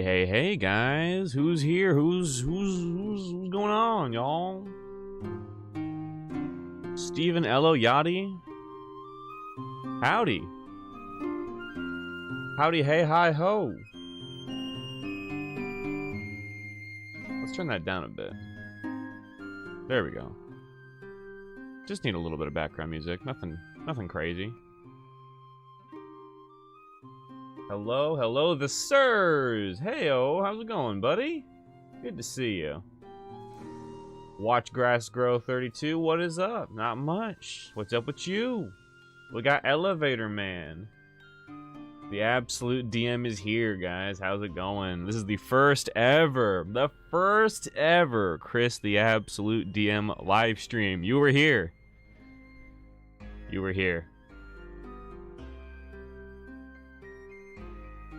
Hey, guys. Who's here? Who's going on, y'all? Steven Ello Yachty? Howdy. Howdy, hey, hi, ho. Let's turn that down a bit. There we go. Just need a little bit of background music. Nothing crazy. Hello, the sirs. Heyo, how's it going, buddy? Good to see you. Watch grass grow 32. What is up? Not much. What's up with you? We got Elevator Man. The absolute DM is here, guys. How's it going? This is the first ever Chris the Absolute DM live stream. You were here.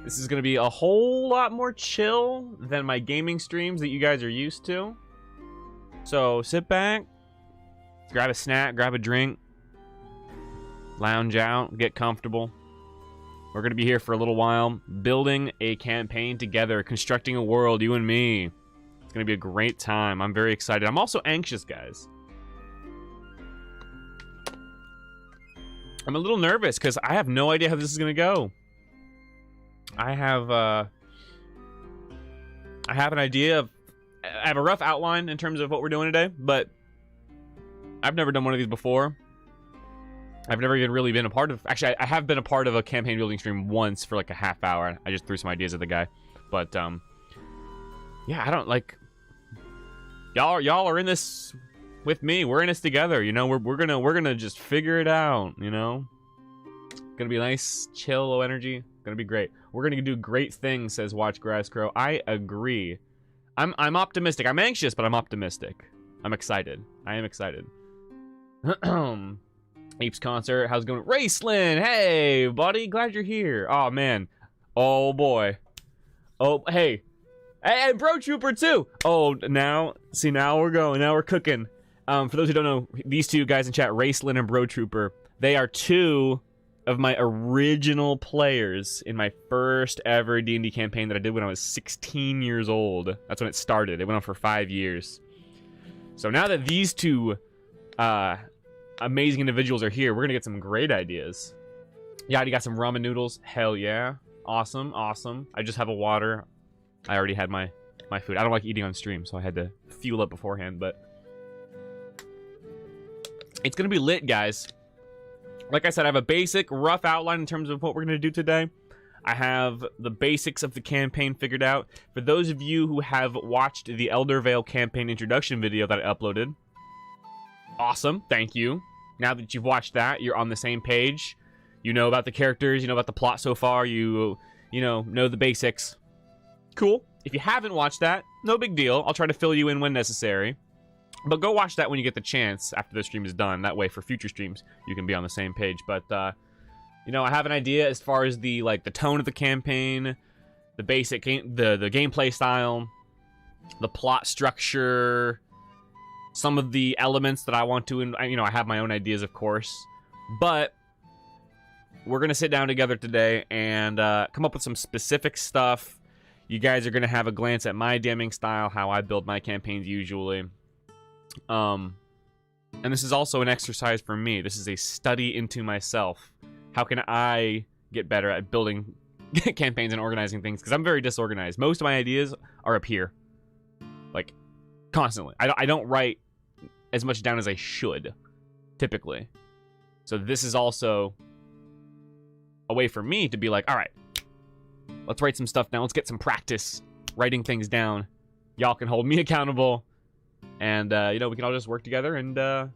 This is going to be a whole lot more chill than my gaming streams that you guys are used to. So sit back, grab a snack, grab a drink, lounge out, get comfortable. We're going to be here for a little while, building a campaign together, constructing a world, you and me. It's going to be a great time. I'm very excited. I'm also anxious, guys. I'm a little nervous because I have no idea how this is going to go. I have an idea of, I have a rough outline in terms of what we're doing today, but I've never done one of these before. I've never even really been a part of, actually, I have been a part of a campaign building stream once for like a half hour. I just threw some ideas at the guy, but yeah, I don't like, y'all are in this with me. We're in this together, you know. We're gonna just figure it out, you know. Gonna be nice, chill, low energy. Gonna be great. We're gonna do great things, says Watch Grass Grow. I agree. I'm optimistic. I'm anxious, but I'm optimistic. I'm excited. I am excited. Apes concert. How's it going? Raceland, hey buddy, glad you're here. Oh man. Oh boy. Oh hey. Hey, Bro Trooper too. Oh, now we're going. Now we're cooking. For those who don't know, these two guys in chat, Raceland and Bro Trooper, they are two of my original players in my first ever D&D campaign that I did when I was 16 years old. That's when it started. It went on for 5 years. So now that these two amazing individuals are here, we're gonna get some great ideas. Yeah, you got some ramen noodles. Hell yeah. Awesome. I just have a water. I already had my food. I don't like eating on stream, so I had to fuel up beforehand, but it's gonna be lit, guys. Like I said, I have a basic, rough outline in terms of what we're going to do today. I have the basics of the campaign figured out. For those of you who have watched the Elder Vale campaign introduction video that I uploaded, awesome, thank you. Now that you've watched that, you're on the same page. You know about the characters, you know about the plot so far, you know the basics. Cool. If you haven't watched that, no big deal. I'll try to fill you in when necessary. But go watch that when you get the chance after the stream is done. That way, for future streams, you can be on the same page. But, you know, I have an idea as far as the tone of the campaign, the basic game, the gameplay style, the plot structure, some of the elements that I want to, you know, I have my own ideas, of course. But we're going to sit down together today and come up with some specific stuff. You guys are going to have a glance at my DMing style, how I build my campaigns usually. And this is also an exercise for me. This is a study into myself. How can I get better at building campaigns and organizing things? Because I'm very disorganized. Most of my ideas are up here, like constantly. I don't write as much down as I should, typically. So this is also a way for me to be like, all right, let's write some stuff down. Let's get some practice writing things down. Y'all can hold me accountable. And, you know, we can all just work together and we'll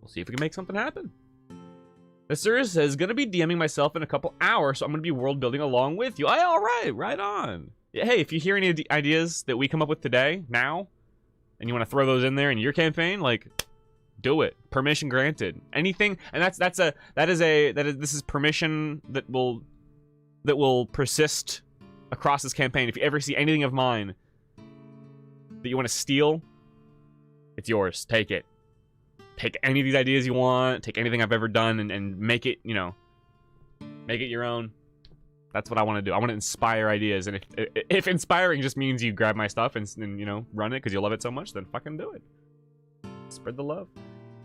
see if we can make something happen. The Sirs says, gonna be DMing myself in a couple hours, so I'm gonna be world building along with you. All right, right on. Yeah, hey, if you hear any ideas that we come up with today, now, and you want to throw those in there in your campaign, like, do it. Permission granted. Anything, and this is permission that will persist across this campaign. If you ever see anything of mine that you want to steal, it's yours. Take it. Take any of these ideas you want. Take anything I've ever done and make it, you know, make it your own. That's what I want to do. I want to inspire ideas, and if inspiring just means you grab my stuff and you know, run it because you love it so much, then fucking do it. Spread the love.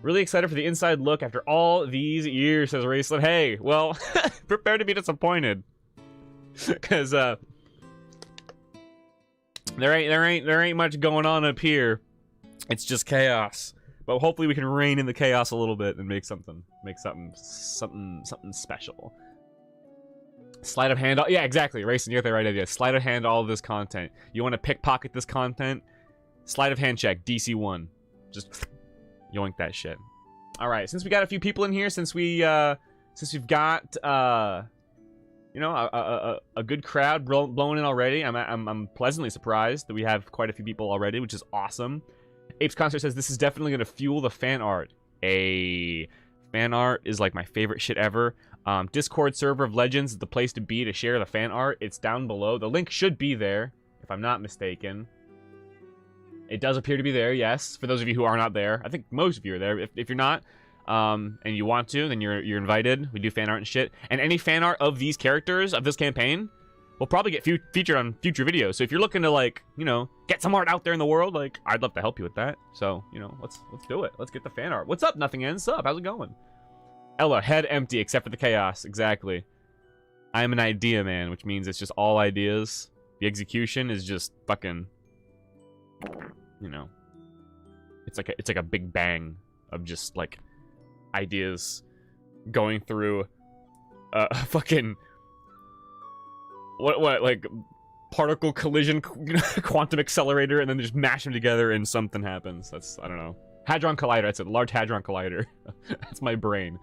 Really excited for the inside look after all these years, says Raceland. Hey, well, prepare to be disappointed, because there ain't much going on up here. It's just chaos. But hopefully we can rein in the chaos a little bit and make something special. Sleight of hand. Yeah, exactly. Racing, you got the right idea. Sleight of hand all of this content. You want to pickpocket this content? Sleight of hand check. DC 1. Just yoink that shit. All right. Since we got a few people in here, since we've got you know, a good crowd blowing in already. I'm pleasantly surprised that we have quite a few people already, which is awesome. Apes Concert says this is definitely gonna fuel the fan art. Fan art is like my favorite shit ever. Discord server of Legends is the place to be to share the fan art. It's down below. The link should be there, if I'm not mistaken. It does appear to be there, yes. For those of you who are not there, I think most of you are there. If you're not, and you want to, then you're invited. We do fan art and shit. And any fan art of these characters of this campaign will probably get featured on future videos. So if you're looking to, like, you know, get some art out there in the world, like, I'd love to help you with that. So, you know, let's do it. Let's get the fan art. What's up, Nothing Ends? What's up? How's it going? Ella, head empty except for the chaos. Exactly. I'm an idea man, which means it's just all ideas. The execution is just fucking, you know, it's like a big bang of just like ideas going through a fucking what like particle collision quantum accelerator, and then just mash them together and something happens. That's, I don't know. Hadron Collider, that's a large Hadron Collider. That's my brain.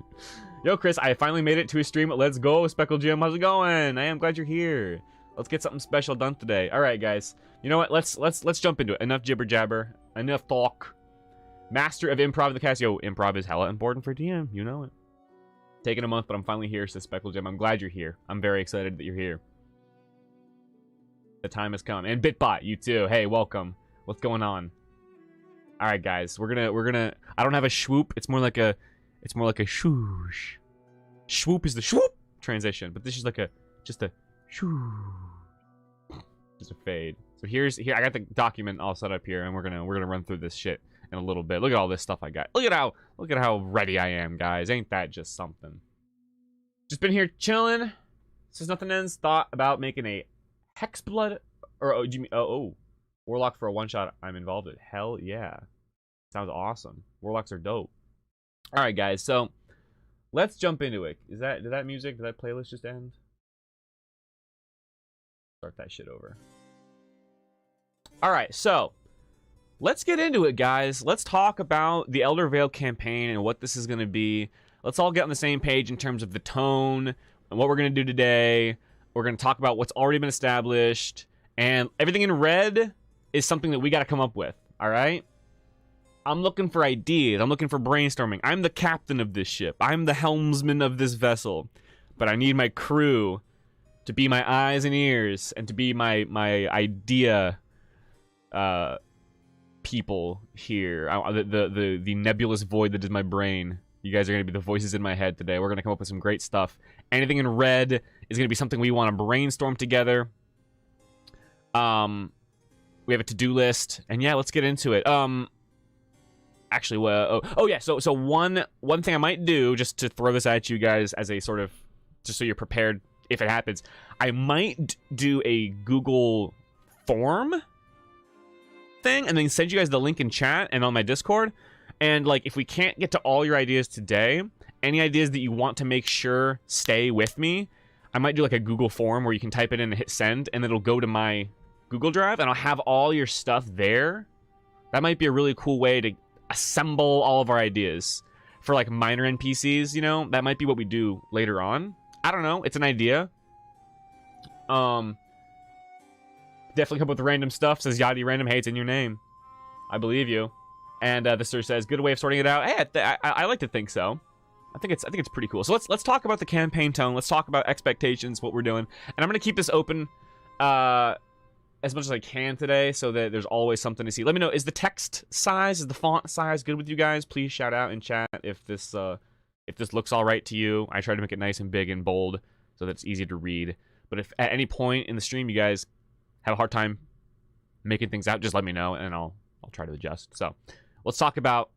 Yo, Chris, I finally made it to a stream. Let's go, Speckle Jim. How's it going? I am glad you're here. Let's get something special done today. All right, guys. You know what? Let's jump into it. Enough jibber jabber. Enough talk. Master of Improv of the cast. Yo, improv is hella important for DM. You know it. Taking a month, but I'm finally here, says Speckle Jim. I'm glad you're here. I'm very excited that you're here. The time has come. And Bitbot, you too. Hey, welcome. What's going on? All right, guys, we're gonna. I don't have a swoop. It's more like a swoosh. Swoop is the swoop transition, but this is like just a shoo, just a fade. So here. I got the document all set up here, and we're gonna run through this shit in a little bit. Look at all this stuff I got. Look at how ready I am, guys. Ain't that just something? Just been here chilling. Since Nothing Ends. Thought about making a Hexblood or Warlock for a one-shot I'm involved in. Hell yeah. Sounds awesome. Warlocks are dope. Alright, guys, so let's jump into it. Did that music, did that playlist just end? Start that shit over. Alright, so let's get into it, guys. Let's talk about the Elder Vale campaign and what this is going to be. Let's all get on the same page in terms of the tone and what we're going to do today. We're going to talk about what's already been established, and everything in red is something that we got to come up with, all right? I'm looking for ideas. I'm looking for brainstorming. I'm the captain of this ship. I'm the helmsman of this vessel. But I need my crew to be my eyes and ears and to be my idea people here. The nebulous void that is my brain. You guys are going to be the voices in my head today. We're going to come up with some great stuff. Anything in red is going to be something we want to brainstorm together. We have a to-do list, and yeah, let's get into it. Actually, oh yeah. So one thing I might do, just to throw this at you guys as a sort of, just so you're prepared if it happens, I might do a Google form thing, and then send you guys the link in chat and on my Discord. And like, if we can't get to all your ideas today, any ideas that you want to make sure stay with me, I might do like a Google form where you can type it in and hit send, and it'll go to my Google Drive, and I'll have all your stuff there. That might be a really cool way to assemble all of our ideas for like minor NPCs, you know? That might be what we do later on. I don't know. It's an idea. Definitely come up with random stuff. Says Yadi Random. Hey, it's in your name. I believe you. And the sir says, good way of sorting it out. Hey, I like to think so. I think it's pretty cool. So let's talk about the campaign tone. Let's talk about expectations, what we're doing. And I'm gonna keep this open as much as I can today, so that there's always something to see. Let me know, is the text size, is the font size good with you guys? Please shout out in chat if this looks all right to you. I try to make it nice and big and bold so that it's easy to read. But if at any point in the stream you guys have a hard time making things out, just let me know, and I'll try to adjust. So, let's talk about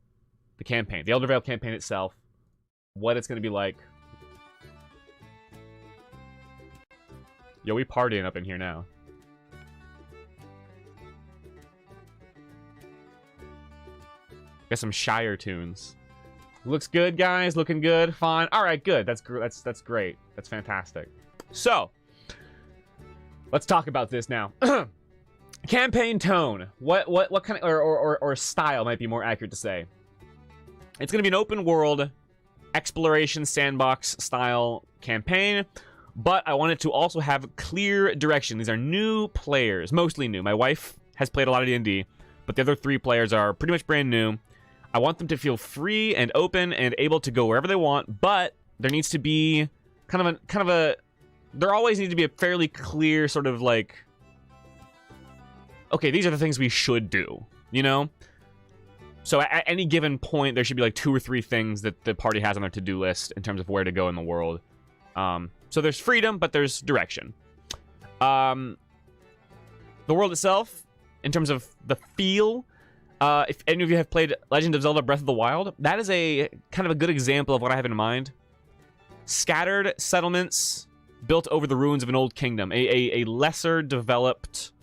the campaign. The Elder Vale campaign itself. What it's going to be like. Yo, we partying up in here now. Got some Shire tunes. Looks good, guys. Looking good. Fine. All right, good. That's great. That's fantastic. So, let's talk about this now. Campaign tone. What kind of or style might be more accurate to say? It's going to be an open world exploration sandbox style campaign, but I wanted to also have clear direction. These are new players, mostly new. My wife has played a lot of D&D, but the other 3 players are pretty much brand new. I want them to feel free and open and able to go wherever they want, but there needs to be there always needs to be a fairly clear sort of like, okay, these are the things we should do, you know? So at any given point, there should be like 2 or 3 things that the party has on their to-do list in terms of where to go in the world. So there's freedom, but there's direction. The world itself, in terms of the feel, if any of you have played Legend of Zelda Breath of the Wild, that is a kind of a good example of what I have in mind. Scattered settlements built over the ruins of an old kingdom. A lesser developed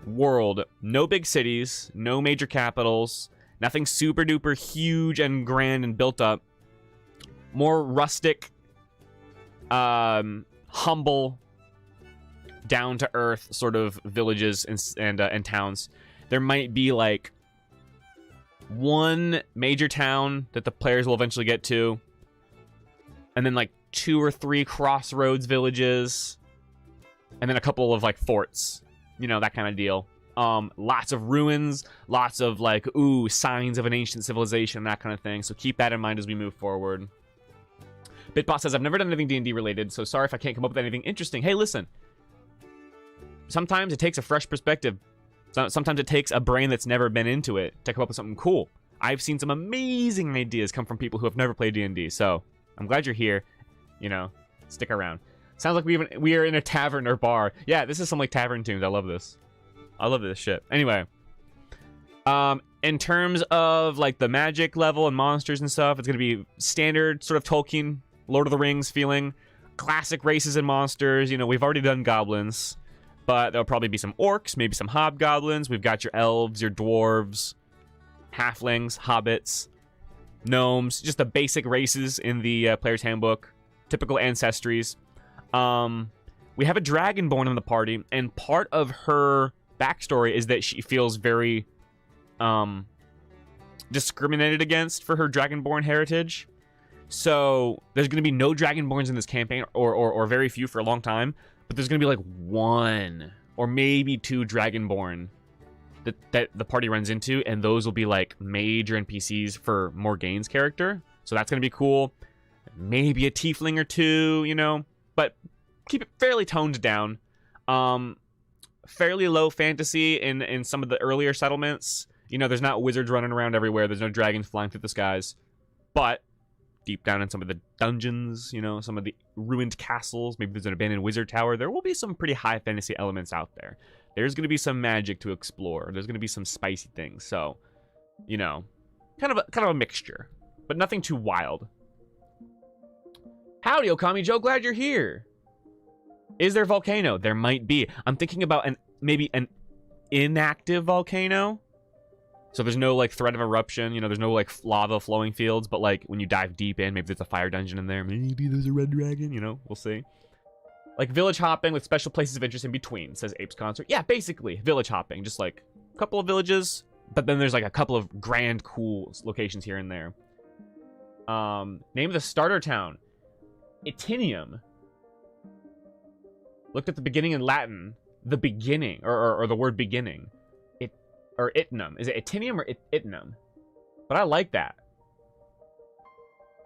world. No big cities, no major capitals, nothing super duper huge and grand and built up. More rustic, humble, down to earth sort of villages and towns. There might be like one major town that the players will eventually get to, and then like 2 or 3 crossroads villages, and then a couple of like forts, you know, that kind of deal. Lots of ruins, lots of like, ooh, signs of an ancient civilization, that kind of thing. So keep that in mind as we move forward. Bitbot says, I've never done anything D&D related, so sorry if I can't come up with anything interesting. Hey, listen. Sometimes it takes a fresh perspective. Sometimes it takes a brain that's never been into it to come up with something cool. I've seen some amazing ideas come from people who have never played D&D, so I'm glad you're here. You know, stick around. Sounds like we are in a tavern or bar. Yeah, this is some like tavern tunes. I love this. I love this shit. Anyway, in terms of like the magic level and monsters and stuff, it's gonna be standard sort of Tolkien, Lord of the Rings feeling, classic races and monsters. You know, we've already done goblins, but there'll probably be some orcs, maybe some hobgoblins. We've got your elves, your dwarves, halflings, hobbits, gnomes, just the basic races in the player's handbook, typical ancestries. We have a dragonborn in the party, and part of her backstory is that she feels very discriminated against for her dragonborn heritage. So there's going to be no dragonborns in this campaign, or very few for a long time, but there's going to be like 1 or maybe 2 dragonborn that the party runs into, and those will be like major NPCs for Morgaine's character. So that's going to be cool. Maybe a tiefling or 2, you know, but keep it fairly toned down. Fairly low fantasy in some of the earlier settlements. You know, there's not wizards running around everywhere. There's no dragons flying through the skies. But deep down in some of the dungeons, you know, some of the ruined castles, maybe there's an abandoned wizard tower, there will be some pretty high fantasy elements out there. There's going to be some magic to explore. There's going to be some spicy things. So, you know, kind of a mixture, but nothing too wild. Howdy, Okami Joe, glad you're here. Is there volcano? There might be. I'm thinking about maybe an inactive volcano. So there's no like threat of eruption, you know, there's no like lava flowing fields, but like when you dive deep in, maybe there's a fire dungeon in there. Maybe there's a red dragon, you know, we'll see. Like village hopping with special places of interest in between, says Apes Concert. Yeah, basically village hopping, just like a couple of villages, but then there's like a couple of grand cool locations here and there. Name of the starter town. Itinium. Looked at the beginning in Latin. The beginning, or the word beginning. Or Itnum. Is it Itinium or Itnum? But I like that.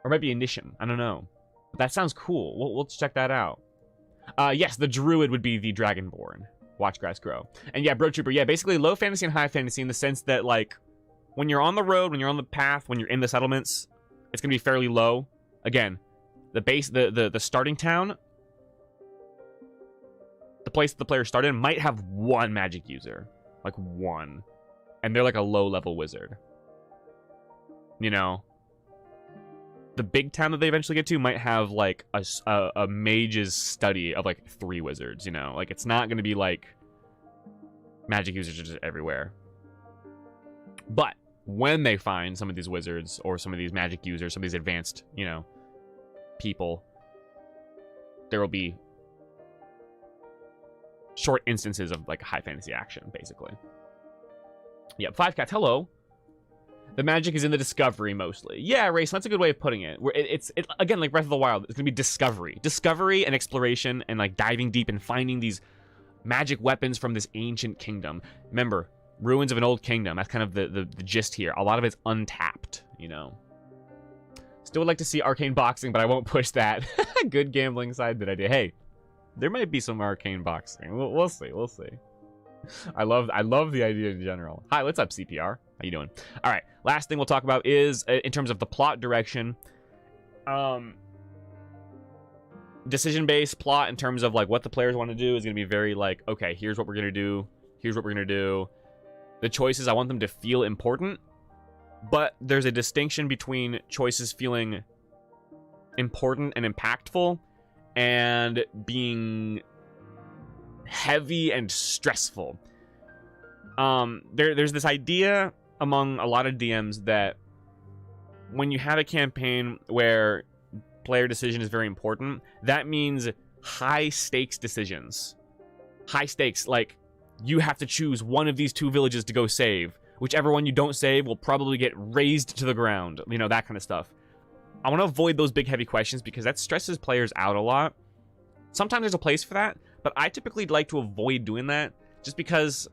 Or maybe Initium. I don't know. But that sounds cool. We'll check that out. Yes, the druid would be the dragonborn. Watch grass grow. And yeah, Bro Trooper. Yeah, basically low fantasy and high fantasy in the sense that, like, when you're on the road, when you're on the path, when you're in the settlements, it's going to be fairly low. Again, the starting town the place the players start in might have one magic user. Like one. And they're like a low-level wizard. You know? The big town that they eventually get to might have like a mage's study of like 3 wizards, you know? Like, it's not going to be like magic users are just everywhere. But when they find some of these wizards or some of these magic users, some of these advanced, you know, people, there will be short instances of like high fantasy action, basically. Yep, 5 cats, hello. The magic is in the discovery, mostly. Yeah, Race, that's a good way of putting it. It's again, like Breath of the Wild, it's gonna be discovery. Discovery and exploration and, like, diving deep and finding these magic weapons from this ancient kingdom. Remember, ruins of an old kingdom. That's kind of the gist here. A lot of it's untapped, you know. Still would like to see arcane boxing, but I won't push that. Good gambling side bit idea. Hey, there might be some arcane boxing. We'll see, we'll see. I love the idea in general. Hi, what's up, CPR? How you doing? All right, last thing we'll talk about is, in terms of the plot direction, decision-based plot in terms of, like, what the players want to do is going to be very, like, okay, here's what we're going to do. Here's what we're going to do. The choices, I want them to feel important, but there's a distinction between choices feeling important and impactful and being heavy and stressful. There's this idea among a lot of DMs that when you have a campaign where player decision is very important, that means high stakes decisions. High stakes, like, you have to choose one of these 2 villages to go save. Whichever one you don't save will probably get razed to the ground. You know, that kind of stuff. I want to avoid those big, heavy questions because that stresses players out a lot. Sometimes there's a place for that, but I typically like to avoid doing that just because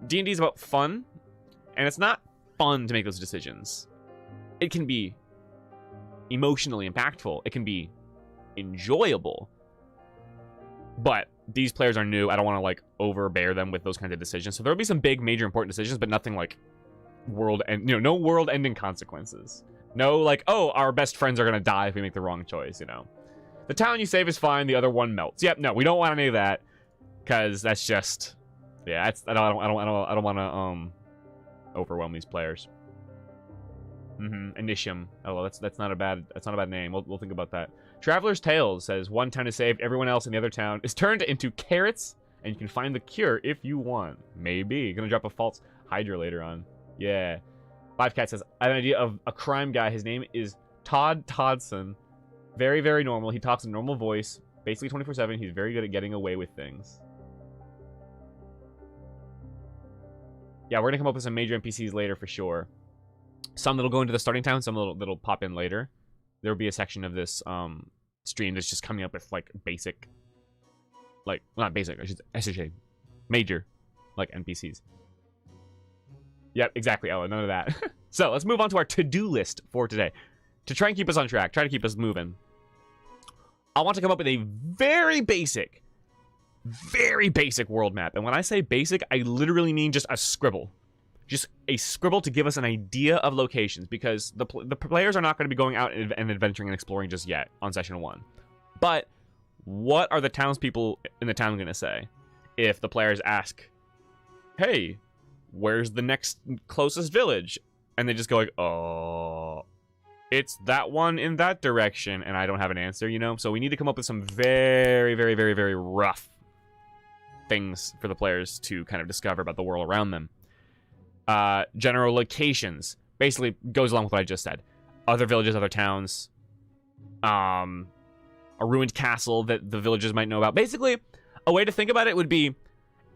D&D is about fun, and it's not fun to make those decisions. It can be emotionally impactful. It can be enjoyable. But these players are new. I don't want to, like, overbear them with those kinds of decisions. So there'll be some big, major, important decisions, but nothing like no world-ending consequences. No, like, oh, our best friends are gonna die if we make the wrong choice. You know, the town you save is fine. The other one melts. Yep. No, we don't want any of that, because that's just, yeah. That's I don't want to overwhelm these players. Initium. Oh, well, that's not a bad name. We'll think about that. Traveler's Tales says one town is saved, everyone else in the other town is turned into carrots, and you can find the cure if you want. Maybe. Gonna drop a false Hydra later on. Yeah. 5cat says, I have an idea of a crime guy. His name is Todd Toddson. Very, very normal. He talks in a normal voice. Basically 24/7. He's very good at getting away with things. Yeah, we're gonna come up with some major NPCs later for sure. Some that'll go into the starting town, some that'll pop in later. There will be a section of this stream that's just coming up with, like, basic, like, well, not basic, I should say major, like, NPCs. Yep, exactly, Ella, none of that. So, let's move on to our to-do list for today. To try and keep us on track, try to keep us moving. I want to come up with a very basic world map. And when I say basic, I literally mean just a scribble. Just a scribble to give us an idea of locations, because the players are not going to be going out and adventuring and exploring just yet on session 1. But what are the townspeople in the town going to say if the players ask, hey, where's the next closest village? And they just go like, oh, it's that one in that direction, and I don't have an answer, you know? So we need to come up with some very, very, very, very rough things for the players to kind of discover about the world around them. General locations basically goes along with what I just said. Other villages, other towns, a ruined castle that the villagers might know about. Basically, a way to think about it would be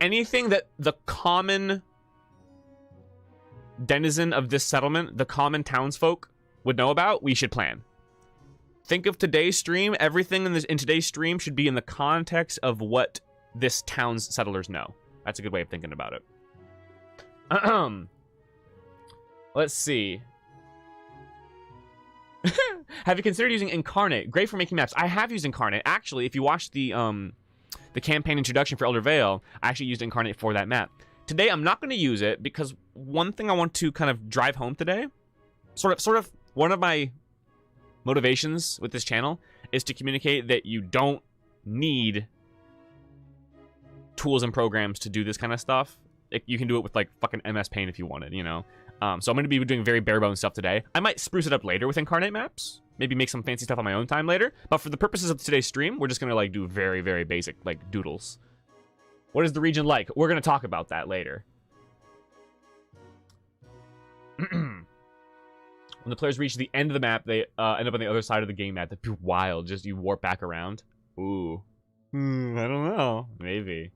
anything that the common denizen of this settlement, the common townsfolk, would know about, we should plan. Think of today's stream. Everything in today's stream should be in the context of what this town's settlers know. That's a good way of thinking about it. Let's see. Have you considered using Incarnate? Great for making maps. I have used Incarnate. Actually, if you watch the campaign introduction for Elder Vale, I actually used Incarnate for that map. Today, I'm not going to use it because one thing I want to kind of drive home today, sort of one of my motivations with this channel is to communicate that you don't need tools and programs to do this kind of stuff. You can do it with like fucking MS Paint if you wanted, you know. So I'm going to be doing very bare bones stuff today. I might spruce it up later with incarnate maps. Maybe make some fancy stuff on my own time later. But for the purposes of today's stream, we're just going to like do very, very basic like doodles. What is the region like? We're going to talk about that later. When the players reach the end of the map, they end up on the other side of the game map. That'd be wild. Just you warp back around. Ooh. I don't know. Maybe.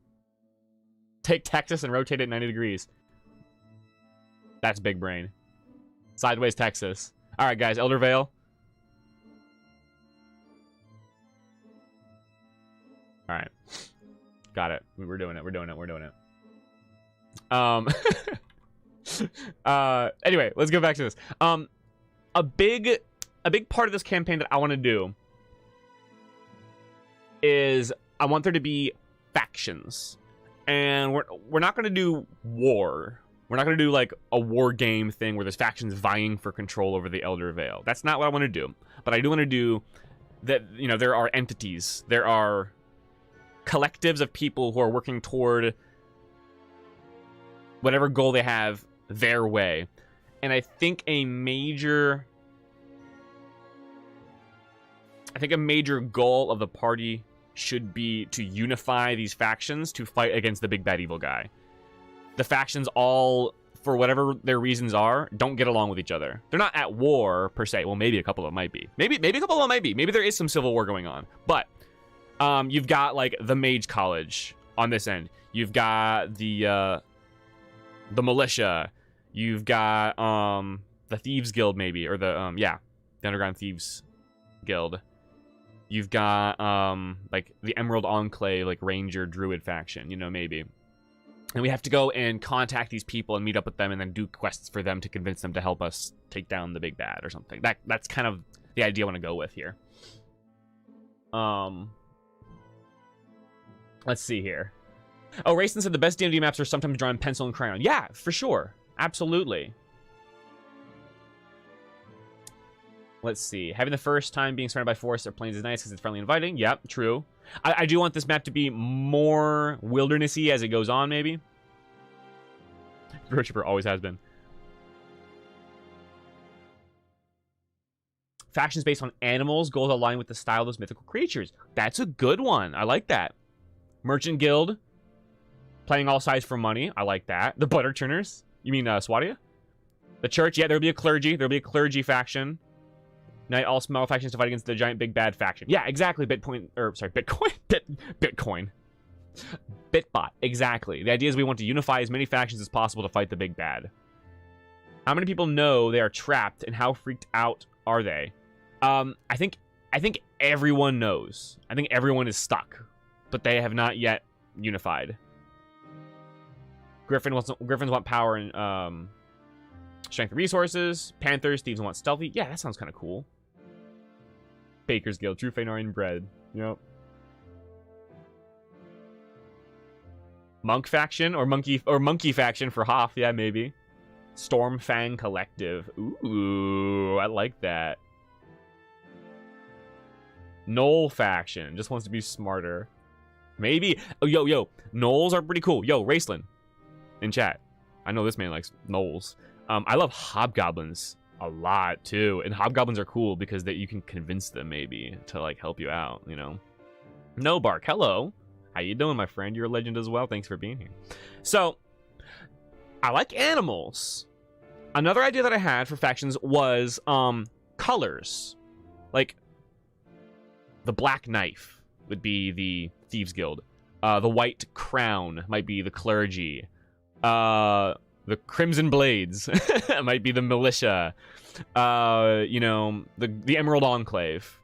Take Texas and rotate it 90 degrees. That's big brain. Sideways Texas. All right, guys. Elder Vale. All right. Got it. We're doing it. We're doing it. We're doing it. Anyway, let's go back to this. A big part of this campaign that I want to do is I want there to be factions. And we're not going to do war. We're not going to do like a war game thing where there's factions vying for control over the Elder Vale. That's not what I want to do. But I do want to do that, you know, there are entities. There are collectives of people who are working toward whatever goal they have their way. And I think a major goal of the party should be to unify these factions to fight against the big bad evil guy. The factions all, for whatever their reasons are, don't get along with each other. They're not at war, per se. Well, maybe a couple of them might be. Maybe a couple of them might be. Maybe there is some civil war going on. But you've got, like, the Mage College on this end. You've got the militia. You've got the Thieves Guild, maybe. Or the Underground Thieves Guild. You've got, like, the Emerald Enclave, like, Ranger Druid faction, you know, maybe. And we have to go and contact these people and meet up with them and then do quests for them to convince them to help us take down the big bad or something. That's kind of the idea I want to go with here. Let's see here. Oh, Rayson said the best D&D maps are sometimes drawn in pencil and crayon. Yeah, for sure. Absolutely. Let's see. Having the first time being surrounded by forests or plains is nice because it's friendly and inviting. Yep, true. I do want this map to be more wildernessy as it goes on, maybe. Road Tripper always has been. Factions based on animals. Goals align with the style of those mythical creatures. That's a good one. I like that. Merchant Guild. Playing all sides for money. I like that. The Butter Turners. You mean Swadia? The Church. Yeah, there'll be a clergy. There'll be a clergy faction. Unite all small factions to fight against the giant big bad faction. Yeah, exactly. Bitcoin. Bitbot. Exactly. The idea is we want to unify as many factions as possible to fight the big bad. How many people know they are trapped and how freaked out are they? I think everyone knows. I think everyone is stuck, but they have not yet unified. Griffins want power and strength and resources. Panthers, thieves want stealthy. Yeah, that sounds kind of cool. Baker's Guild, true Fëanorian bread. Yep. Monk faction or monkey faction for Hoff. Yeah, maybe. Stormfang Collective. Ooh, I like that. Knoll faction just wants to be smarter. Maybe. Oh, yo. Knolls are pretty cool. Yo, Raceland in chat. I know this man likes Knolls. I love Hobgoblins a lot too, and Hobgoblins are cool because you can convince them maybe to like help you out, you know. No Bark, hello. How you doing, my friend? You're a legend as well. Thanks for being here. So, I like animals. Another idea that I had for factions was colors. Like the Black Knife would be the Thieves Guild. The White Crown might be the clergy. The Crimson Blades might be the militia. You know, the Emerald Enclave.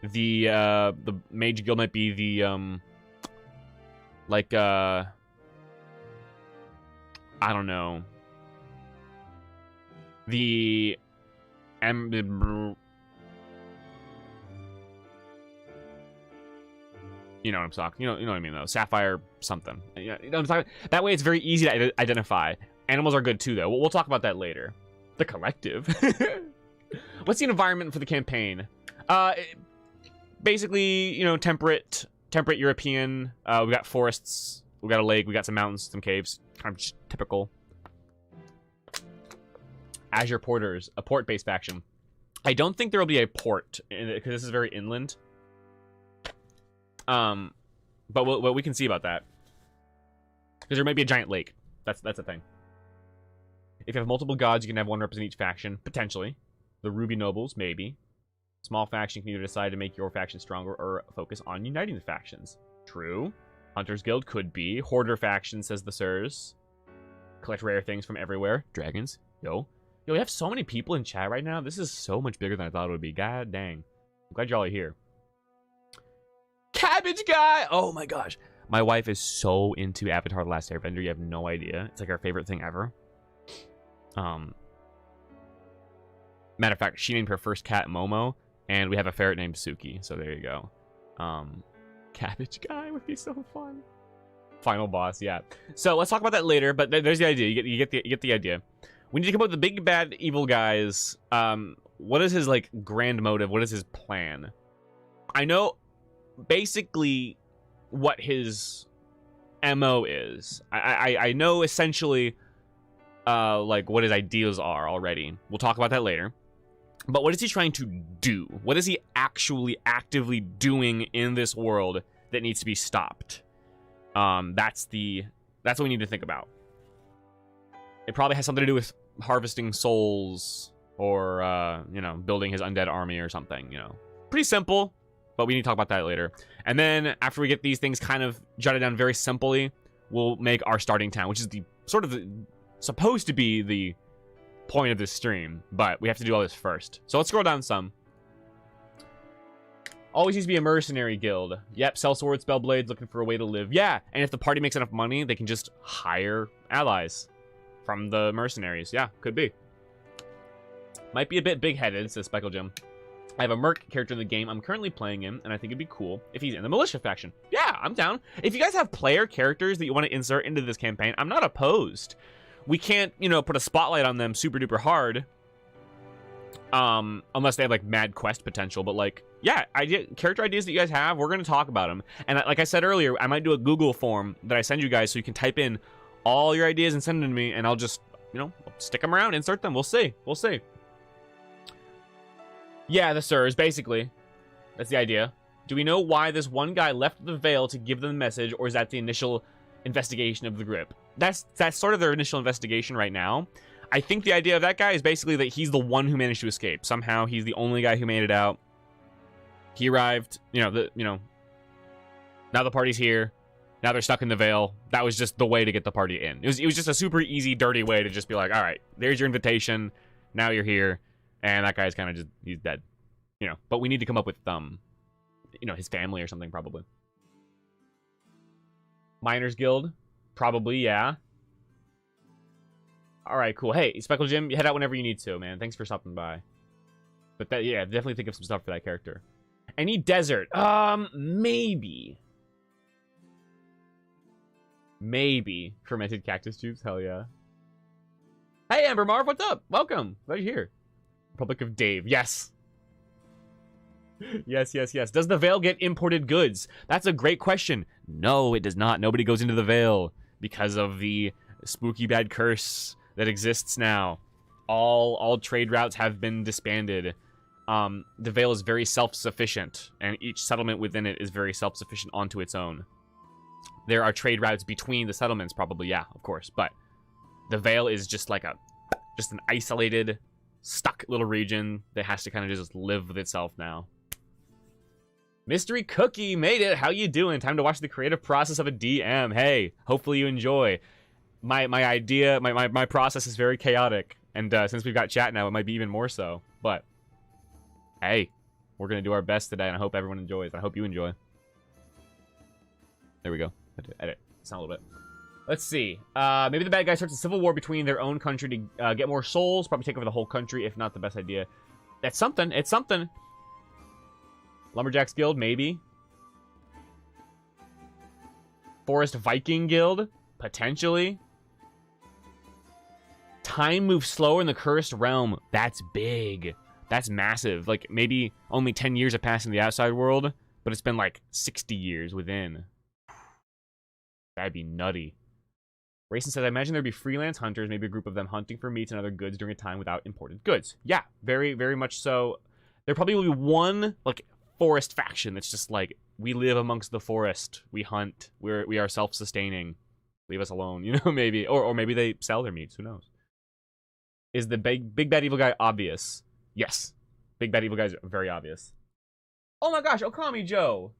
The Mage Guild might be the I don't know. The you know what I'm talking. You know what I mean though. Sapphire something. You know what I'm talking. That way it's very easy to identify. Animals are good too, though. We'll talk about that later. The collective. What's the environment for the campaign? Basically, you know, temperate European. We got forests We got a lake. We got some mountains, some caves. Kind of just typical. Azure Porters, a port-based faction. I don't think there will be a port because this is very inland. But we can see about that because there might be a giant lake. That's a thing. If you have multiple gods, you can have one represent each faction potentially. The Ruby Nobles, maybe. Small faction can either decide to make your faction stronger or focus on uniting the factions. True. Hunter's Guild could be. Hoarder faction, says the sirs. Collect rare things from everywhere. Dragons. Yo, we have so many people in chat right now. This is so much bigger than I thought it would be. God dang. I'm glad y'all are here. Cabbage guy! Oh my gosh. My wife is so into Avatar: The Last Airbender. You have no idea. It's like her favorite thing ever. Matter of fact, she named her first cat Momo, and we have a ferret named Suki. So there you go. Cabbage guy would be so fun. Final boss, yeah. So let's talk about that later. But there's the idea. You get the idea. We need to come up with the big bad evil guys. What is his like grand motive? What is his plan? I know basically what his MO is. I know essentially like what his ideas are already. We'll talk about that later. But what is he trying to do? What is he actually actively doing in this world that needs to be stopped? That's what we need to think about. It probably has something to do with harvesting souls or you know, building his undead army or something, you know. Pretty simple, but we need to talk about that later. And then after we get these things kind of jotted down very simply, we'll make our starting town, which is the sort of supposed to be the point of this stream, but we have to do all this first. So let's scroll down some. Always needs to be a mercenary guild. Yep, sell swords, spell blades, looking for a way to live. Yeah, and if the party makes enough money, they can just hire allies from the mercenaries. Yeah, could be. Might be a bit big-headed, says Speckle Jim. I have a merc character in the game I'm currently playing him, and I think it'd be cool if he's in the militia faction. Yeah, I'm down. If you guys have player characters that you want to insert into this campaign, I'm not opposed. We can't, you know, put a spotlight on them super duper hard. Unless they have like mad quest potential, but like, yeah, character ideas that you guys have, we're going to talk about them. And like I said earlier, I might do a Google form that I send you guys so you can type in all your ideas and send them to me, and I'll just, you know, stick them around, insert them. We'll see. We'll see. Yeah, the sirs, basically. That's the idea. Do we know why this one guy left the Vale to give them the message, or is that the initial investigation of the group? That's sort of their initial investigation right now. I think the idea of that guy is basically that he's the one who managed to escape. Somehow he's the only guy who made it out. He arrived, now the party's here. Now they're stuck in the Vale. That was just the way to get the party in. It was just a super easy, dirty way to just be like, all right, there's your invitation. Now you're here. And that guy's kind of just, he's dead. You know, but we need to come up with, his family or something probably. Miners Guild. Probably, yeah. All right, cool. Hey, Speckle Jim, head out whenever you need to, man. Thanks for stopping by. But that, yeah, definitely think of some stuff for that character. Any desert? Maybe. Maybe. Fermented cactus juice? Hell yeah. Hey, Amber Marv, what's up? Welcome. Glad you're here. Republic of Dave. Yes. Yes. Does the Vale get imported goods? That's a great question. No, it does not. Nobody goes into the Vale because of the spooky bad curse that exists now. All trade routes have been disbanded. The Vale is very self-sufficient, and each settlement within it is very self-sufficient onto its own. There are trade routes between the settlements, probably, yeah, of course, but the Vale is just like an isolated, stuck little region that has to kind of just live with itself now. Mystery Cookie made it. How you doing? Time to watch the creative process of a DM. Hey, hopefully you enjoy. My idea, my process is very chaotic, and since we've got chat now, it might be even more so. But hey, we're gonna do our best today, and I hope everyone enjoys. I hope you enjoy. There we go. I had to edit sound a little bit. Let's see. Maybe the bad guy starts a civil war between their own country to get more souls. Probably take over the whole country, if not the best idea. That's something. It's something. Lumberjacks Guild, maybe. Forest Viking Guild, potentially. Time moves slower in the Cursed Realm. That's big. That's massive. Like, maybe only 10 years have passed in the outside world, but it's been like 60 years within. That'd be nutty. Rayson says, I imagine there'd be freelance hunters, maybe a group of them hunting for meats and other goods during a time without imported goods. Yeah, very, very much so. There probably will be one, like, forest faction that's just like, we live amongst the forest. We hunt. We are self-sustaining. Leave us alone, you know, maybe. Or maybe they sell their meats. Who knows? Is the big bad evil guy obvious? Yes. Big bad evil guys are very obvious. Oh my gosh, Okami Joe.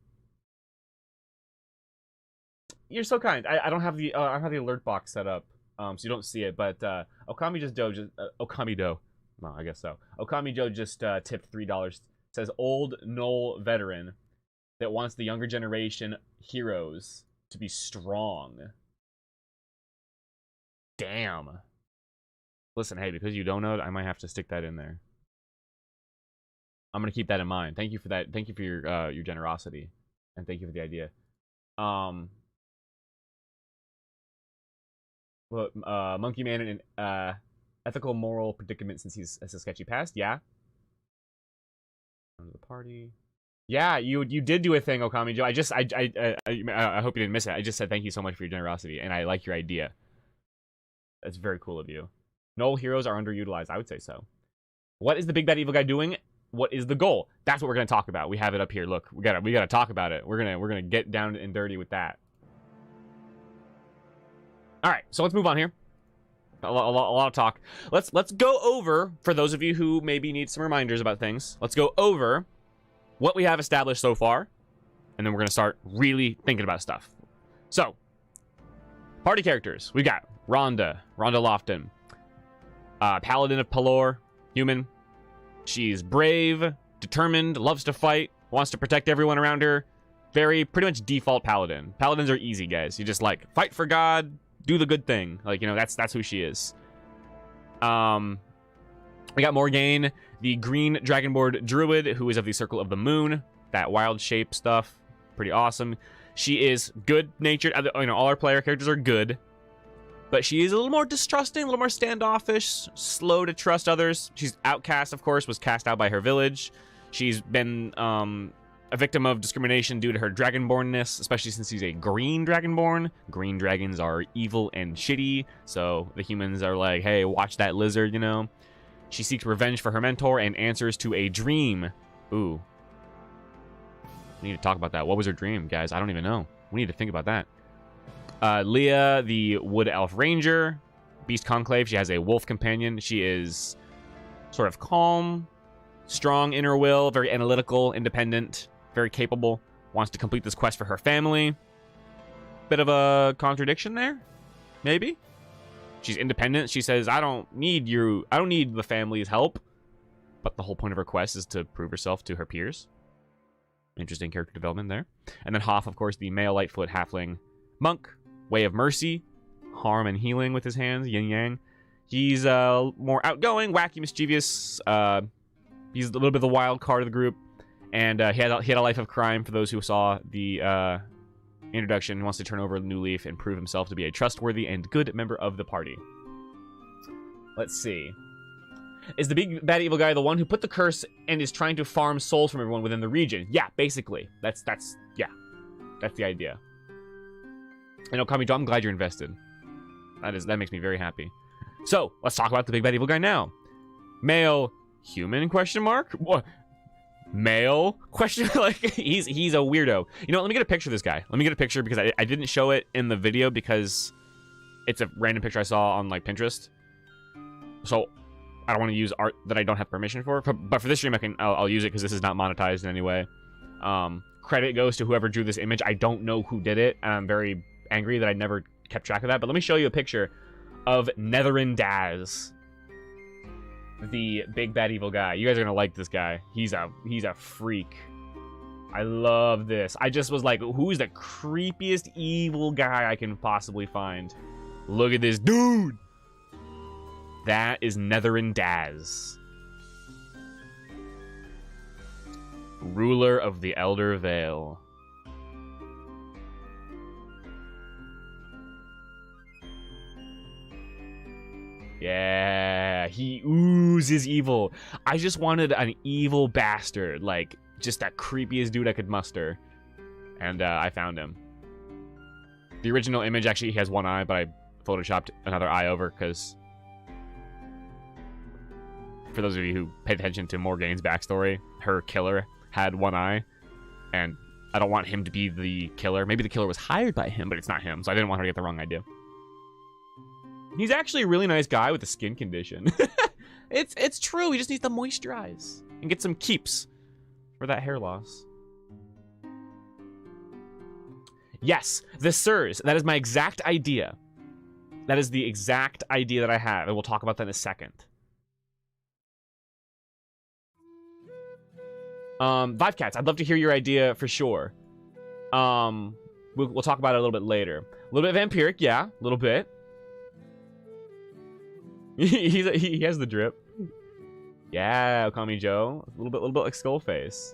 You're so kind. I don't have the alert box set up, so you don't see it. But Okami Joe. Well, I guess so. Okami Joe just tipped $3. Says old Knoll veteran that wants the younger generation heroes to be strong. Damn. Listen, hey, because you don't know it, I might have to stick that in there. I'm gonna keep that in mind. Thank you for that. Thank you for your generosity, and thank you for the idea. Monkey Man in an ethical moral predicament since he's has a sketchy past. Yeah. Come to the party. Yeah, you did do a thing, Okami Joe. I hope you didn't miss it. I just said thank you so much for your generosity, and I like your idea. That's very cool of you. Knoll heroes are underutilized. I would say so. What is the big bad evil guy doing? What is the goal? That's what we're gonna talk about. We have it up here. Look, we gotta talk about it. We're gonna get down and dirty with that. All right, so let's move on here. A lot of talk. Let's go over, for those of you who maybe need some reminders about things. Let's go over what we have established so far, and then we're gonna start really thinking about stuff. So, party characters. We got Rhonda Lofton, Paladin of Pelor, human. She's brave, determined, loves to fight, wants to protect everyone around her. Pretty much default Paladin. Paladins are easy, guys. You just like fight for God, do the good thing. Like, you know, that's who she is. We got Morgaine, the green dragonborn druid who is of the Circle of the Moon. That wild shape stuff, pretty awesome. She is good-natured. You know, all our player characters are good. But she is a little more distrusting, a little more standoffish, slow to trust others. She's outcast, of course, was cast out by her village. She's been a victim of discrimination due to her dragonbornness, especially since she's a green dragonborn. Green dragons are evil and shitty, so the humans are like, hey, watch that lizard, you know? She seeks revenge for her mentor and answers to a dream. Ooh. We need to talk about that. What was her dream, guys? I don't even know. We need to think about that. Leah, the Wood Elf Ranger, Beast Conclave. She has a wolf companion. She is sort of calm, strong inner will, very analytical, independent, very capable. Wants to complete this quest for her family. Bit of a contradiction there, maybe. She's independent. She says, I don't need the family's help. But the whole point of her quest is to prove herself to her peers. Interesting character development there. And then Hoff, of course, the male Lightfoot halfling monk. Way of Mercy, harm and healing with his hands, yin yang. He's more outgoing, wacky, mischievous. He's a little bit of the wild card of the group, and he had a life of crime. For those who saw the introduction, he wants to turn over a new leaf and prove himself to be a trustworthy and good member of the party. Let's see. Is the big bad evil guy the one who put the curse and is trying to farm souls from everyone within the region? Yeah, basically. That's the idea. And Okami Joe, I'm glad you're invested. That makes me very happy. So, let's talk about the big bad evil guy now. Male human question mark? What? Male question? Like, he's a weirdo. You know, let me get a picture of this guy. Let me get a picture because I didn't show it in the video because it's a random picture I saw on like Pinterest. So I don't want to use art that I don't have permission for. But for this stream, I'll use it because this is not monetized in any way. Credit goes to whoever drew this image. I don't know who did it. I'm very angry that I never kept track of that. But let me show you a picture of Netherin Daz, the big bad evil guy. You guys are gonna like this guy. He's a freak. I love this. I just was like, who's the creepiest evil guy I can possibly find? Look at this dude. That is Netherin Daz, ruler of the Elder Vale. Yeah, he oozes evil. I just wanted an evil bastard, like just that creepiest dude I could muster. And I found him. The original image actually he has one eye, but I photoshopped another eye over because for those of you who paid attention to Morgane's backstory, her killer had one eye, and I don't want him to be the killer. Maybe the killer was hired by him, but it's not him, so I didn't want her to get the wrong idea. He's actually a really nice guy with a skin condition. It's true. He just needs to moisturize and get some keeps for that hair loss. Yes, the Sirs. That is my exact idea. That is the exact idea that I have, and we'll talk about that in a second. Vivecats, I'd love to hear your idea for sure. We'll talk about it a little bit later. A little bit of vampiric, yeah, a little bit. he has the drip. Yeah, Okami Joe, a little bit like Skullface.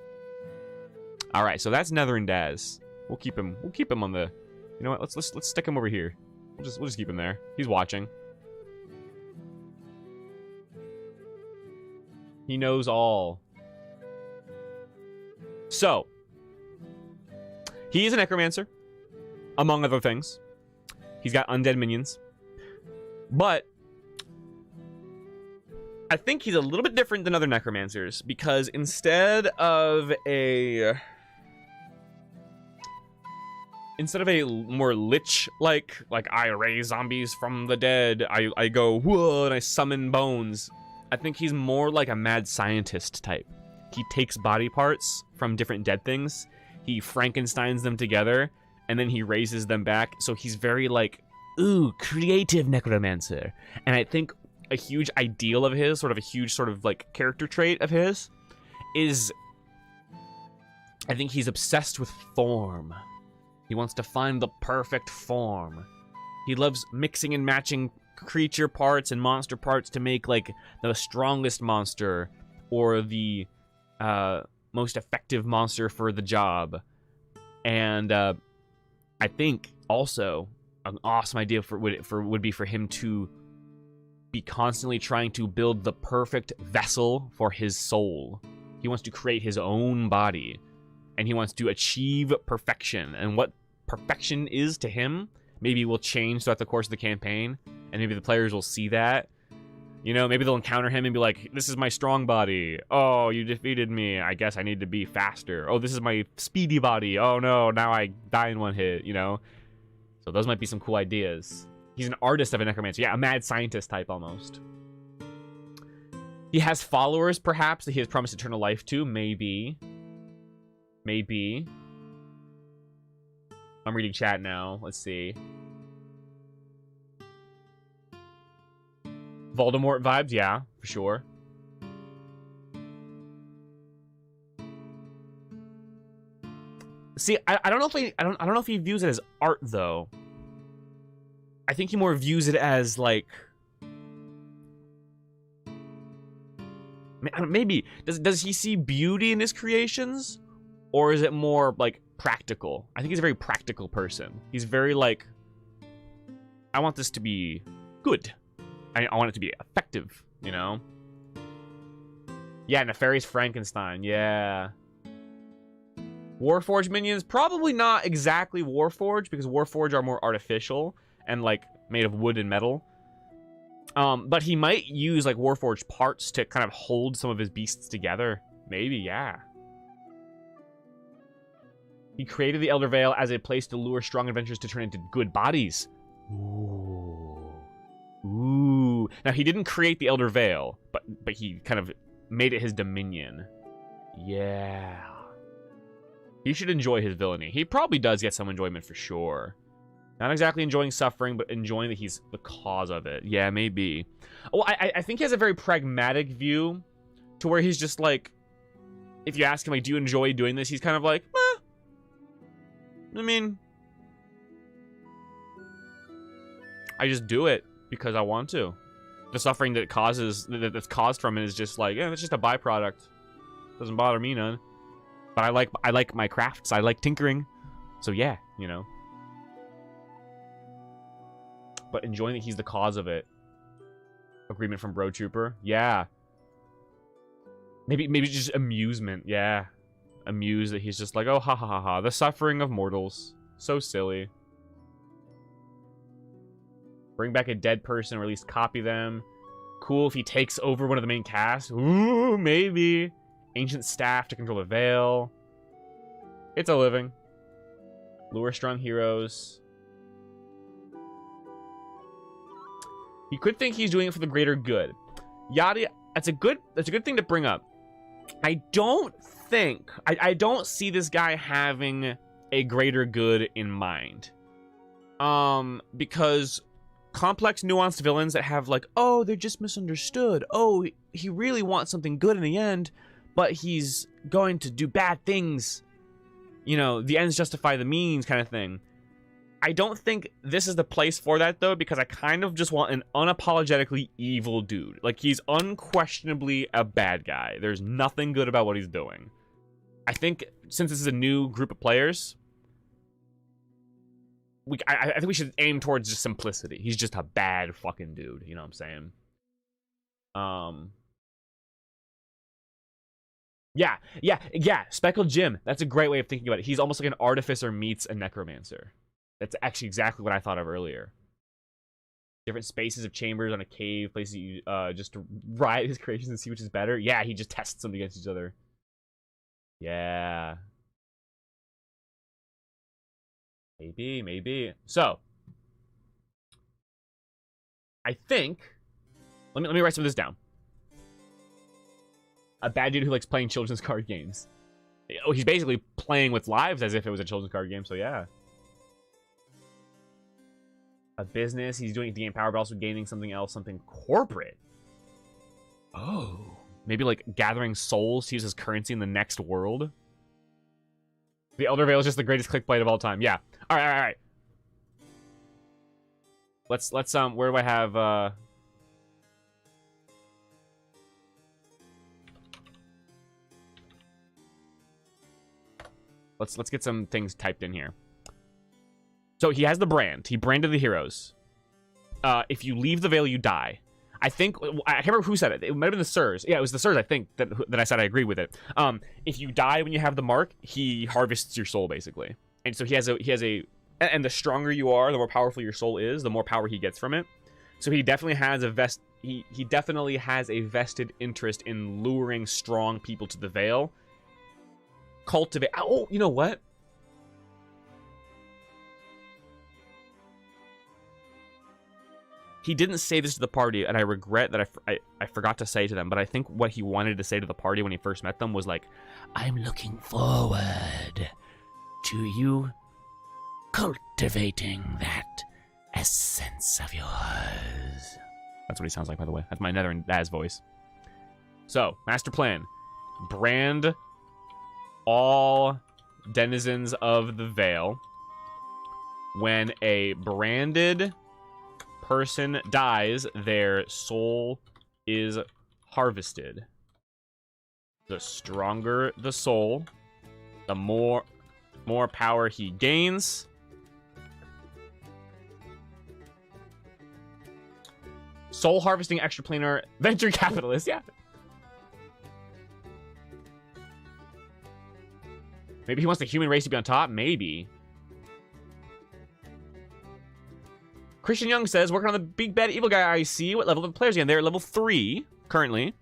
All right, so that's Nether and Daz. We'll keep him on the. You know what? Let's stick him over here. We'll just keep him there. He's watching. He knows all. So, he is a necromancer, among other things. He's got undead minions. But I think he's a little bit different than other necromancers because instead of a more lich-like, I raise zombies from the dead, I go, whoa, and I summon bones, I think he's more like a mad scientist type. He takes body parts from different dead things, he Frankensteins them together, and then he raises them back, so he's very ooh, creative necromancer. And I think a huge ideal of his, a huge character trait of his, is I think he's obsessed with form. He wants to find the perfect form. He loves mixing and matching creature parts and monster parts to make the strongest monster or the most effective monster for the job. And I think also an awesome idea would be for him to be constantly trying to build the perfect vessel for his soul. He wants to create his own body, and he wants to achieve perfection. And what perfection is to him maybe will change throughout the course of the campaign, and maybe the players will see that. You know, maybe they'll encounter him and be like, this is my strong body. Oh, you defeated me. I guess I need to be faster. Oh, this is my speedy body. Oh no, now I die in one hit, you know? So those might be some cool ideas. He's an artist of a necromancer. Yeah, a mad scientist type almost. He has followers, perhaps, that he has promised eternal life to. Maybe. Maybe. I'm reading chat now. Let's see. Voldemort vibes, yeah, for sure. See, I don't know if I don't know if he views it as art though. I think he more views it as maybe does he see beauty in his creations, or is it more practical? I think he's a very practical person. He's very I want this to be good. I want it to be effective, you know? Yeah, Nefarious Frankenstein, yeah. Warforged minions, probably not exactly Warforged, because Warforged are more artificial and made of wood and metal. But he might use Warforged parts to kind of hold some of his beasts together. Maybe, yeah. He created the Elder Vale as a place to lure strong adventurers to turn into good bodies. Ooh. Ooh. Now, he didn't create the Elder Vale, but he kind of made it his dominion. Yeah. He should enjoy his villainy. He probably does get some enjoyment for sure. Not exactly enjoying suffering, but enjoying that he's the cause of it. Yeah, maybe. Well, I think he has a very pragmatic view to where he's just if you ask him, do you enjoy doing this? He's kind of I mean, I just do it because I want to. The suffering that that's caused from it is just it's just a byproduct. Doesn't bother me none. But I like my crafts. I like tinkering. So yeah, you know. But enjoying that he's the cause of it. Agreement from Bro Trooper. Yeah. Maybe just amusement. Yeah. Amused that he's just oh ha ha ha ha. The suffering of mortals. So silly. Bring back a dead person or at least copy them. Cool if he takes over one of the main cast. Ooh, maybe. Ancient staff to control the Vale. It's a living. Lure strong heroes. He could think he's doing it for the greater good. Yada, that's a good thing to bring up. I don't see this guy having a greater good in mind. Because complex, nuanced villains that have like, oh, they're just misunderstood. Oh, he really wants something good in the end, but he's going to do bad things. You know, the ends justify the means kind of thing. I don't think this is the place for that, though, because I kind of just want an unapologetically evil dude. Like, he's unquestionably a bad guy. There's nothing good about what he's doing. I think, since this is a new group of players, I think we should aim towards just simplicity. He's just a bad fucking dude, you know what I'm saying? Yeah, Speckled Jim. That's a great way of thinking about it. He's almost like an artificer meets a necromancer. That's actually exactly what I thought of earlier. Different spaces of chambers on a cave, places you just to riot his creations and see which is better. Yeah, he just tests them against each other. Yeah. Maybe. So, I think, let me write some of this down. A bad dude who likes playing children's card games. Oh, he's basically playing with lives as if it was a children's card game, so yeah. A business, he's doing it to gain power, but also gaining something else, something corporate. Oh. Maybe like gathering souls to use as currency in the next world. The Elder Vale is just the greatest clickbait of all time. Yeah. Alright. Let's where do I have Let's get some things typed in here. So he has the brand. He branded the heroes. If you leave the Vale, you die. I can't remember who said it. It might have been the Sirs. Yeah, it was the Sirs, I think, that I said I agree with it. If you die when you have the mark, he harvests your soul, basically. And so he has a and the stronger you are, the more powerful your soul is, the more power he gets from it. So he definitely has he definitely has a vested interest in luring strong people to the Vale. Cultivate. Oh, you know what? He didn't say this to the party, and I regret that I forgot to say to them, but I think what he wanted to say to the party when he first met them was like, I'm looking forward to you cultivating that essence of yours. That's what he sounds like, by the way. That's my Nether and Daz voice. So, master plan. Brand all denizens of the Vale. When a branded person dies, their soul is harvested. The stronger the soul, the more power he gains. Soul harvesting extraplanar venture capitalist, yeah. Maybe he wants the human race to be on top, maybe. Christian Young says, working on the big bad evil guy I see. What level of the players again? They're at level 3 currently.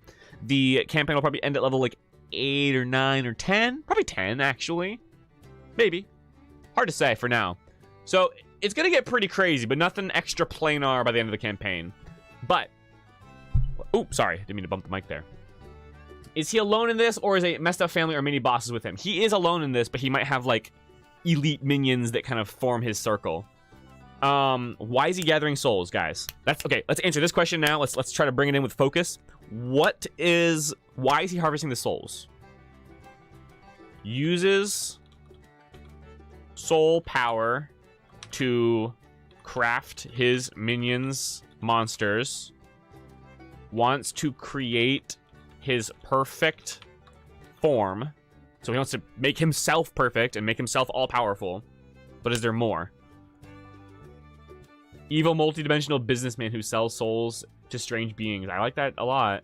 The campaign will probably end at level like 8 or 9 or 10. Probably 10, actually. Maybe. Hard to say for now. So, it's going to get pretty crazy, but nothing extra planar by the end of the campaign. But, oops, sorry. Didn't mean to bump the mic there. Is he alone in this, or is a messed up family or mini bosses with him? He is alone in this, but he might have, like, elite minions that kind of form his circle. Why is he gathering souls, guys? That's okay. Let's answer this question now. Let's try to bring it in with focus. Why is he harvesting the souls? Uses soul power to craft his minions monsters. Wants to create his perfect form. So he wants to make himself perfect and make himself all powerful. But is there more? Evil multidimensional businessman who sells souls to strange beings. I like that a lot.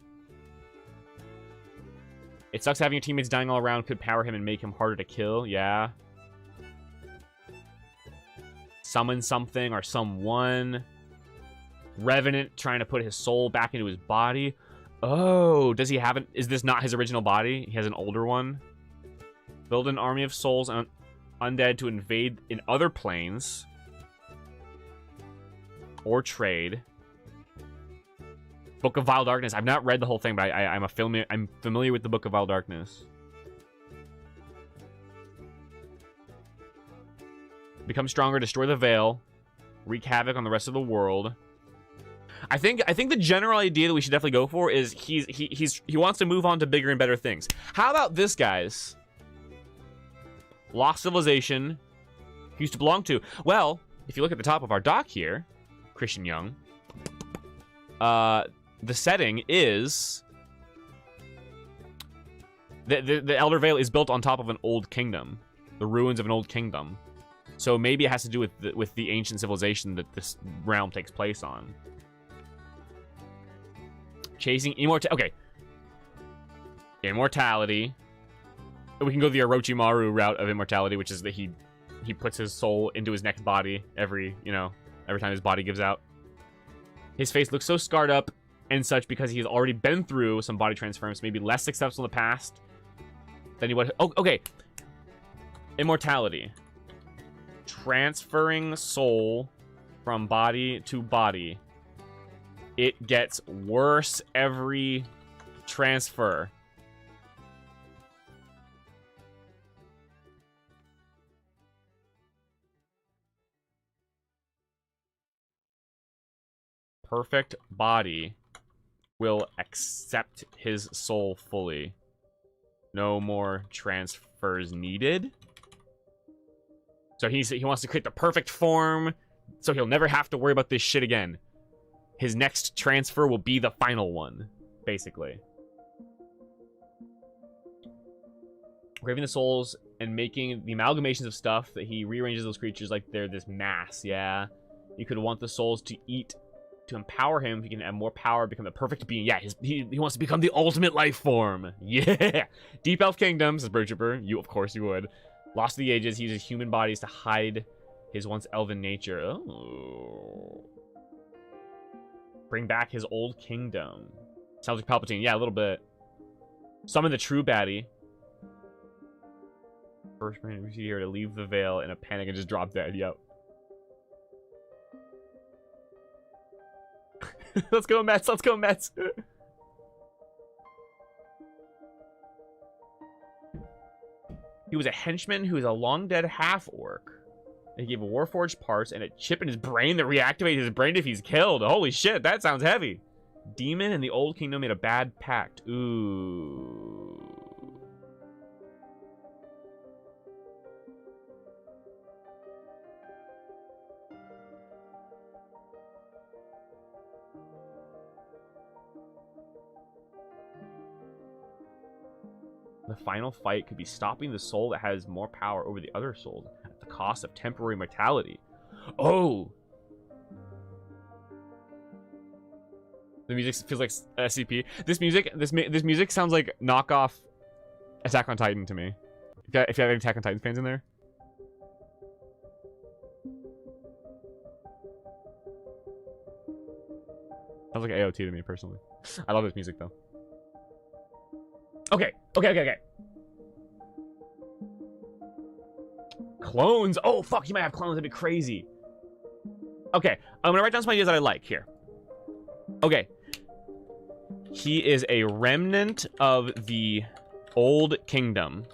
It sucks having your teammates dying all around could power him and make him harder to kill. Yeah. Summon something or someone. Revenant trying to put his soul back into his body. Oh, does he have it? Is this not his original body? He has an older one. Build an army of souls and undead to invade in other planes. Or trade. Book of Vile Darkness. I've not read the whole thing, but I'm familiar with the Book of Vile Darkness. Become stronger, destroy the Veil, wreak havoc on the rest of the world. I think the general idea that we should definitely go for is he wants to move on to bigger and better things. How about this, guys? Lost civilization he used to belong to. Well, if you look at the top of our dock here, Christian Young, the setting is the Elder Vale is built on top of an old kingdom, the ruins of an old kingdom. So maybe it has to do with the ancient civilization that this realm takes place on. Chasing immortality. Okay. Immortality. We can go the Orochimaru route of immortality, which is that he puts his soul into his next body every time his body gives out. His face looks so scarred up and such because he's already been through some body transference, maybe less successful in the past than he would. Oh, okay. Immortality. Transferring soul from body to body. It gets worse every transfer. Perfect body will accept his soul fully. No more transfers needed. So he wants to create the perfect form, so he'll never have to worry about this shit again. His next transfer will be the final one, basically. Graving the souls and making the amalgamations of stuff that he rearranges those creatures like they're this mass, yeah. You could want the souls to eat to empower him. He can have more power, become the perfect being. Yeah, he wants to become the ultimate life form. Yeah! Deep Elf Kingdom, says Birdtrooper. Of course you would. Lost to the Ages, he uses human bodies to hide his once elven nature. Oh. Bring back his old kingdom. Sounds like Palpatine. Yeah, a little bit. Summon the true baddie. First man we see here to leave the veil in a panic and just drop dead. Yep. Let's go, Mets. Let's go, Mets. He was a henchman who is a long-dead half-orc. He gave Warforged parts and a chip in his brain that reactivated his brain if he's killed. Holy shit, that sounds heavy. Demon and the Old Kingdom made a bad pact. Ooh. The final fight could be stopping the soul that has more power over the other souls at the cost of temporary mortality. Oh! The music feels like SCP. This music sounds like knockoff Attack on Titan to me. If you have any Attack on Titan fans in there. Sounds like AOT to me personally. I love this music though. Okay. Clones. Oh, fuck. You might have clones. That'd be crazy. Okay. I'm going to write down some ideas that I like here. Okay. He is a remnant of the Old Kingdom.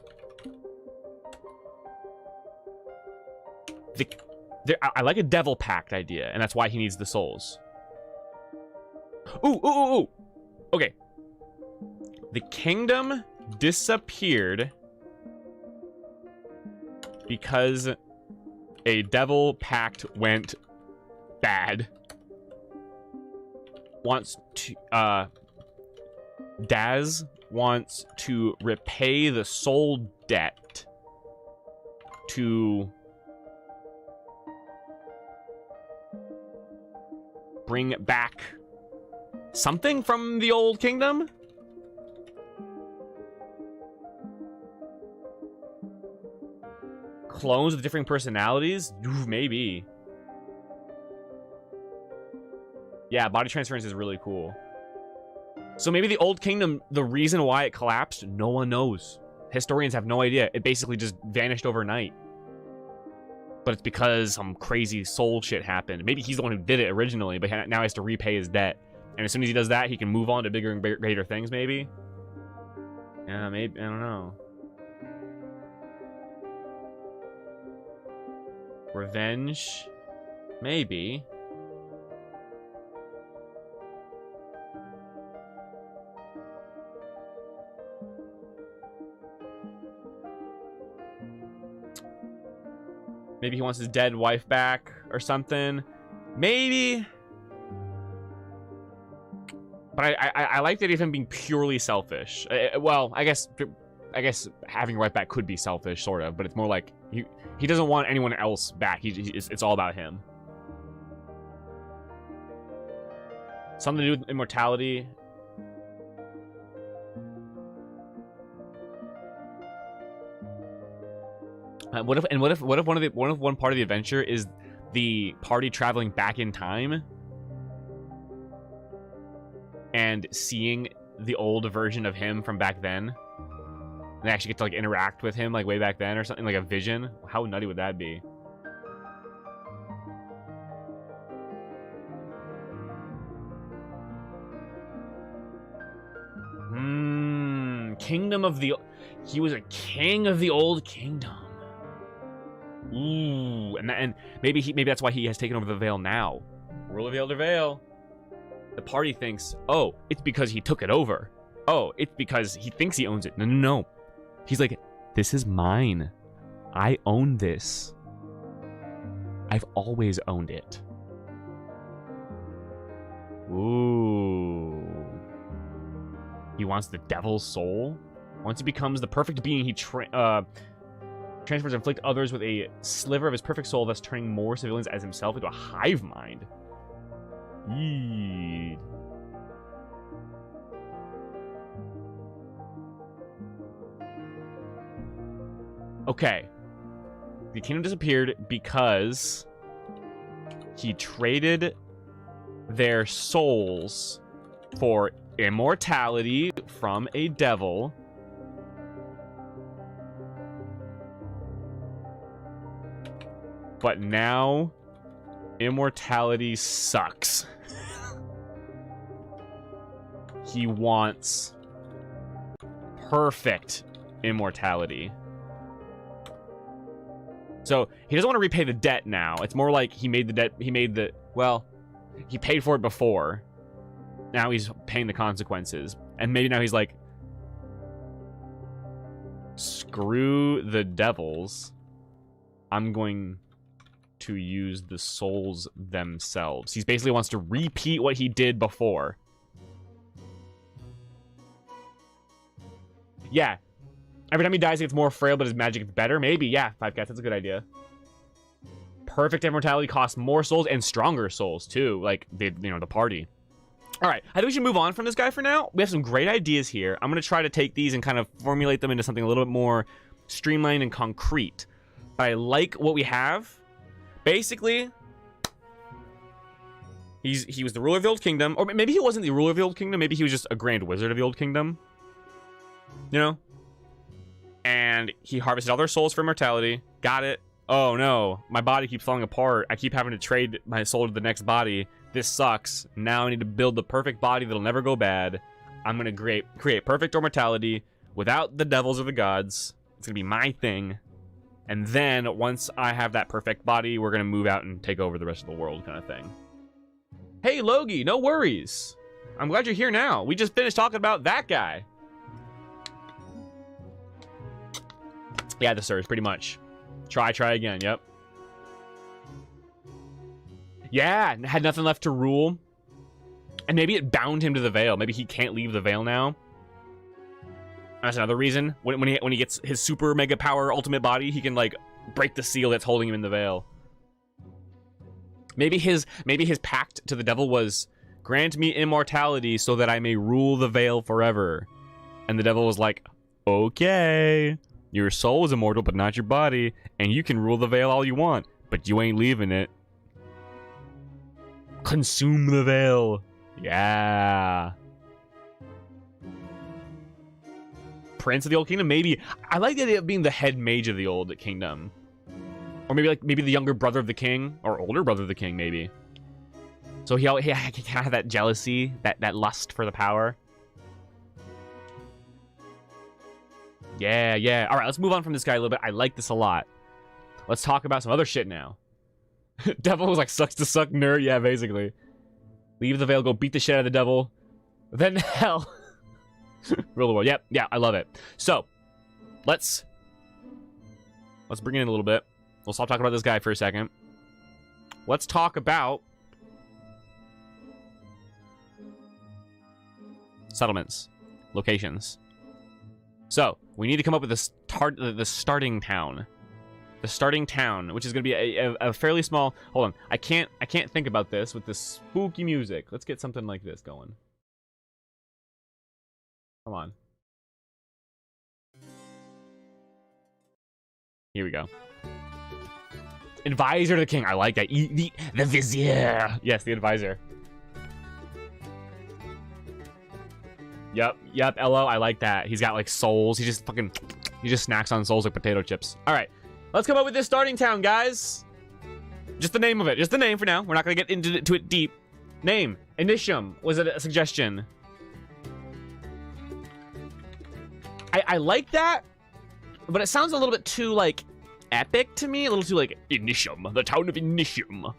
I like a devil pact idea, and that's why he needs the souls. Ooh. Okay. The kingdom disappeared because a devil pact went bad. Daz wants to repay the soul debt to bring back something from the Old Kingdom? Clones with different personalities? Ooh, maybe. Yeah, body transference is really cool. So maybe the Old Kingdom, the reason why it collapsed, no one knows. Historians have no idea. It basically just vanished overnight. But it's because some crazy soul shit happened. Maybe he's the one who did it originally, but now he has to repay his debt. And as soon as he does that, he can move on to bigger and greater things, maybe? Yeah, maybe. I don't know. Revenge? Maybe. Maybe he wants his dead wife back or something. Maybe. But I like the idea of him being purely selfish. Well, I guess having your wife back could be selfish, sort of. But it's more like he doesn't want anyone else back. It's all about him. Something to do with immortality. What if one part of the adventure is the party traveling back in time and seeing the old version of him from back then? And they actually get to like interact with him like way back then or something, like a vision. How nutty would that be? Kingdom of the... He was a king of the Old Kingdom. Ooh, and maybe that's why he has taken over the Vale now. Rule of the Elder Vale. The party thinks, oh, it's because he took it over. Oh, it's because he thinks he owns it. No, no, no. He's like, this is mine. I own this. I've always owned it. Ooh. He wants the devil's soul. Once he becomes the perfect being, he transfers and inflict others with a sliver of his perfect soul, thus turning more civilians as himself into a hive mind. Yeet. Okay. The kingdom disappeared because he traded their souls for immortality from a devil. But now, immortality sucks. He wants perfect immortality. So, he doesn't want to repay the debt now. It's more like he made the debt, well, he paid for it before. Now he's paying the consequences. And maybe now he's like, screw the devils. I'm going to use the souls themselves. He basically wants to repeat what he did before. Yeah. Every time he dies, he gets more frail, but his magic gets better. Maybe, yeah. 5 cats, that's a good idea. Perfect immortality costs more souls and stronger souls, too. Like, the party. Alright, I think we should move on from this guy for now. We have some great ideas here. I'm going to try to take these and kind of formulate them into something a little bit more streamlined and concrete. But I like what we have. Basically, he was the ruler of the Old Kingdom. Or maybe he wasn't the ruler of the Old Kingdom. Maybe he was just a grand wizard of the Old Kingdom. You know? And he harvested all their souls for immortality. Got it. Oh no, my body keeps falling apart. I keep having to trade my soul to the next body. This sucks. Now I need to build the perfect body that'll never go bad. I'm going to create perfect immortality without the devils or the gods. It's going to be my thing. And then once I have that perfect body, we're going to move out and take over the rest of the world kind of thing. Hey, Logie, no worries. I'm glad you're here now. We just finished talking about that guy. Yeah, the sirs, pretty much. Try again, yep. Yeah, had nothing left to rule. And maybe it bound him to the Vale. Maybe he can't leave the Vale now. That's another reason. When he gets his super mega power ultimate body, he can like break the seal that's holding him in the Vale. Maybe his pact to the devil was, grant me immortality so that I may rule the Vale forever. And the devil was like, okay. Your soul is immortal, but not your body, and you can rule the Vale all you want, but you ain't leaving it. Consume the Vale. Yeah. Prince of the Old Kingdom, maybe. I like the idea of being the head mage of the Old Kingdom. Or maybe the younger brother of the king, or older brother of the king, maybe. So he kind of had that jealousy, that lust for the power. Yeah, yeah. All right, let's move on from this guy a little bit. I like this a lot. Let's talk about some other shit now. Devil was like, sucks to suck, nerd. Yeah, basically. Leave the Vale, go beat the shit out of the devil. Then hell. Rule the world. Yep, yeah, I love it. So, let's bring it in a little bit. We'll stop talking about this guy for a second. Let's talk about settlements, locations. So, we need to come up with the starting town. The starting town, which is going to be a fairly small... Hold on. I can't think about this with this spooky music. Let's get something like this going. Come on. Here we go. Advisor to the king. I like that. The vizier. Yes, the advisor. Yep, Elo. I like that. He's got like souls. He just snacks on souls like potato chips. All right. Let's come up with this starting town, guys. Just the name of it. Just the name for now. We're not going to get into it deep. Name. Initium. Was it a suggestion? I like that, but it sounds a little bit too, like, epic to me. A little too, like, Initium. The town of Initium.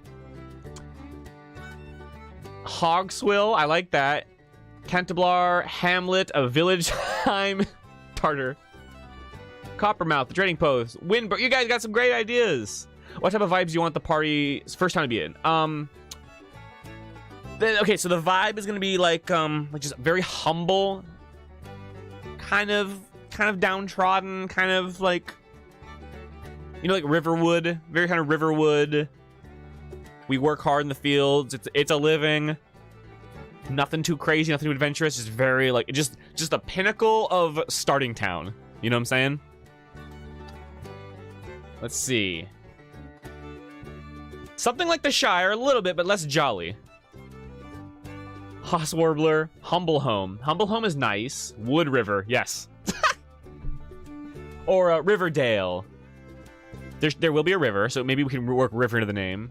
Hogswill. I like that. Cantablar. Hamlet. A village time. Tartar. Coppermouth, the trading post, Windbur. You guys got some great ideas. What type of vibes do you want the party's first time to be in? Okay, so the vibe is gonna be like just very humble, kind of downtrodden, kind of like, you know, like Riverwood, very kind of Riverwood. We work hard in the fields. It's a living. Nothing too crazy, nothing too adventurous. Just very like just the pinnacle of starting town. You know what I'm saying? Let's see. Something like the Shire, a little bit, but less jolly. Hoss Warbler, Humble Home. Humble Home is nice. Wood River, yes. Or Riverdale. There will be a river, so maybe we can work river into the name.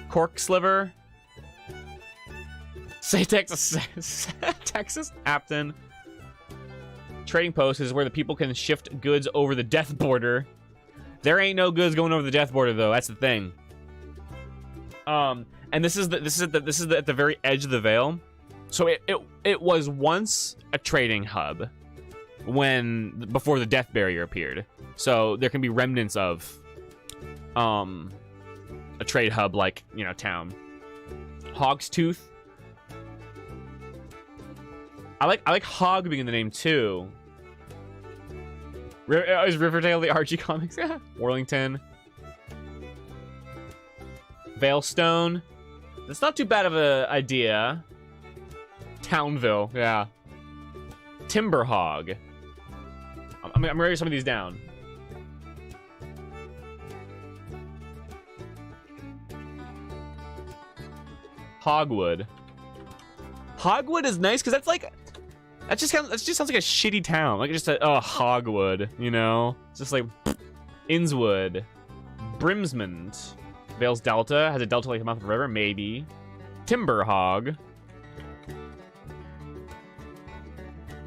Cork Sliver. Say Texas. Texas Apton. Trading post is where the people can shift goods over the death border. There ain't no goods going over the death border though. That's the thing. And this is at the very edge of the Vale. So it was once a trading hub before the death barrier appeared. So there can be remnants of a trade hub, like, you know, town. Hog's Tooth. I like Hog being in the name too. Is Riverdale the Archie comics? Yeah. Worlington. Veilstone. That's not too bad of an idea. Townville, yeah. Timber Hog. I'm writing some of these down. Hogwood. Hogwood is nice because that's like, that just sounds like a shitty town. Like just Hogwood, you know? It's just like Innswood. Brimsmond. Vale's Delta. Has a delta like the mouth of a river? Maybe. Timber Hog.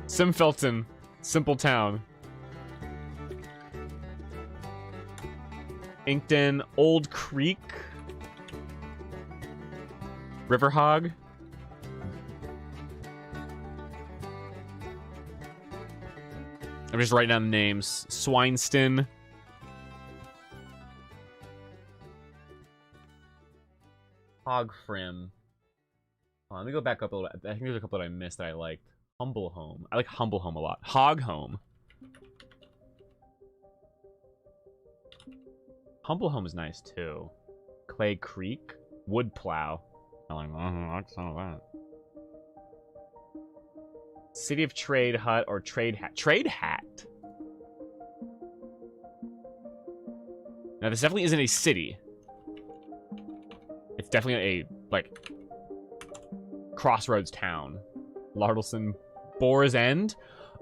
Simfelton. Simple town. Inkton. Old Creek. River Hog. I'm just writing down the names. Swineston. Hogfrim. Let me go back up a little bit. I think there's a couple that I missed that I liked. Humble Home. I like Humble Home a lot. Hog Home. Humble Home is nice too. Clay Creek. Wood Plow. I'm like, some of that. City of Trade Hut or Trade Hat. Trade Hat. Now this definitely isn't a city. It's definitely like, crossroads town. Lardleson, Boar's End.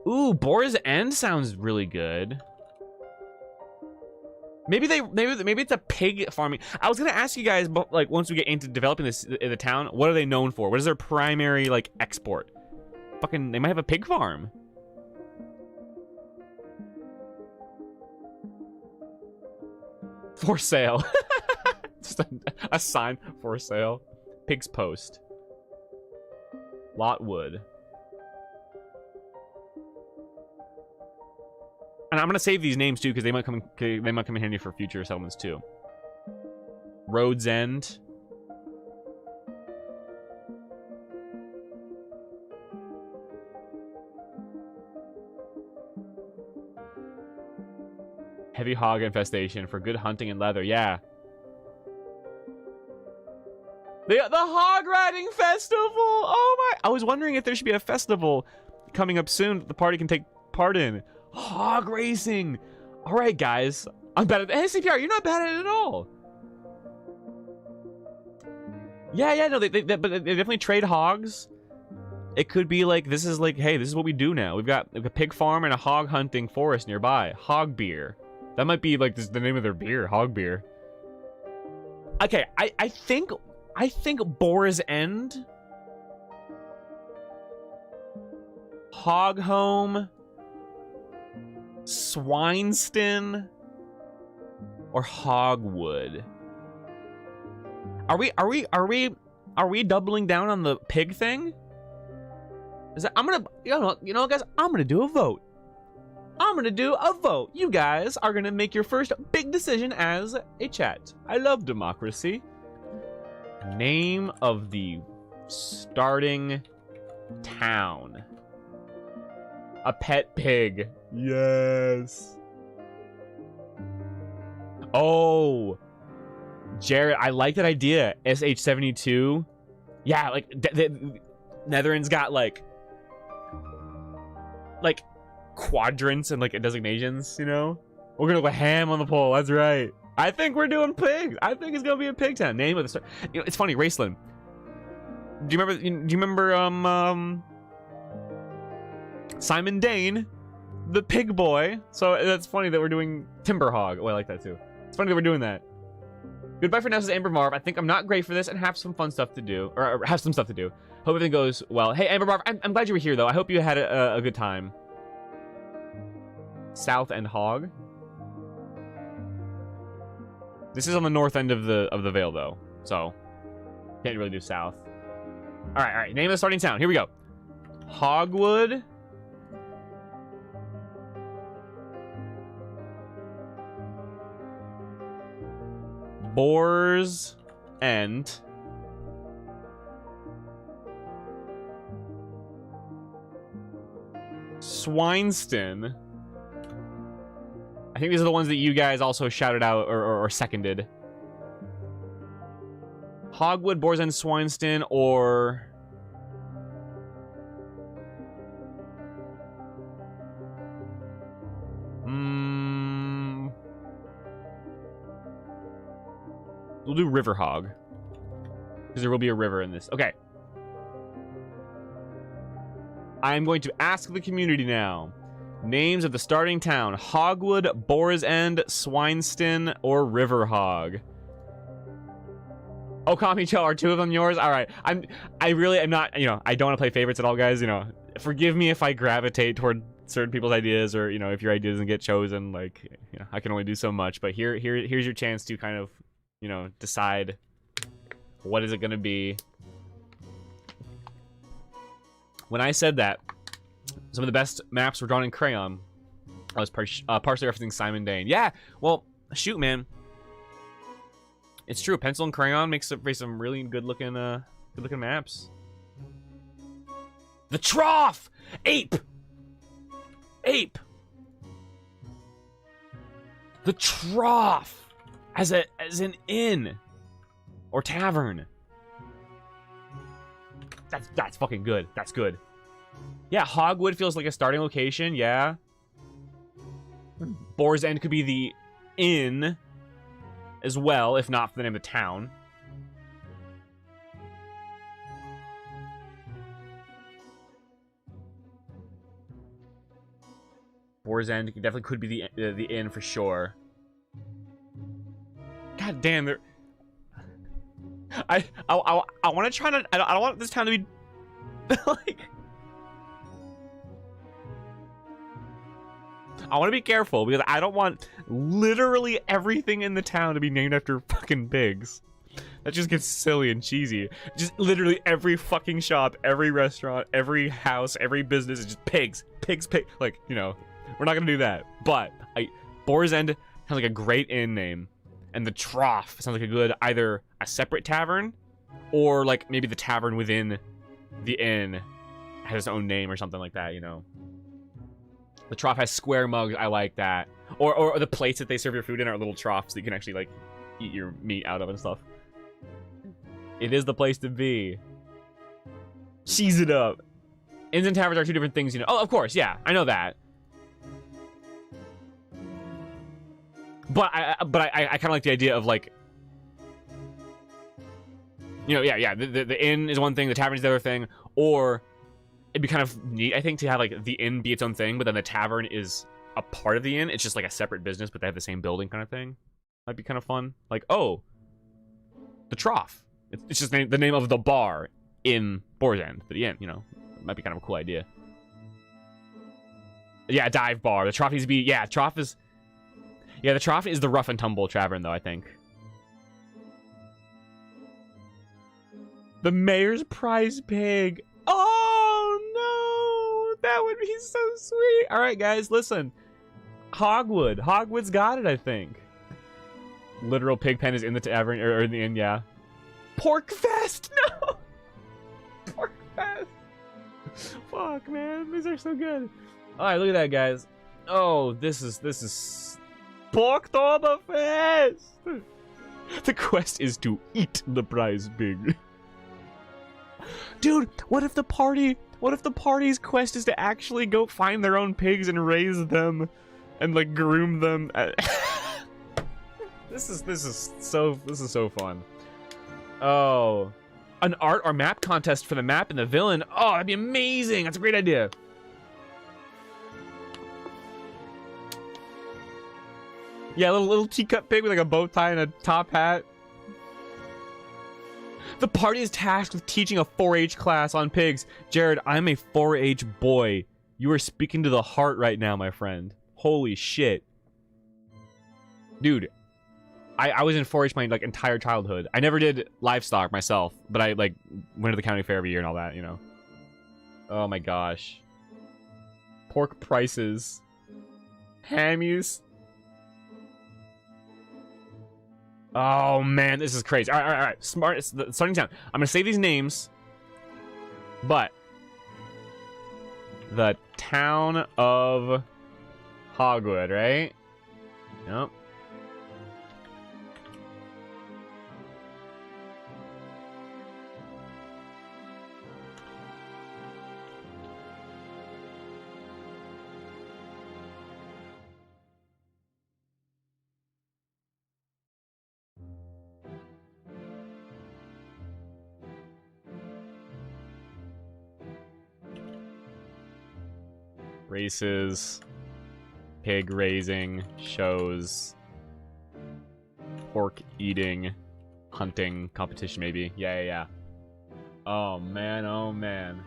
Ooh, Boar's End sounds really good. Maybe it's a pig farming. I was gonna ask you guys, but like once we get into developing this in the town, what are they known for? What is their primary like export? Fucking, they might have a pig farm. For sale. Just a sign for sale. Pig's Post. Lotwood. And I'm gonna save these names too because they might come in handy for future settlements too. Road's End. Heavy hog infestation for good hunting and leather. Yeah. The hog riding festival. Oh my! I was wondering if there should be a festival coming up soon that the party can take part in. Hog racing. All right, guys. I'm bad at SCPR. You're not bad at it at all. Yeah. No, they definitely trade hogs. It could be like this is like, hey, this is what we do now. We've got a pig farm and a hog hunting forest nearby. Hog beer. That might be like the name of their beer. Hog beer. Okay, I think Boar's End, Hog Home, Swineston, or Hogwood. Are we doubling down on the pig thing? Is that, I'm gonna, you know guys, I'm gonna do a vote. You guys are gonna make your first big decision as a chat. I love democracy. Name of the starting town. A pet pig. Yes. Oh, Jared, I like that idea. SH72. Yeah, like the Netherlands got like quadrants and like designations, you know? We're gonna go ham on the pole. That's right. I think we're doing pigs. I think it's gonna be a pig town. Name of the start. You know, it's funny, Raceland. Do you remember Simon Dane, the pig boy? So that's funny that we're doing Timber Hog. Oh, I like that too. It's funny that we're doing that. Goodbye for now, says Amber Marv. I think I'm not great for this and have some fun stuff to do, or have some stuff to do. Hope everything goes well. Hey, Amber Marv, I'm glad you were here though. I hope you had a good time. South End Hog. This is on the north end of the Vale though, so can't really do south. All right. Name of the starting town. Here we go. Hogwood. Boar's End. Swineston. I think these are the ones that you guys also shouted out or seconded. Hogwood, Boar's End, Swineston, or... We'll do River Hog. Because there will be a river in this. Okay. I'm going to ask the community now. Names of the starting town. Hogwood, Boar's End, Swineston, or River Hog. Oh, Kamicho, are two of them yours? All right. I really am not, I don't want to play favorites at all, guys. Forgive me if I gravitate toward certain people's ideas, or, if your idea doesn't get chosen, like, I can only do so much. But here's your chance to kind of, decide what is it going to be. When I said that, some of the best maps were drawn in crayon. I was partially referencing Simon Dane. Yeah, well, shoot, man. It's true. Pencil and crayon makes for some really good-looking maps. The Trough! Ape! The Trough! As an inn. Or tavern. That's fucking good. That's good. Yeah, Hogwood feels like a starting location, yeah. Boar's End could be the inn as well, if not for the name of the town. Boar's End definitely could be the inn for sure. God damn, they're... I want to try to... I don't want this town to be... like... I want to be careful, because I don't want literally everything in the town to be named after fucking pigs. That just gets silly and cheesy. Just literally every fucking shop, every restaurant, every house, every business is just pigs. Pigs, pigs. Like, you know, we're not gonna do that. But, Boar's End sounds like a great inn name. And the Trough sounds like a good, either a separate tavern, or like maybe the tavern within the inn has its own name or something like that, you know. The Trough has square mugs, I like that. Or the plates that they serve your food in are little troughs that you can actually, like, eat your meat out of and stuff. It is the place to be. Cheese it up. Inns and taverns are two different things, you know. Oh, of course, yeah, I know that. But I kind of like the idea of, like, you know, yeah, the inn is one thing, the tavern is the other thing, or it'd be kind of neat, I think, to have, like, the inn be its own thing, but then the tavern is a part of the inn. It's just, like, a separate business, but they have the same building kind of thing. Might be kind of fun. Like, oh, the Trough. It's just the name of the bar in Boar's End, the inn, you know. Might be kind of a cool idea. Yeah, dive bar. The Trough needs to be, yeah, Trough is... Yeah, the Trough is the rough and tumble tavern, though, I think. The Mayor's Prize Pig. Oh, no! That would be so sweet. All right, guys, listen. Hogwood. Hogwood's got it, I think. Literal pig pen is in the tavern, or in the inn, yeah. Pork Fest! No! Pork Fest! Fuck, man. These are so good. Alright, look at that, guys. Oh, this is... Porktoberfest! The quest is to eat the prize pig. Dude, what if the party's quest is to actually go find their own pigs and raise them and, like, groom them? This is so fun. Oh, an art or map contest for the map and the villain. Oh, that'd be amazing. That's a great idea. Yeah, little teacup pig with like a bow tie and a top hat. The party is tasked with teaching a 4-H class on pigs. Jared, I'm a 4-H boy. You are speaking to the heart right now, my friend. Holy shit. Dude, I was in 4-H my like entire childhood. I never did livestock myself, but I like went to the county fair every year and all that, you know. Oh my gosh. Pork prices. Hammies. Oh man, this is crazy. All right. Smart. It's starting down. I'm gonna say these names, but the town of Hogwood, right? Yep. Races, pig raising, shows, pork eating, hunting, competition maybe. Yeah. Oh man.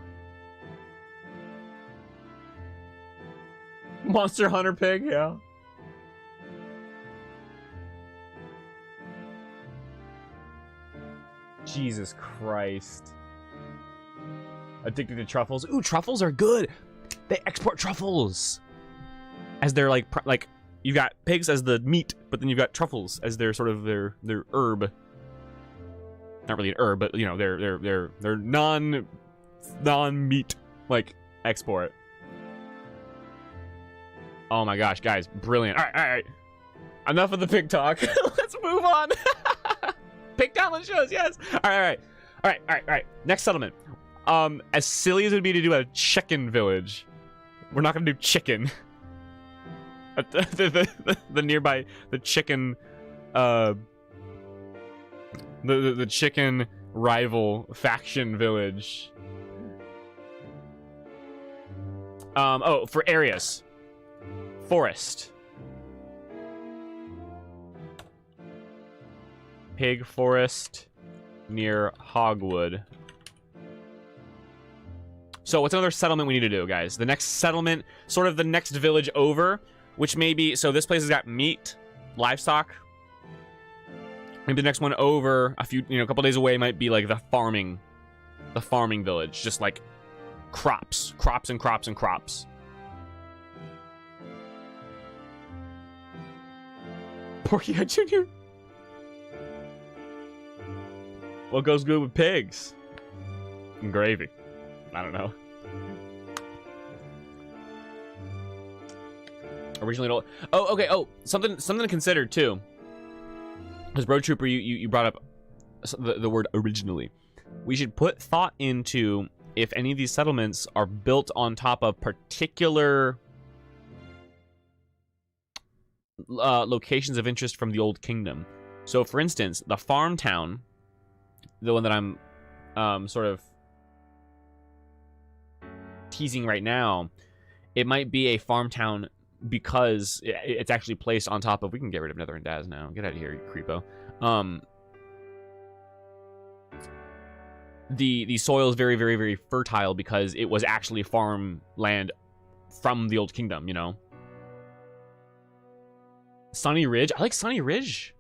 Monster Hunter pig, yeah. Jesus Christ. Addicted to truffles. Ooh, truffles are good. They export truffles as their like you've got pigs as the meat, but then you've got truffles as their sort of their herb. Not really an herb, but you know their non-meat like export. Oh my gosh, guys, brilliant! All right. Enough of the pig talk. Let's move on. Pig talent shows, yes. All right. Next settlement. As silly as it would be to do a chicken village, we're not gonna do chicken. The nearby, the chicken, the chicken rival faction village. Oh, for areas. forest. Pig forest near Hogwood. So what's another settlement we need to do, guys? The next settlement, sort of the next village over, which may be... So this place has got meat, livestock. Maybe the next one over, a couple days away, might be like the farming village. Just like crops and crops and crops. Porky Head Jr. What goes good with pigs? And gravy. I don't know. Originally, oh, okay. Oh, something to consider too. Because Road Trooper, you brought up the word originally. We should put thought into if any of these settlements are built on top of particular locations of interest from the Old Kingdom. So, for instance, the farm town, the one that I'm sort of teasing right now, it might be a farm town because it's actually placed on top of... We can get rid of Nether and Daz now. Get out of here, you creepo. The soil is very, very, very fertile because it was actually farmland from the Old Kingdom, you know? Sunny Ridge? I like Sunny Ridge.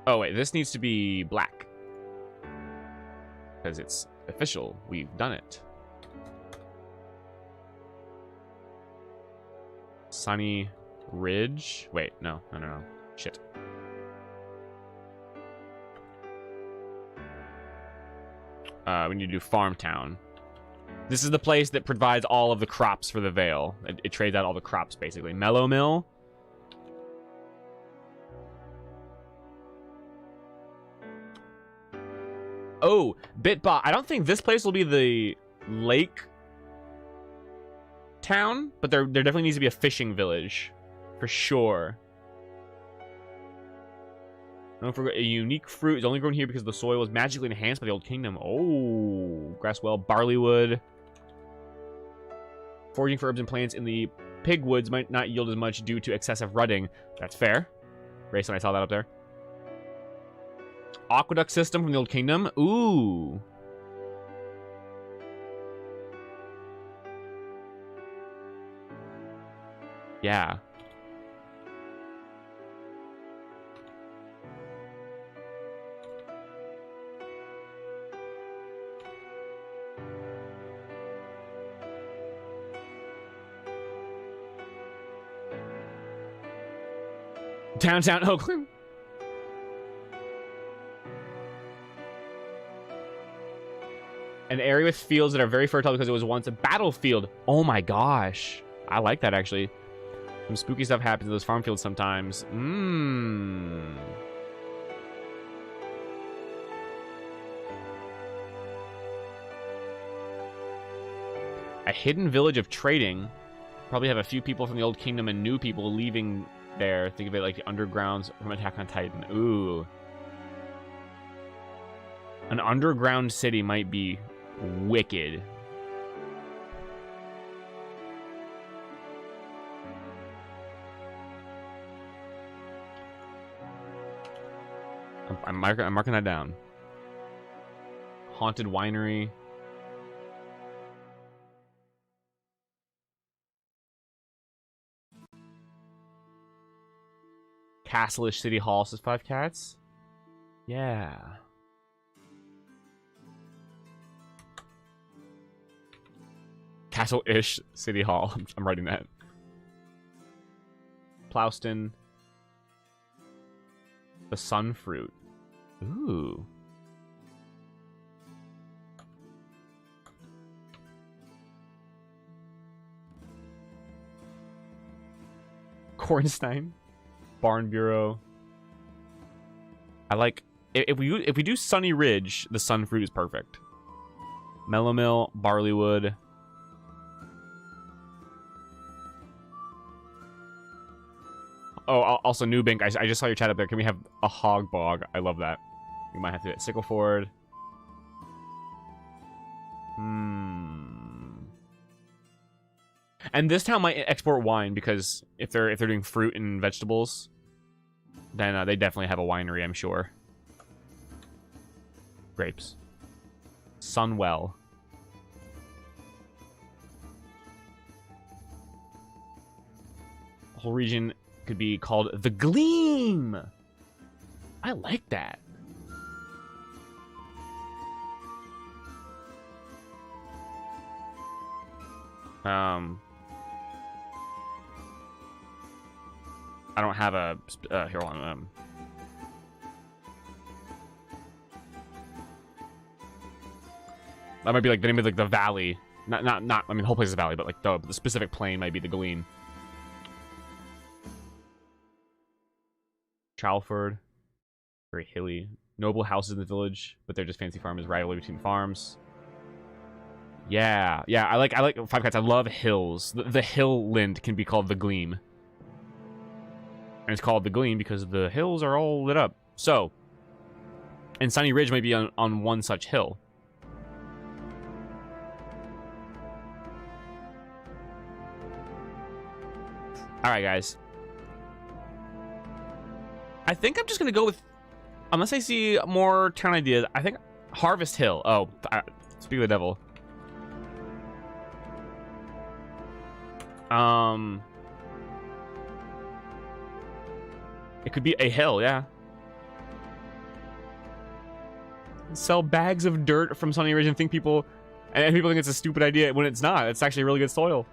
Oh, wait. This needs to be black. Because it's official. We've done it. Sunny Ridge? Wait, no. Shit. We need to do Farm Town. This is the place that provides all of the crops for the Vale. It trades out all the crops, basically. Mellow Mill. Oh, Bitbot. I don't think this place will be the lake town, but there definitely needs to be a fishing village. For sure. Don't forget, a unique fruit is only grown here because the soil was magically enhanced by the Old Kingdom. Oh, Grasswell, Barleywood. Foraging for herbs and plants in the pig woods might not yield as much due to excessive rutting. That's fair. Grayson, I saw that up there. Aqueduct system from the Old Kingdom. Ooh. Yeah. Downtown Oakland. An area with fields that are very fertile because it was once a battlefield. Oh my gosh. I like that, actually. Some spooky stuff happens in those farm fields sometimes. Mmm. A hidden village of trading. Probably have a few people from the Old Kingdom and new people leaving there. Think of it like the undergrounds from Attack on Titan. Ooh. An underground city might be wicked. I'm marking that down. Haunted winery. Castle-ish City Hall says 5 cats. Yeah. Castle-ish City Hall. I'm writing that. Plouston. The Sunfruit. Ooh. Kornstein. Barn Bureau. I like... If we do Sunny Ridge, the Sunfruit is perfect. Mellow Mill, Barleywood. Oh, also Newbank. I just saw your chat up there. Can we have a hog bog? I love that. We might have to do it. Sickleford. And this town might export wine because if they're doing fruit and vegetables, then they definitely have a winery, I'm sure. Grapes. Sunwell. The whole region could be called the Gleam. I like that. I don't have a here on that might be like the name of like the valley. Not I mean the whole place is a valley, but like the specific plain might be the Gleam. Tralford. Very hilly. Noble houses in the village, but they're just fancy farms, rivalry between farms. Yeah, I like Five Cats. I love hills. The hill land can be called the Gleam. And it's called the Gleam because the hills are all lit up. So, and Sunny Ridge might be on one such hill. Alright, guys. I think I'm just going to go with, unless I see more town ideas, I think Harvest Hill. Oh, speak of the devil. It could be a hill, yeah. Sell bags of dirt from Sunny Ridge and people think it's a stupid idea when it's not. It's actually really good soil.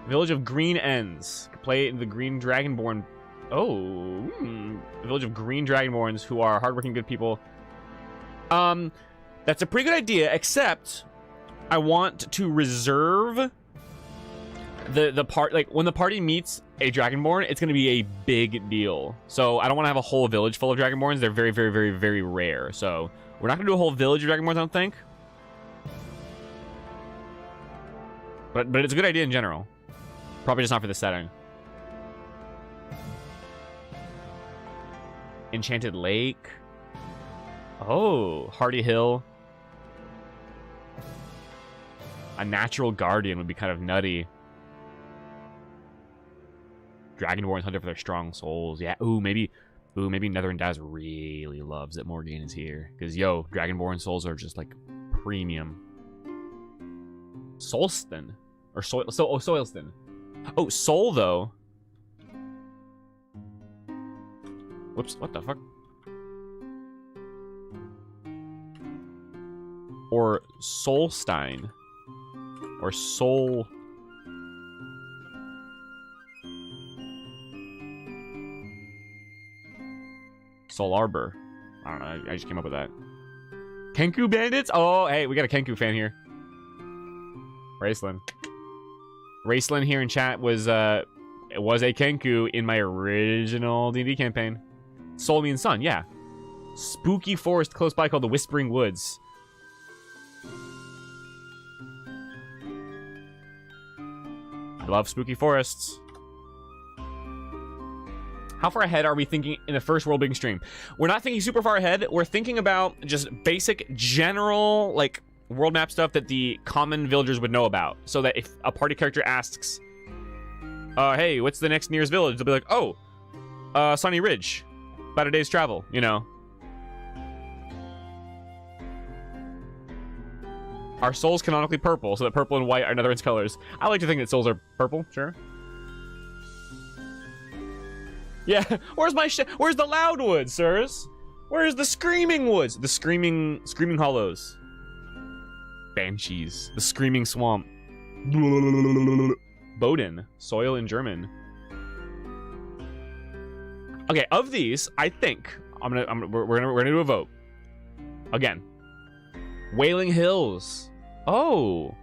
Village of Green Ends. Play in the Green Dragonborn. Oh, Village of Green Dragonborns who are hardworking, good people. That's a pretty good idea, except I want to reserve the part, like when the party meets a Dragonborn, it's going to be a big deal. So I don't want to have a whole village full of Dragonborns. They're very, very, very, very rare. So we're not going to do a whole village of Dragonborns, I don't think. But it's a good idea in general. Probably just not for the setting. Enchanted Lake. Oh, Hardy Hill. A Natural Guardian would be kind of nutty. Dragonborns hunted for their strong souls. Yeah. Ooh, maybe Nether and Daz really loves that Morgan is here. Because, yo, Dragonborn souls are just, like, premium. Solston. Or Soilston. Oh, Soul, though. Whoops, what the fuck? Or Solstein. Or Soul... Soul Arbor. I don't know, I just came up with that. Kenku Bandits? Oh, hey, we got a Kenku fan here. Raceland. Raceland here in chat was, it was a Kenku in my original D&D campaign. Soul means sun, yeah. Spooky forest close by called the Whispering Woods. I love spooky forests. How far ahead are we thinking in the first world building stream? We're not thinking super far ahead. We're thinking about just basic, general, like, world map stuff that the common villagers would know about. So that if a party character asks, hey, what's the next nearest village? They'll be like, oh, Sunny Ridge. About a day's travel, you know. Are souls canonically purple, so that purple and white are Netherlands colors? I like to think that souls are purple, sure. Yeah, where's the loud woods, sirs? Where's the screaming woods? The screaming hollows. Banshees. The screaming swamp. Boden. Soil in German. Okay, of these, I think we're gonna do a vote. Again. Wailing Hills. Oh.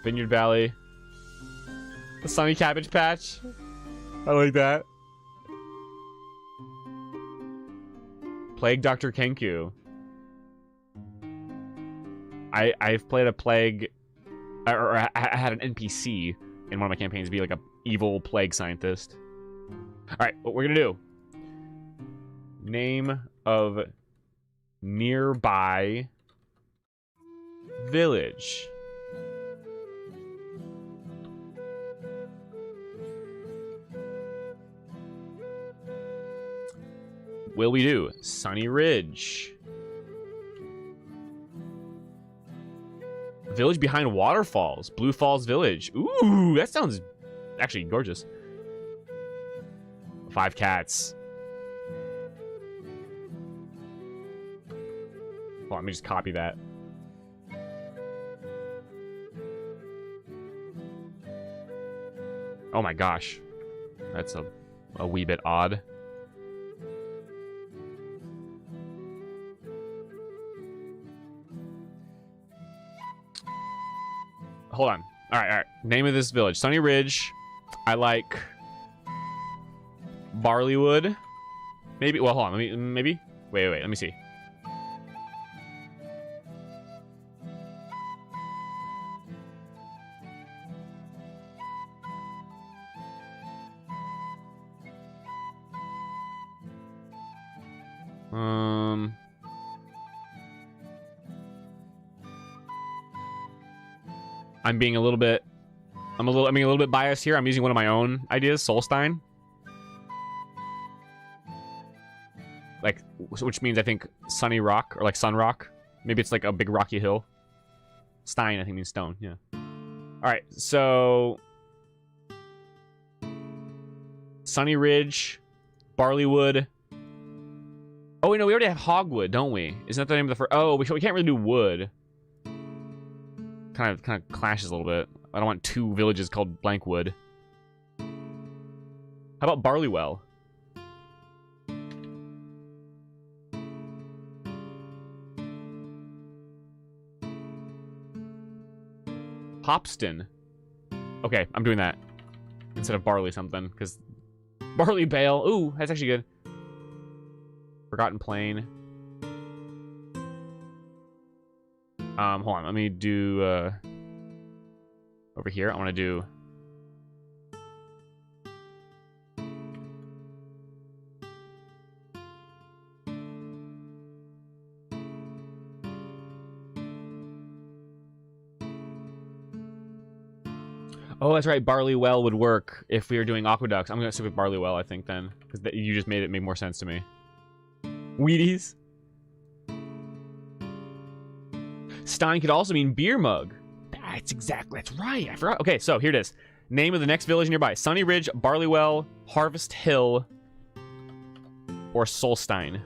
Vineyard Valley. The Sunny Cabbage Patch. I like that. Plague Dr. Kenku. I've played a plague, or I had an NPC in one of my campaigns be like a evil plague scientist. All right, what we're gonna do? Name of nearby village. Will we do Sunny Ridge? Village behind waterfalls. Blue Falls Village. Ooh, that sounds actually gorgeous. 5 cats. Hold on, let me just copy that. Oh my gosh. That's a wee bit odd. Hold on. All right. Name of this village. Sunny Ridge. I like Barleywood. Maybe. Well, hold on. Maybe. Wait. Let me see. I'm being a little bit biased here. I'm using one of my own ideas, Solstein. Like, which means I think Sunny Rock or like Sun Rock. Maybe it's like a big rocky hill. Stein, I think, means stone. Yeah. All right, so Sunny Ridge, Barleywood. Oh wait, no, we already have Hogwood, don't we? Isn't that the name of the first? Oh, we can't really do wood. Kind of clashes a little bit. I don't want 2 villages called Blankwood. How about Barleywell? Hopston. Okay, I'm doing that instead of Barley something, because Barley Bale. Ooh, that's actually good. Forgotten Plain. Hold on. Let me do over here. I want to do Oh, that's right. Barleywell would work if we were doing aqueducts. I'm gonna stick with Barleywell, I think, then, because you just made it make more sense to me. Wheaties. Stein could also mean beer mug. That's right. I forgot. Okay, so here it is. Name of the next village nearby: Sunny Ridge, Barleywell, Harvest Hill, or Solstein.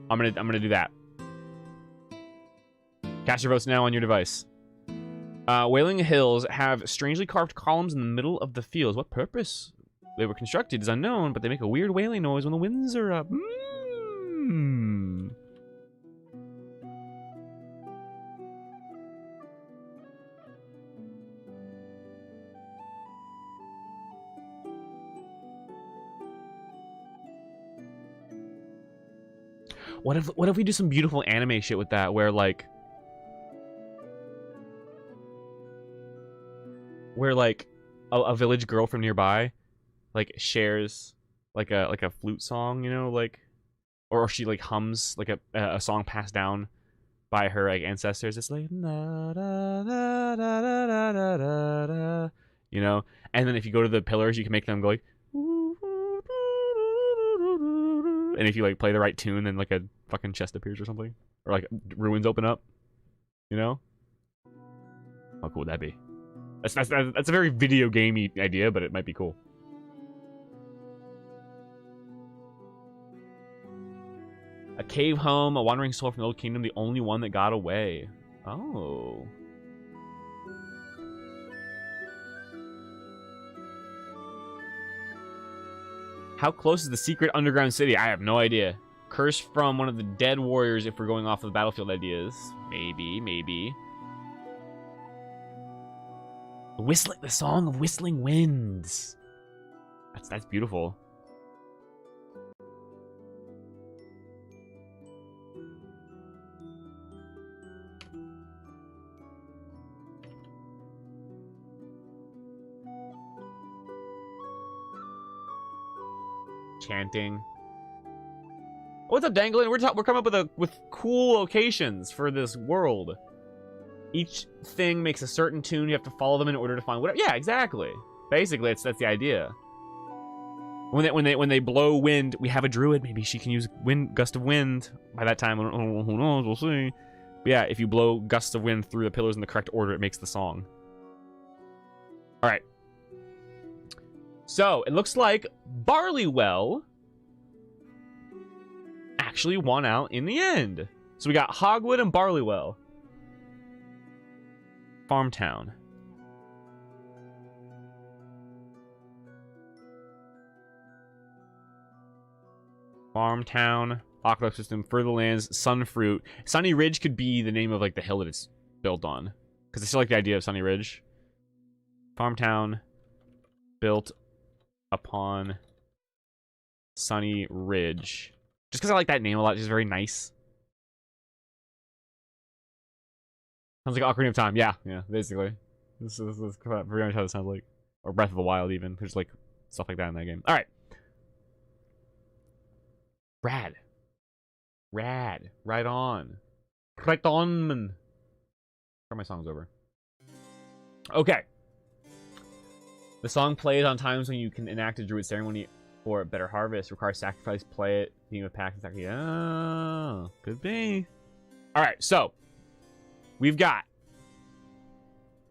I'm gonna do that. Cast your votes now on your device. Wailing Hills have strangely carved columns in the middle of the fields. What purpose they were constructed is unknown, but they make a weird wailing noise when the winds are up. What if we do some beautiful anime shit with that, where a village girl from nearby like shares like a flute song, you know, like, or she like hums like a song passed down by her like ancestors. It's like da, da, da, da, da, da, da, da, you know, and then if you go to the pillars, you can make them go like, and if you like play the right tune, then like a fucking chest appears or something, or like ruins open up, you know. How cool would that be? That's a very video gamey idea, but it might be cool. A cave home, a wandering soul from the old kingdom, the only one that got away. Oh. How close is the secret underground city? I have no idea. Curse from one of the dead warriors if we're going off of the battlefield ideas. Maybe. The song of whistling winds. That's beautiful. Chanting. What's up, Dangling? We're coming up with cool locations for this world. Each thing makes a certain tune. You have to follow them in order to find whatever. Yeah, exactly. Basically, that's the idea. When they blow wind, we have a druid. Maybe she can use gust of wind. By that time, who knows? We'll see. But yeah, if you blow gusts of wind through the pillars in the correct order, it makes the song. All right. So it looks like Barleywell actually won out in the end. So we got Hogwood and Barleywell. Farmtown. Farmtown. Aqueduct system. Further lands. Sunfruit. Sunny Ridge could be the name of like the hill that it's built on. Because I still like the idea of Sunny Ridge. Farmtown. Built upon Sunny Ridge. Just because I like that name a lot. It's just very nice. Sounds like Ocarina of Time. Yeah, basically. This is pretty much how it sounds like. Or Breath of the Wild, even. There's like stuff like that in that game. Alright. Rad. Right on. Right on. My song's over. Okay. The song plays on times when you can enact a druid ceremony for a better harvest. Requires sacrifice. Play it. Theme of pack. Oh, could be. Alright, so. We've got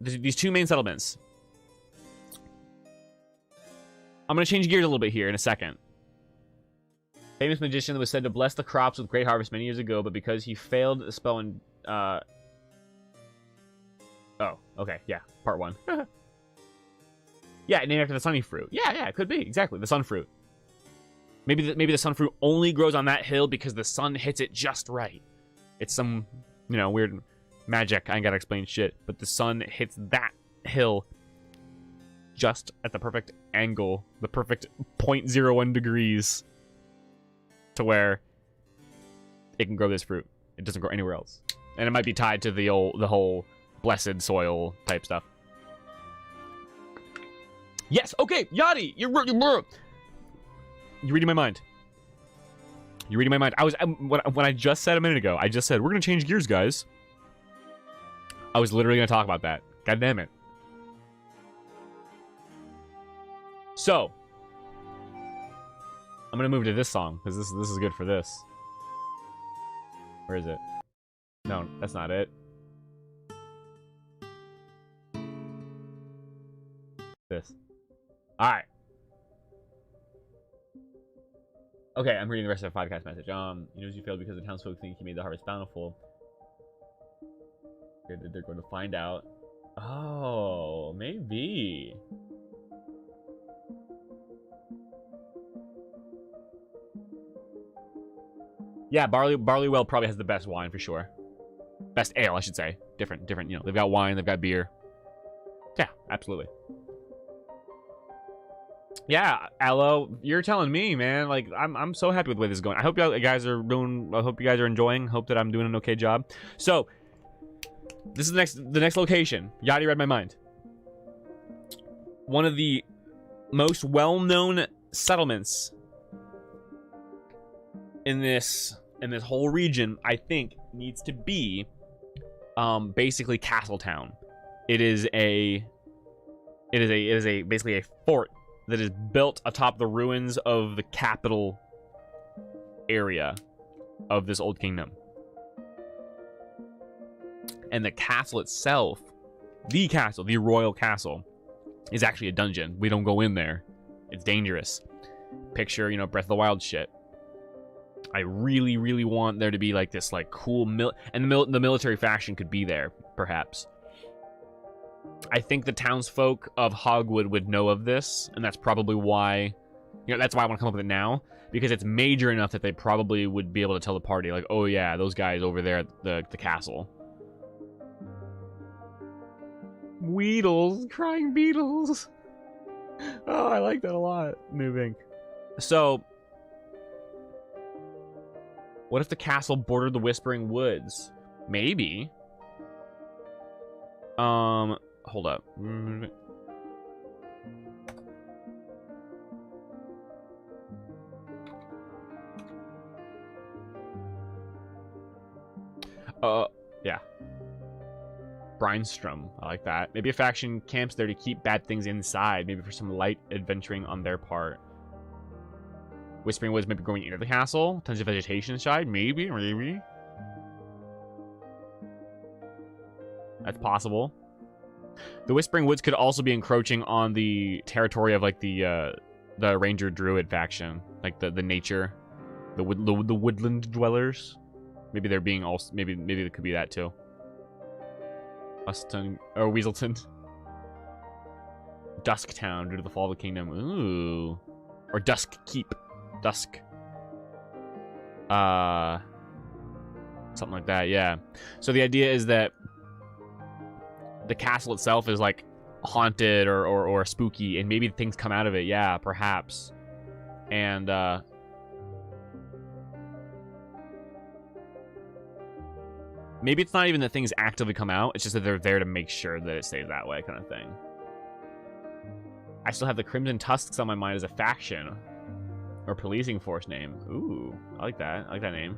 these two main settlements. I'm going to change gears a little bit here in a second. Famous magician that was said to bless the crops with great harvest many years ago, but because he failed a spell in... Oh, okay, yeah, part 1. Yeah, named after the sunny fruit. Yeah, it could be, exactly, the sun fruit. Maybe the sun fruit only grows on that hill because the sun hits it just right. It's some, weird... magic. I ain't gotta explain shit. But the sun hits that hill just at the perfect angle. The perfect 0.01 degrees. To where it can grow this fruit. It doesn't grow anywhere else. And it might be tied to the whole blessed soil type stuff. Yes! Okay! Yachty! You're reading my mind. You're reading my mind. When I just said a minute ago, I just said, we're gonna change gears, guys. I was literally going to talk about that. God damn it. So, I'm going to move to this song, because this is good for this. Where is it? No, that's not it. This. Alright. Okay, I'm reading the rest of the podcast message. He knows you failed because the townsfolk think he made the harvest bountiful. They're going to find out. Oh, maybe. Yeah, Barleywell probably has the best wine for sure. Best ale, I should say. Different. They've got wine, they've got beer. Yeah, absolutely. Yeah, Aloe, you're telling me, man. Like, I'm so happy with the way this is going. I hope you guys are enjoying. Hope that I'm doing an okay job. So. This is the next location. Yachty read my mind. One of the most well-known settlements in this whole region, I think, needs to be basically Castletown. It is basically a fort that is built atop the ruins of the capital area of this old kingdom. And the castle itself, the royal castle, is actually a dungeon. We don't go in there. It's dangerous. Picture, Breath of the Wild shit. I really, really want there to be like this like cool and the military faction could be there, perhaps. I think the townsfolk of Hogwood would know of this, and that's probably why, that's why I want to come up with it now, because it's major enough that they probably would be able to tell the party, like, oh yeah, those guys over there at the castle. Weedles, crying beetles. Oh, I like that a lot. Moving. So, what if the castle bordered the Whispering Woods? Maybe. Hold up. Yeah. Breinstrom. I like that. Maybe a faction camps there to keep bad things inside. Maybe for some light adventuring on their part. Whispering Woods maybe growing into the castle. Tons of vegetation inside. Maybe. That's possible. The Whispering Woods could also be encroaching on the territory of like the Ranger Druid faction, like the nature, the woodland dwellers. Maybe they're being also maybe it could be that too. Uston or Weaselton. Dusktown due to the fall of the kingdom. Ooh, or Dusk Keep, Dusk. Something like that. Yeah. So the idea is that the castle itself is like haunted or spooky, and maybe things come out of it. Yeah, perhaps. And maybe it's not even that things actively come out, it's just that they're there to make sure that it stays that way, kind of thing. I still have the Crimson Tusks on my mind as a faction or policing force name. Ooh, I like that. I like that name.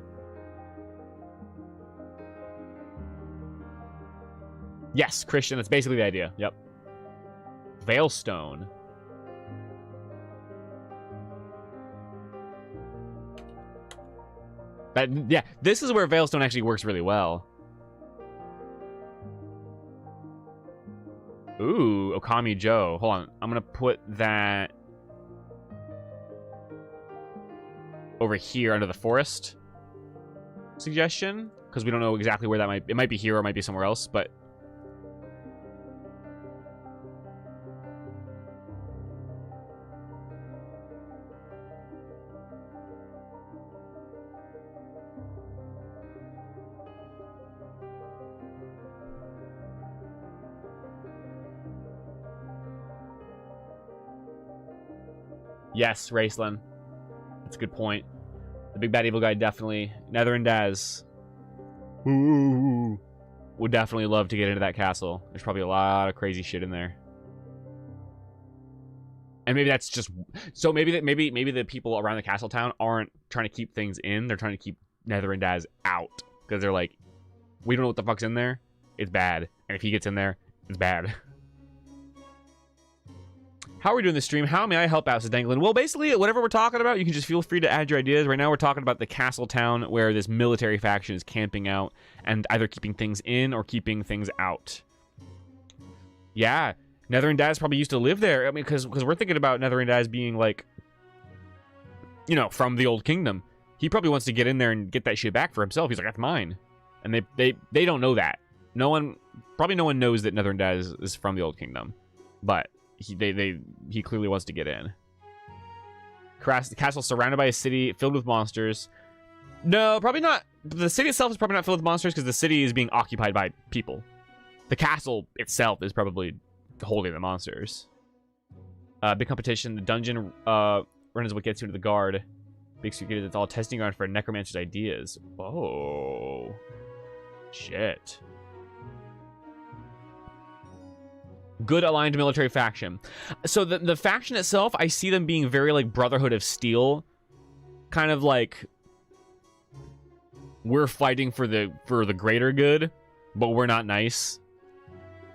Yes, Christian, that's basically the idea. Yep. Veilstone. Yeah, this is where Veilstone actually works really well. Ooh, Okami Joe. Hold on. I'm going to put that over here under the forest suggestion, because we don't know exactly where that might... It might be here or it might be somewhere else, but... Yes, Raceland. That's a good point. The big bad evil guy definitely. Nether and Daz. Ooh. Would definitely love to get into that castle. There's probably a lot of crazy shit in there. And maybe that's just... So maybe the people around the castle town aren't trying to keep things in. They're trying to keep Nether and Daz out. Because they're like, we don't know what the fuck's in there. It's bad. And if he gets in there, it's bad. How are we doing this stream? How may I help out, says Danglin? Well, basically, whatever we're talking about, you can just feel free to add your ideas. Right now, we're talking about the castle town where this military faction is camping out and either keeping things in or keeping things out. Yeah, Nether and Daz probably used to live there. I mean, because we're thinking about Nether and Daz being like, you know, from the Old Kingdom. He probably wants to get in there and get that shit back for himself. He's like, that's mine. And they don't know that. Probably no one knows that Nether and Daz is from the Old Kingdom. But... He clearly wants to get in. The castle surrounded by a city filled with monsters. No, probably not. The city itself is probably not filled with monsters because the city is being occupied by people. The castle itself is probably holding the monsters. Big competition. The dungeon run is what gets you to the guard. Big secret that's all testing ground for a necromancer's ideas. Oh. Shit. Good aligned military faction. So the faction itself, I see them being very like Brotherhood of Steel, kind of like we're fighting for the greater good, but we're not nice,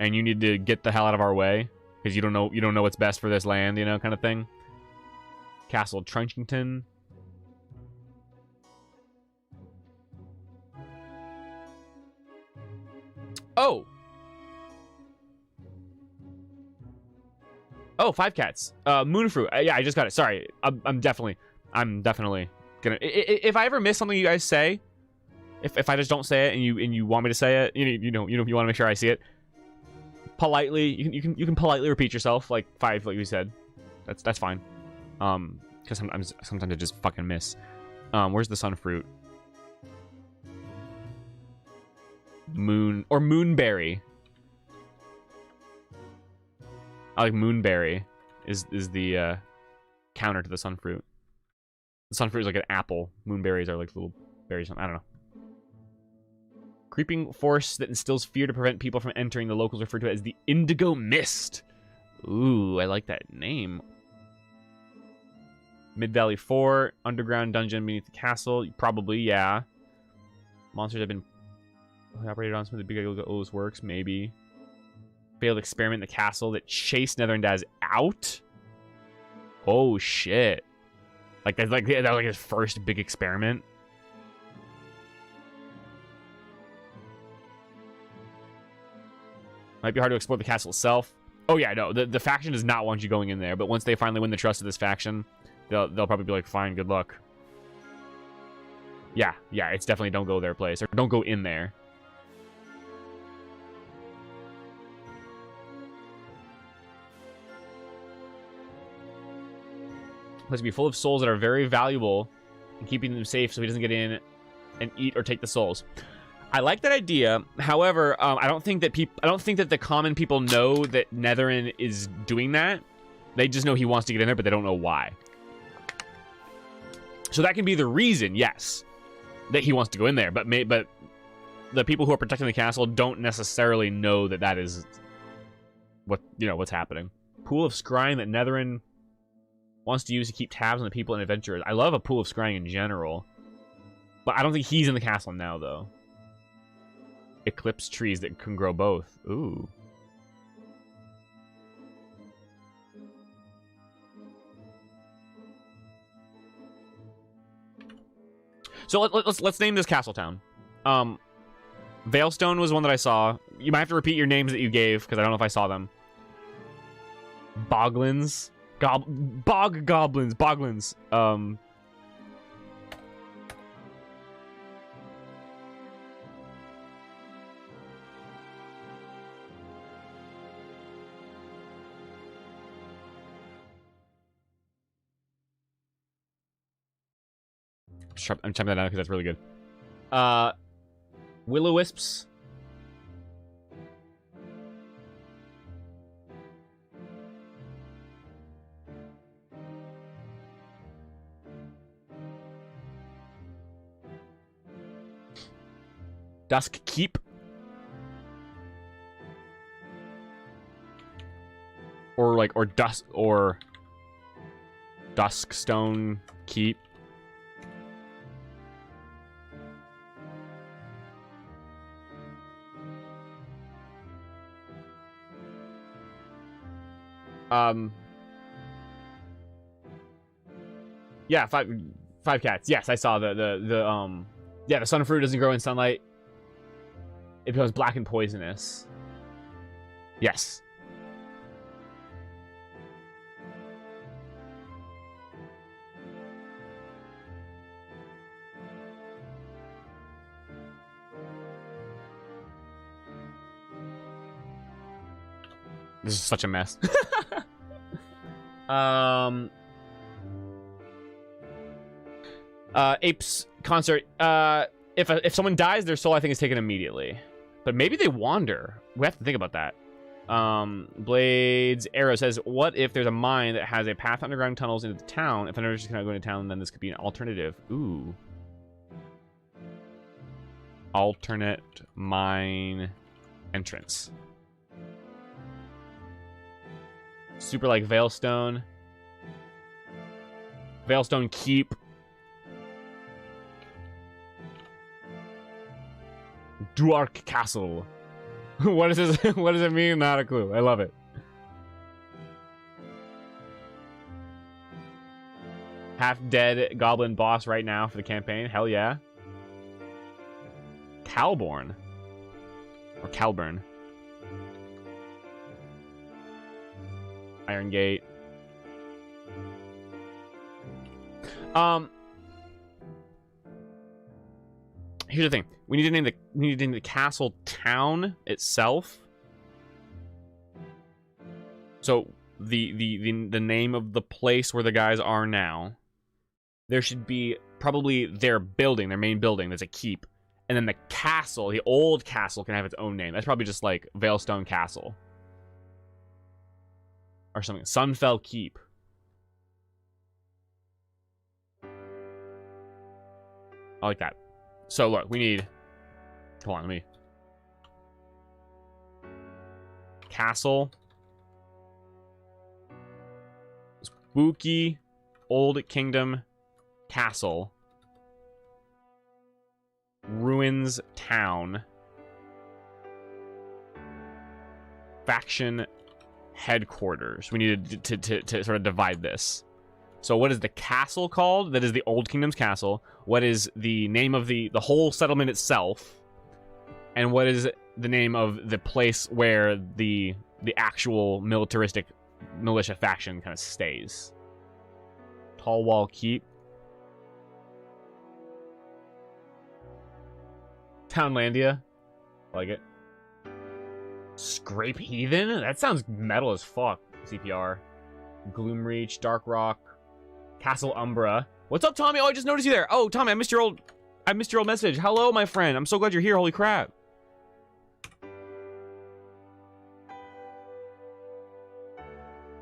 and you need to get the hell out of our way because you don't know what's best for this land, you know, kind of thing. Castle Trunchington. Oh. Oh, 5 cats. Moonfruit. Yeah, I just got it. Sorry. I'm definitely gonna. If I ever miss something you guys say, if I just don't say it and you want me to say it, you want to make sure I see it. Politely, you can politely repeat yourself like 5, like you said. That's fine. Because sometimes I just fucking miss. Where's the sunfruit? Moonberry. I like Moonberry is the counter to the sunfruit. The sunfruit is like an apple. Moonberries are like little berries. I don't know. Creeping force that instills fear to prevent people from entering. The locals refer to it as the Indigo Mist. Ooh, I like that name. Mid-Valley 4. Underground dungeon beneath the castle. Probably, yeah. Monsters have been Operated on some of the big O's works, maybe. Failed experiment in the castle that chased Netherin Daz out? Oh, shit. Like, that was like his first big experiment. Might be hard to explore the castle itself. Oh, yeah, no. The faction does not want you going in there, but once they finally win the trust of this faction, they'll probably be like, fine, good luck. Yeah, it's definitely don't go their place, or don't go in there. Place to be full of souls that are very valuable, and keeping them safe so he doesn't get in and eat or take the souls. I like that idea. However, I don't think that the common people know that Netherin is doing that. They just know he wants to get in there, but they don't know why. So that can be the reason, yes, that he wants to go in there. But the people who are protecting the castle don't necessarily know that that is what's happening. Pool of scrying that Netherin wants to use to keep tabs on the people and adventurers. I love a pool of scrying in general, but I don't think he's in the castle now, though. Eclipse trees that can grow both. Ooh. So let's name this castle town. Veilstone was one that I saw. You might have to repeat your names that you gave because I don't know if I saw them. Boglins. Bog goblins. Boglins. I'm typing that down because that's really good. Will-o-wisps. Dusk Keep. Or Duskstone Keep. Yeah, five cats. Yes, I saw the sun fruit doesn't grow in sunlight. It becomes black and poisonous. Yes. This is such a mess. Apes concert. If someone dies, their soul I think is taken immediately. But maybe they wander. We have to think about that. Blades Arrow says, what if there's a mine that has a path underground tunnels into the town? If another just cannot go into town, then this could be an alternative. Ooh. Alternate mine entrance. Super like Veilstone. Veilstone Keep. Duark Castle. What is this? What does it mean? Not a clue. I love it. Half dead goblin boss right now for the campaign. Hell yeah. Calborn. Or Calburn. Iron Gate. Here's the thing. We need to name the castle town itself. So the name of the place where the guys are now. There should be probably their building, their main building. There's a keep, and then the castle, the old castle, can have its own name. That's probably just like Veilstone Castle or something. Sunfell Keep. I like that. So look, we need. Hold on, let me. Castle. Spooky Old Kingdom Castle. Ruins Town. faction headquarters. We need to sort of divide this. So what is the castle called? That is the Old Kingdom's castle. What is the name of the whole settlement itself? And what is the name of the place where the actual militaristic militia faction kind of stays? Tall Wall Keep. Townlandia. I like it. Scrape Heathen? That sounds metal as fuck. CPR. Gloomreach, Dark Rock, Castle Umbra. What's up, Tommy? Oh, I just noticed you there. Oh, Tommy, I missed your old message. Hello, my friend. I'm so glad you're here. Holy crap.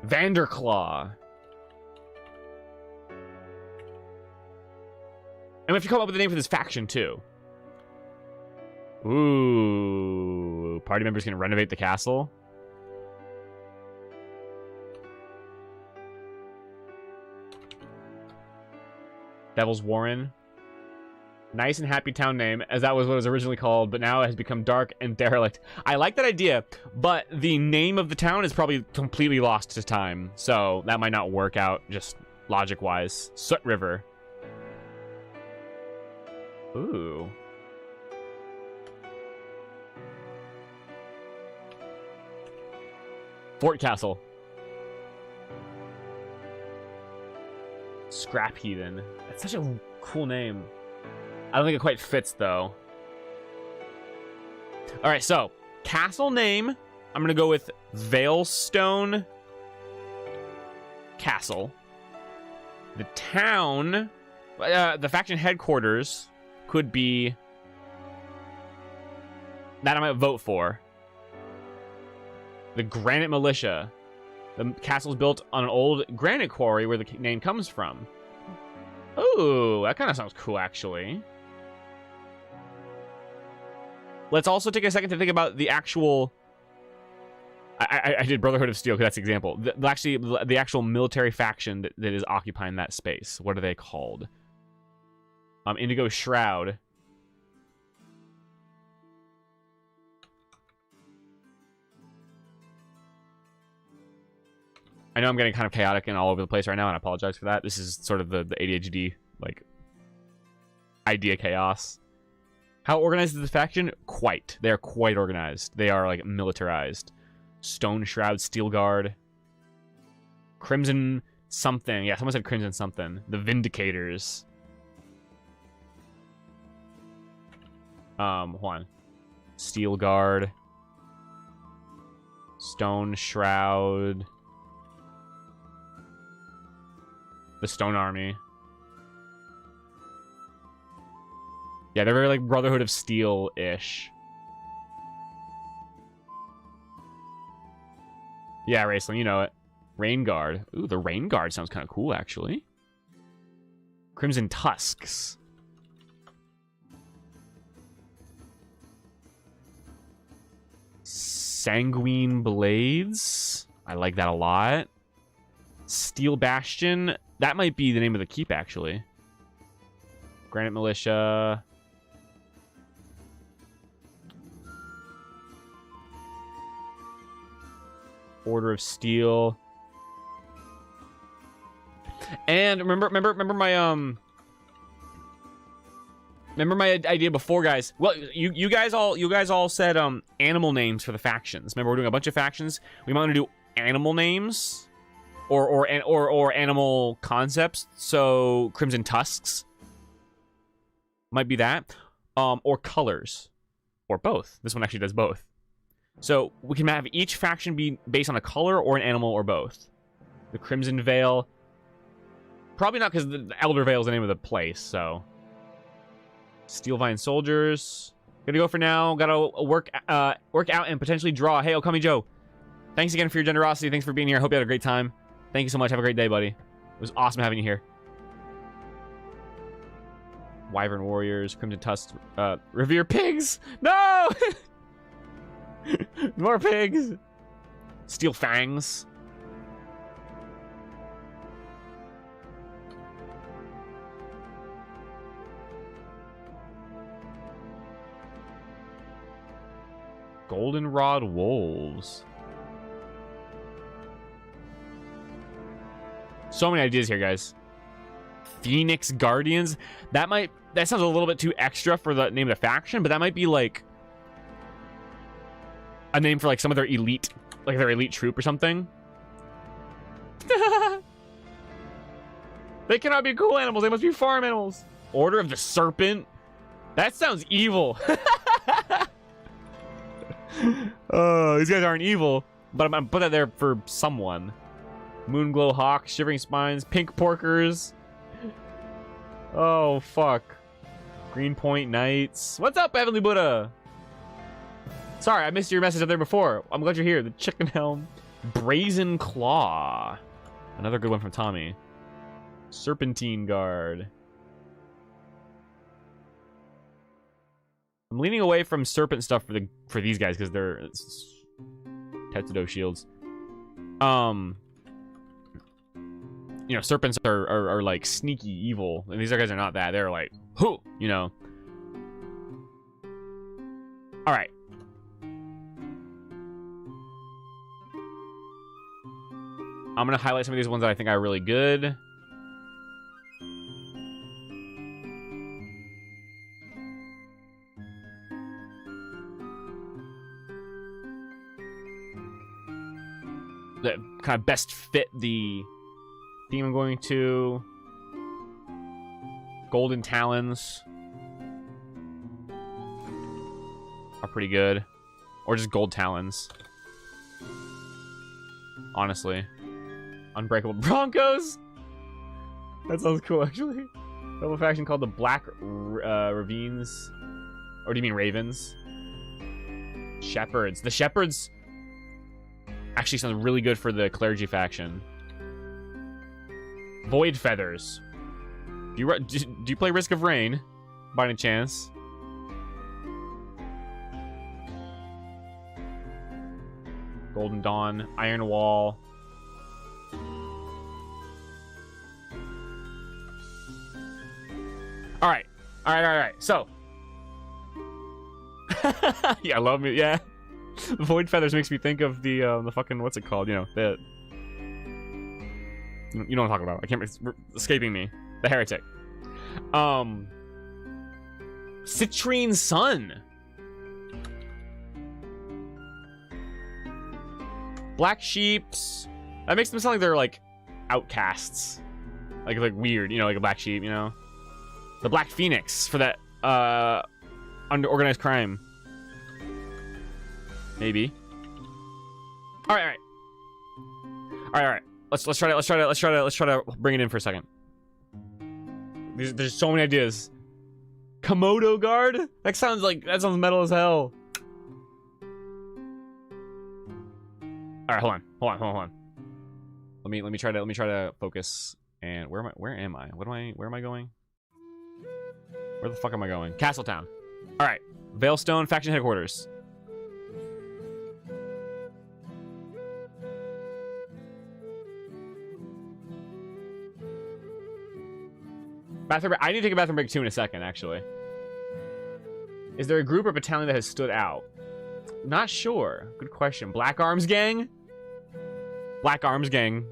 Vanderclaw. And we have to come up with a name for this faction, too. Ooh. Party members can renovate the castle. Devil's Warren. Nice and happy town name, as that was what it was originally called, but now it has become dark and derelict. I like that idea, but the name of the town is probably completely lost to time, so that might not work out, just logic-wise. Soot River. Ooh. Fort Castle. Scrap Heathen. That's such a cool name. I don't think it quite fits, though. Alright, so, castle name. I'm going to go with Veilstone Castle. The town, the faction headquarters could be... that I might vote for. The Granite Militia. The castle's built on an old granite quarry where the name comes from. Ooh, that kind of sounds cool, actually. Let's also take a second to think about the actual... I did Brotherhood of Steel because that's the example. The actual military faction that is occupying that space. What are they called? Indigo Shroud. I know I'm getting kind of chaotic and all over the place right now, and I apologize for that. This is sort of the ADHD, like, idea chaos. How organized is the faction? Quite. They are quite organized. They are, like, militarized. Stone Shroud, Steel Guard. Crimson something. Yeah, someone said Crimson something. The Vindicators. Hold on. Steel Guard. Stone Shroud. The Stone Army. Yeah, they're very like Brotherhood of Steel-ish. Yeah, Raceland, you know it. Rain Guard. Ooh, the Rain Guard sounds kind of cool, actually. Crimson Tusks. Sanguine Blades. I like that a lot. Steel Bastion. That might be the name of the keep, actually. Granite Militia. Order of Steel. And remember my idea before, guys. Well, you guys all said animal names for the factions. Remember, we're doing a bunch of factions. We might want to do animal names or animal concepts. So Crimson Tusks might be that, or colors, or both. This one actually does both. So we can have each faction be based on a color or an animal or both. The Crimson Veil. Probably not, because the Elder Veil is the name of the place, so. Steelvine Soldiers. Gonna go for now. Gotta work out and potentially draw. Hey, Okami Joe. Thanks again for your generosity. Thanks for being here. I hope you had a great time. Thank you so much. Have a great day, buddy. It was awesome having you here. Wyvern Warriors. Crimson Tusks. Revere Pigs! No! More pigs! Steel Fangs. Goldenrod Wolves. So many ideas here, guys. Phoenix Guardians. That sounds a little bit too extra for the name of the faction, but that might be like a name for like some of their elite, like their elite troop or something. They cannot be cool animals. They must be farm animals. Order of the Serpent. That sounds evil. Oh, these guys aren't evil, but I'm gonna put that there for someone. Moonglow Hawk, Shivering Spines, Pink Porkers. Oh, fuck. Greenpoint Knights. What's up, Heavenly Buddha? Sorry, I missed your message up there before. I'm glad you're here. The Chicken Helm. Brazen Claw. Another good one from Tommy. Serpentine Guard. I'm leaning away from serpent stuff for these guys because they're Tetsudo shields. You know, serpents are like sneaky evil, and these guys are not that. They're like, whoo, you know. All right. I'm gonna highlight some of these ones that I think are really good. That kind of best fit the theme I'm going to. Golden Talons are pretty good. Or just Gold Talons. Honestly. Unbreakable Broncos? That sounds cool, actually. Rebel faction called the Black Ravines. Or do you mean Ravens? Shepherds. The Shepherds actually sounds really good for the Clergy faction. Void Feathers. Do you play Risk of Rain by any chance? Golden Dawn, Iron Wall. All right. So, yeah, I love me. Yeah, Void Feathers makes me think of the fucking, what's it called? You know, the, you know what I'm talking about. I can't. It's escaping me. The Heretic. Citrine Sun. Black Sheeps. That makes them sound like they're like outcasts, like weird. You know, like a black sheep. You know, the Black Phoenix for that under organized crime. Maybe. All right. Let's try to bring it in for a second. There's so many ideas. Komodo Guard? That sounds metal as hell. All right, hold on. Let me try to focus. And where am I? Where am I going? Where the fuck am I going? Castletown. All right. Veilstone faction headquarters. Bathroom break. I need to take a bathroom break too in a second, actually. Is there a group or battalion that has stood out? Not sure. Good question. Black Arms Gang? Black Arms Gang.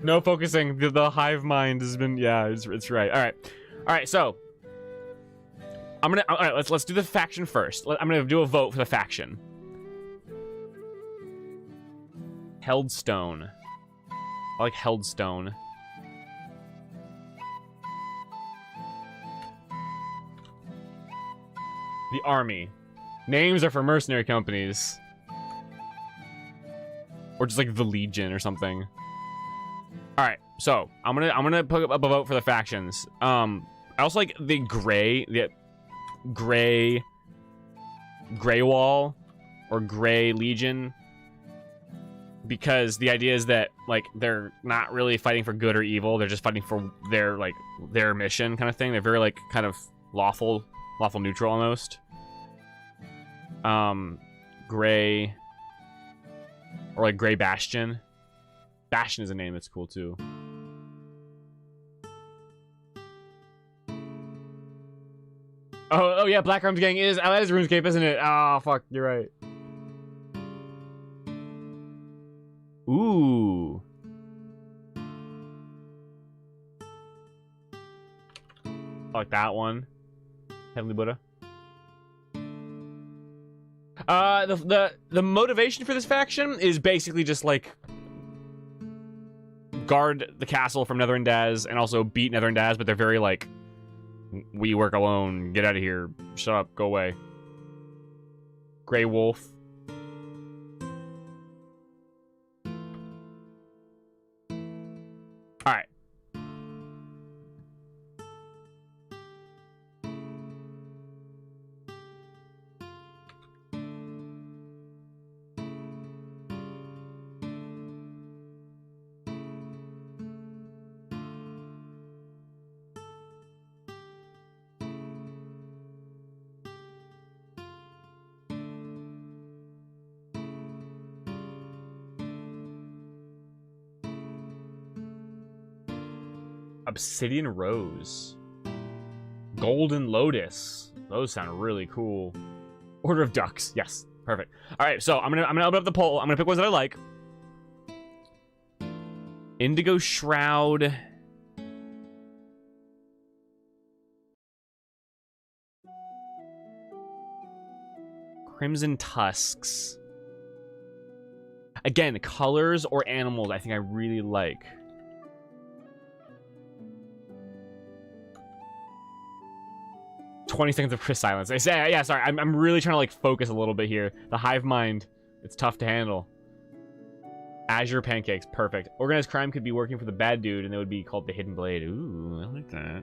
No focusing. The hive mind has been, yeah, it's right. All right, so all right, let's do the faction first. I'm gonna do a vote for the faction. Heldstone. I like Heldstone. The Army. Names are for mercenary companies. Or just like the Legion or something. Alright, so I'm gonna put up a vote for the factions. I also like the Grey Wall or Grey Legion. Because the idea is that, like, they're not really fighting for good or evil. They're just fighting for their mission kind of thing. They're very, like, kind of lawful neutral almost. Gray. Or, like, Gray Bastion. Bastion is a name that's cool, too. Oh yeah, Black Arms Gang is... Oh, that is RuneScape, isn't it? Oh, fuck, you're right. Ooh. I like that one. Heavenly Buddha. The motivation for this faction is basically just like guard the castle from Netherindaz and also beat Netherindaz, but they're very like, we work alone, get out of here, shut up, go away. Grey Wolf. Alright. Obsidian Rose. Golden Lotus. Those sound really cool. Order of Ducks. Yes. Perfect. Alright, so I'm gonna open up the poll. I'm gonna pick ones that I like. Indigo Shroud. Crimson Tusks. Again, colors or animals I think I really like. "20 seconds of Chris silence." I say, yeah, sorry. I'm really trying to like focus a little bit here. The hive mind, it's tough to handle. Azure Pancakes, perfect. Organized crime could be working for the bad dude, and they would be called the Hidden Blade. Ooh, I like that.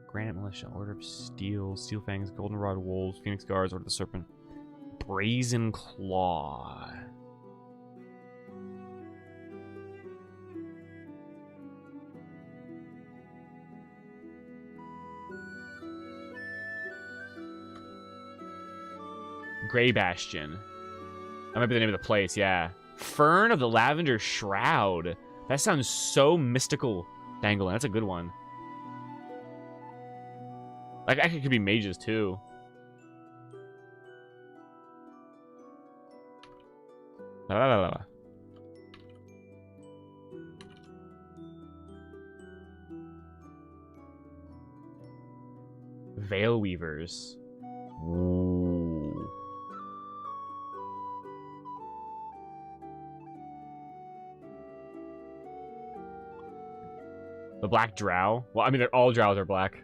Granite Militia, Order of Steel, Steel Fangs, Goldenrod Wolves, Phoenix Guards, Order of the Serpent. Brazen Claw. Grey Bastion. That might be the name of the place, yeah. Fern of the Lavender Shroud. That sounds so mystical. Dangling, that's a good one. Like, actually, it could be mages, too. La la la la. Veil Weavers. Ooh. The Black Drow? Well, I mean, all drows are black.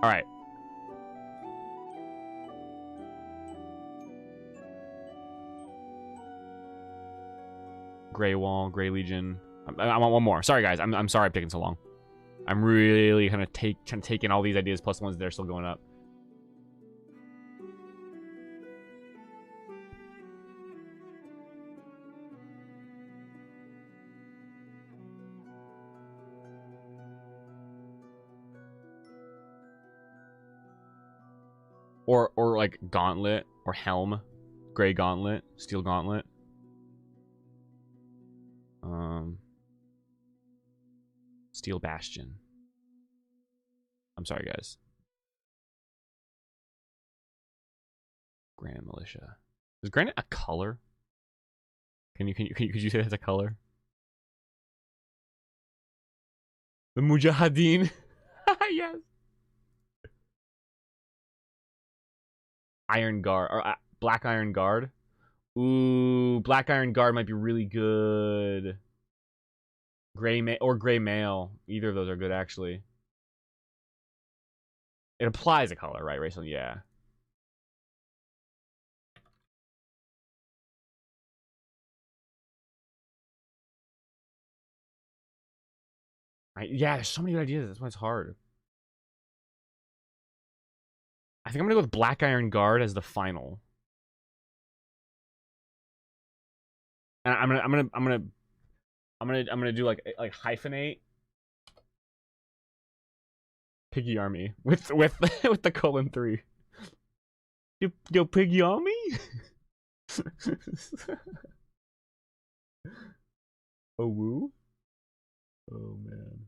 Alright. Grey Wall, Grey Legion. I want one more. Sorry, guys. I'm sorry I'm taking so long. I'm really kind of trying to take in all these ideas plus the ones that are still going up. Or like Gauntlet or Helm. Grey Gauntlet, Steel Gauntlet. Steel Bastion. I'm sorry, guys. Grand Militia. Is granite a color? Could you say that's a color? The Mujahideen. Yes. Iron Guard or Black Iron Guard. Ooh, Black Iron Guard might be really good. Gray Mail. Either of those are good, actually. It applies a color, right, Rachel? Yeah. Yeah, there's so many good ideas. That's why it's hard. I think I'm gonna go with Black Iron Guard as the final. And I'm gonna do like hyphenate Piggy Army with with the :3. Yo, Piggy Army. Oh woo. Oh man.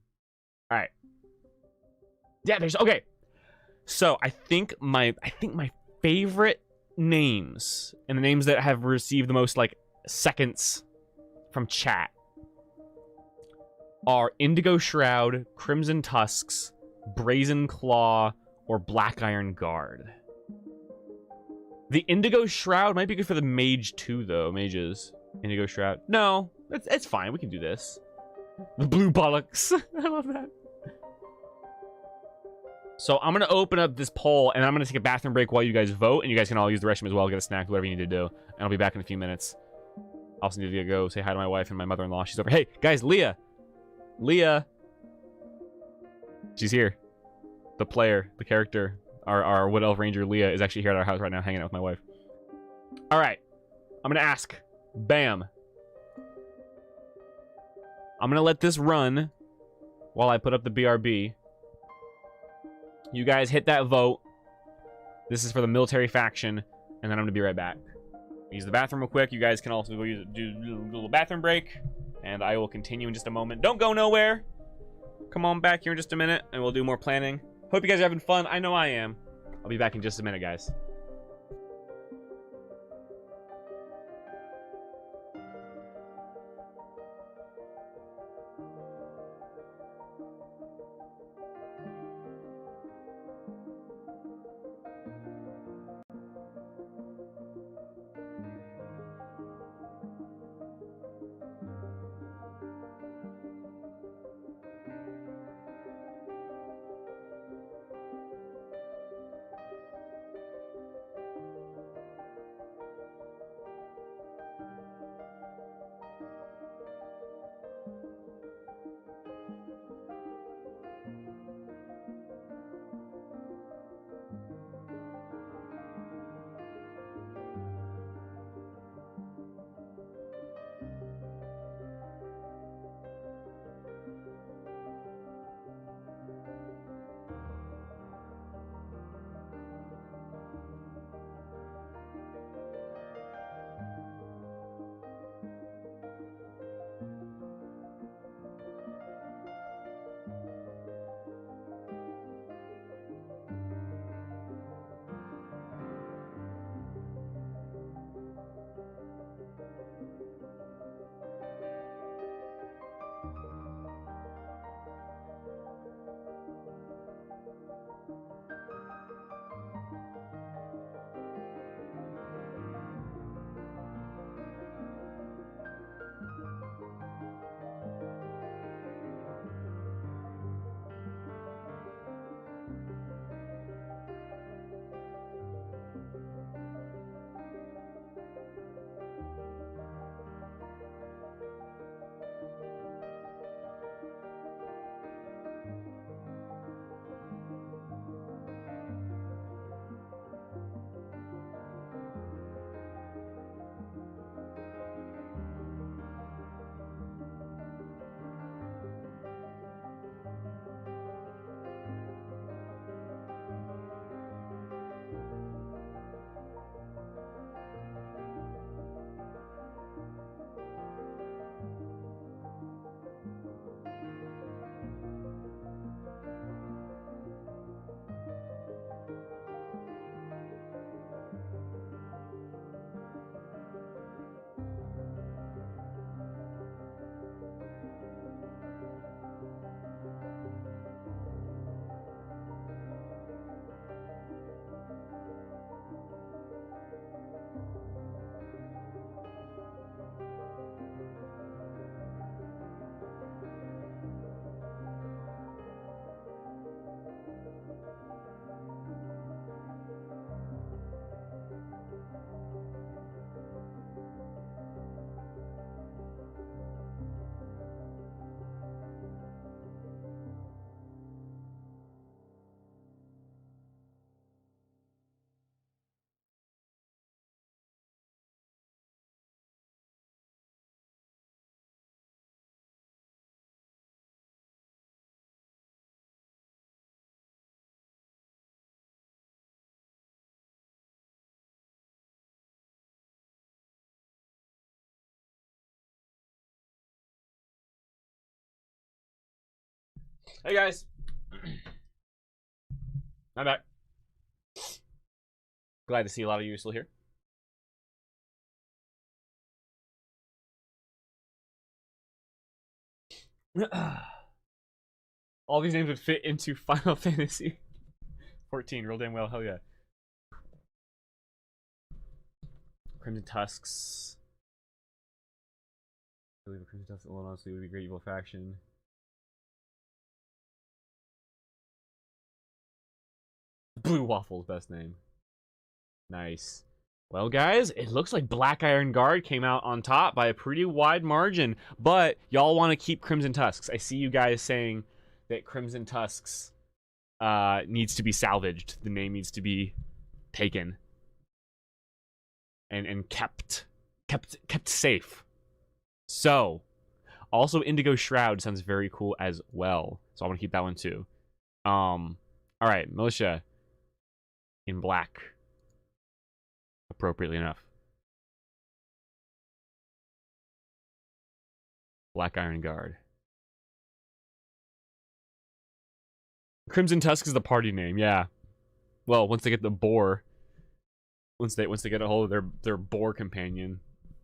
All right. Yeah, there's okay. So I think my favorite names and the names that have received the most like seconds from chat are Indigo Shroud, Crimson Tusks, Brazen Claw, or Black Iron Guard. The Indigo Shroud might be good for the Mage too, though. Mages. Indigo Shroud. No, it's fine. We can do this. The Blue Bollocks. I love that. So I'm going to open up this poll, and I'm going to take a bathroom break while you guys vote, and you guys can all use the restroom as well, get a snack, whatever you need to do. And I'll be back in a few minutes. I also need to go say hi to my wife and my mother-in-law. She's over. Hey, guys, Leah. Leah. She's here. The player, the character, our Wood Elf Ranger Leah is actually here at our house right now hanging out with my wife. All right. I'm going to ask. Bam. I'm going to let this run while I put up the BRB. You guys hit that vote. This is for the military faction, and then I'm going to be right back. Use the bathroom real quick. You guys can also go do a little bathroom break, and I will continue in just a moment. Don't go nowhere. Come on back here in just a minute, and we'll do more planning. Hope you guys are having fun. I know I am. I'll be back in just a minute, guys. Hey guys, I'm back. Glad to see a lot of you still here. All these names would fit into Final Fantasy 14 real damn well. Hell yeah. Crimson Tusks. I believe Crimson Tusks alone honestly would be a great evil faction. Blue Waffle's best name. Nice. Well, guys, it looks like Black Iron Guard came out on top by a pretty wide margin, but y'all want to keep Crimson Tusks. I see you guys saying that Crimson Tusks needs to be salvaged. The name needs to be taken and kept safe. So, also Indigo Shroud sounds very cool as well. So I want to keep that one too. All right, militia in black. Appropriately enough. Black Iron Guard. Crimson Tusk is the party name, yeah. Well, once they get the boar, once they get a hold of their boar companion,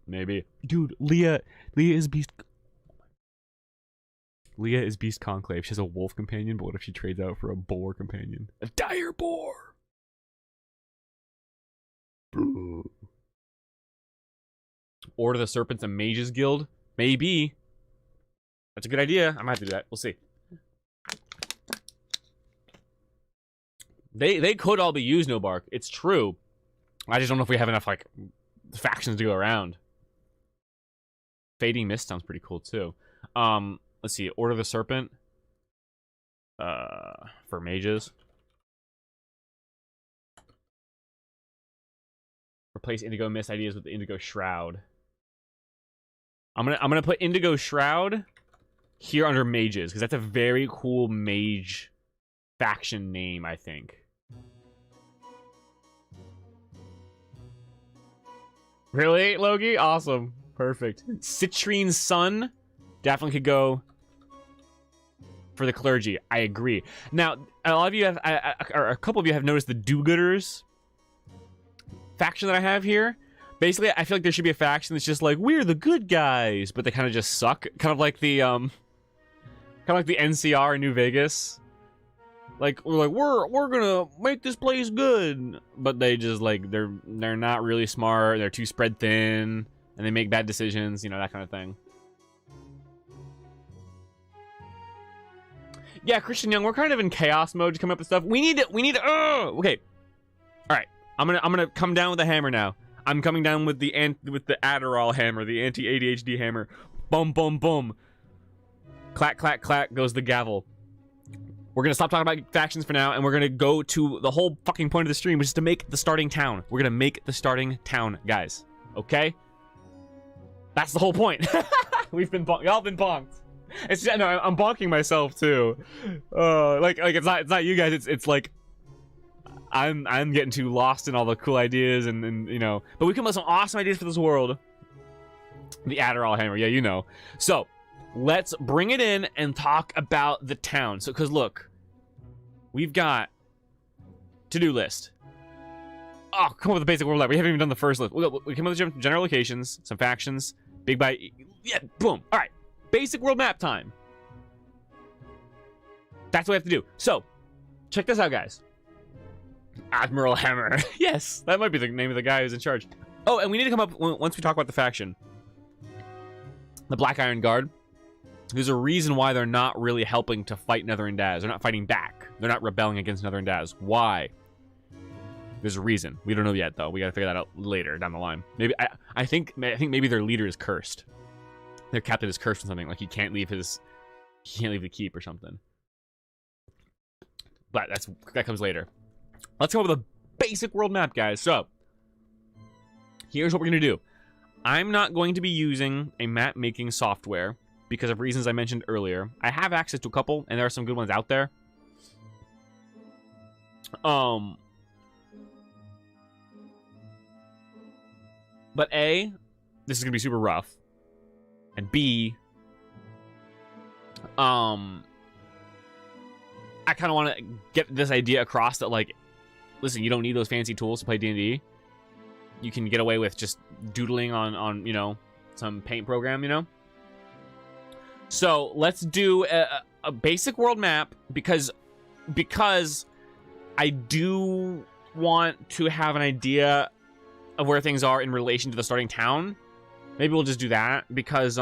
maybe. Dude, Leah is Beast. Leah is Beast Conclave. She has a wolf companion, but what if she trades out for a boar companion? A dire boar. Order the Serpents and Mages Guild? Maybe. That's a good idea. I might have to do that. We'll see. They could all be used, no bark. It's true. I just don't know if we have enough like factions to go around. Fading Mist sounds pretty cool too. Let's see. Order the Serpent. For mages. Replace Indigo Mist ideas with the Indigo Shroud. I'm gonna put Indigo Shroud here under mages because that's a very cool mage faction name, I think. Really, Loki? Awesome. Perfect. Citrine Sun definitely could go for the clergy. I agree. Now, a lot of you have, or a couple of you have noticed the do-gooders faction that I have here. Basically, I feel like there should be a faction that's just like, we're the good guys, but they kind of just suck. Kind of like the NCR in New Vegas. Like we're gonna make this place good, but they just like they're not really smart. They're too spread thin, and they make bad decisions. You know, that kind of thing. Yeah, Christian Young, we're kind of in chaos mode to come up with stuff. We need okay. All right, I'm gonna come down with a hammer now. I'm coming down with the Adderall hammer, the anti-ADHD hammer. Boom, boom, boom. Clack, clack, clack goes the gavel. We're gonna stop talking about factions for now, and we're gonna go to the whole fucking point of the stream, which is to make the starting town. We're gonna make the starting town, guys. Okay? That's the whole point. Y'all been bonked. It's just, no, I'm bonking myself too. Like it's not you guys. It's like I'm getting too lost in all the cool ideas and you know. But we come up with some awesome ideas for this world. The Adderall hammer, yeah, you know. So let's bring it in and talk about the town. So, because look, we've got to-do list. Oh, come up with a basic world map. We haven't even done the first list. We came up with general locations, some factions, big by, yeah, boom. All right, basic world map time. That's what we have to do. So, check this out, guys. Admiral Hammer. Yes, that might be the name of the guy who's in charge. Oh, and we need to come up, once we talk about the faction, the Black Iron Guard. There's a reason why they're not really helping to fight Nether and Daz. They're not fighting back. They're not rebelling against Nether and Daz. Why? There's a reason. We don't know yet, though. We gotta figure that out later down the line. Maybe I think maybe their leader is cursed. Their captain is cursed or something. Like he can't leave the keep or something. But that comes later. Let's come up with a basic world map, guys. So here's what we're gonna do. I'm not going to be using a map making software because of reasons I mentioned earlier. I have access to a couple, and there are some good ones out there. But A, this is gonna be super rough, and B, I kind of want to get this idea across that like listen, you don't need those fancy tools to play D&D. You can get away with just doodling on you know, some paint program, you know? So let's do a basic world map because I do want to have an idea of where things are in relation to the starting town. Maybe we'll just do that because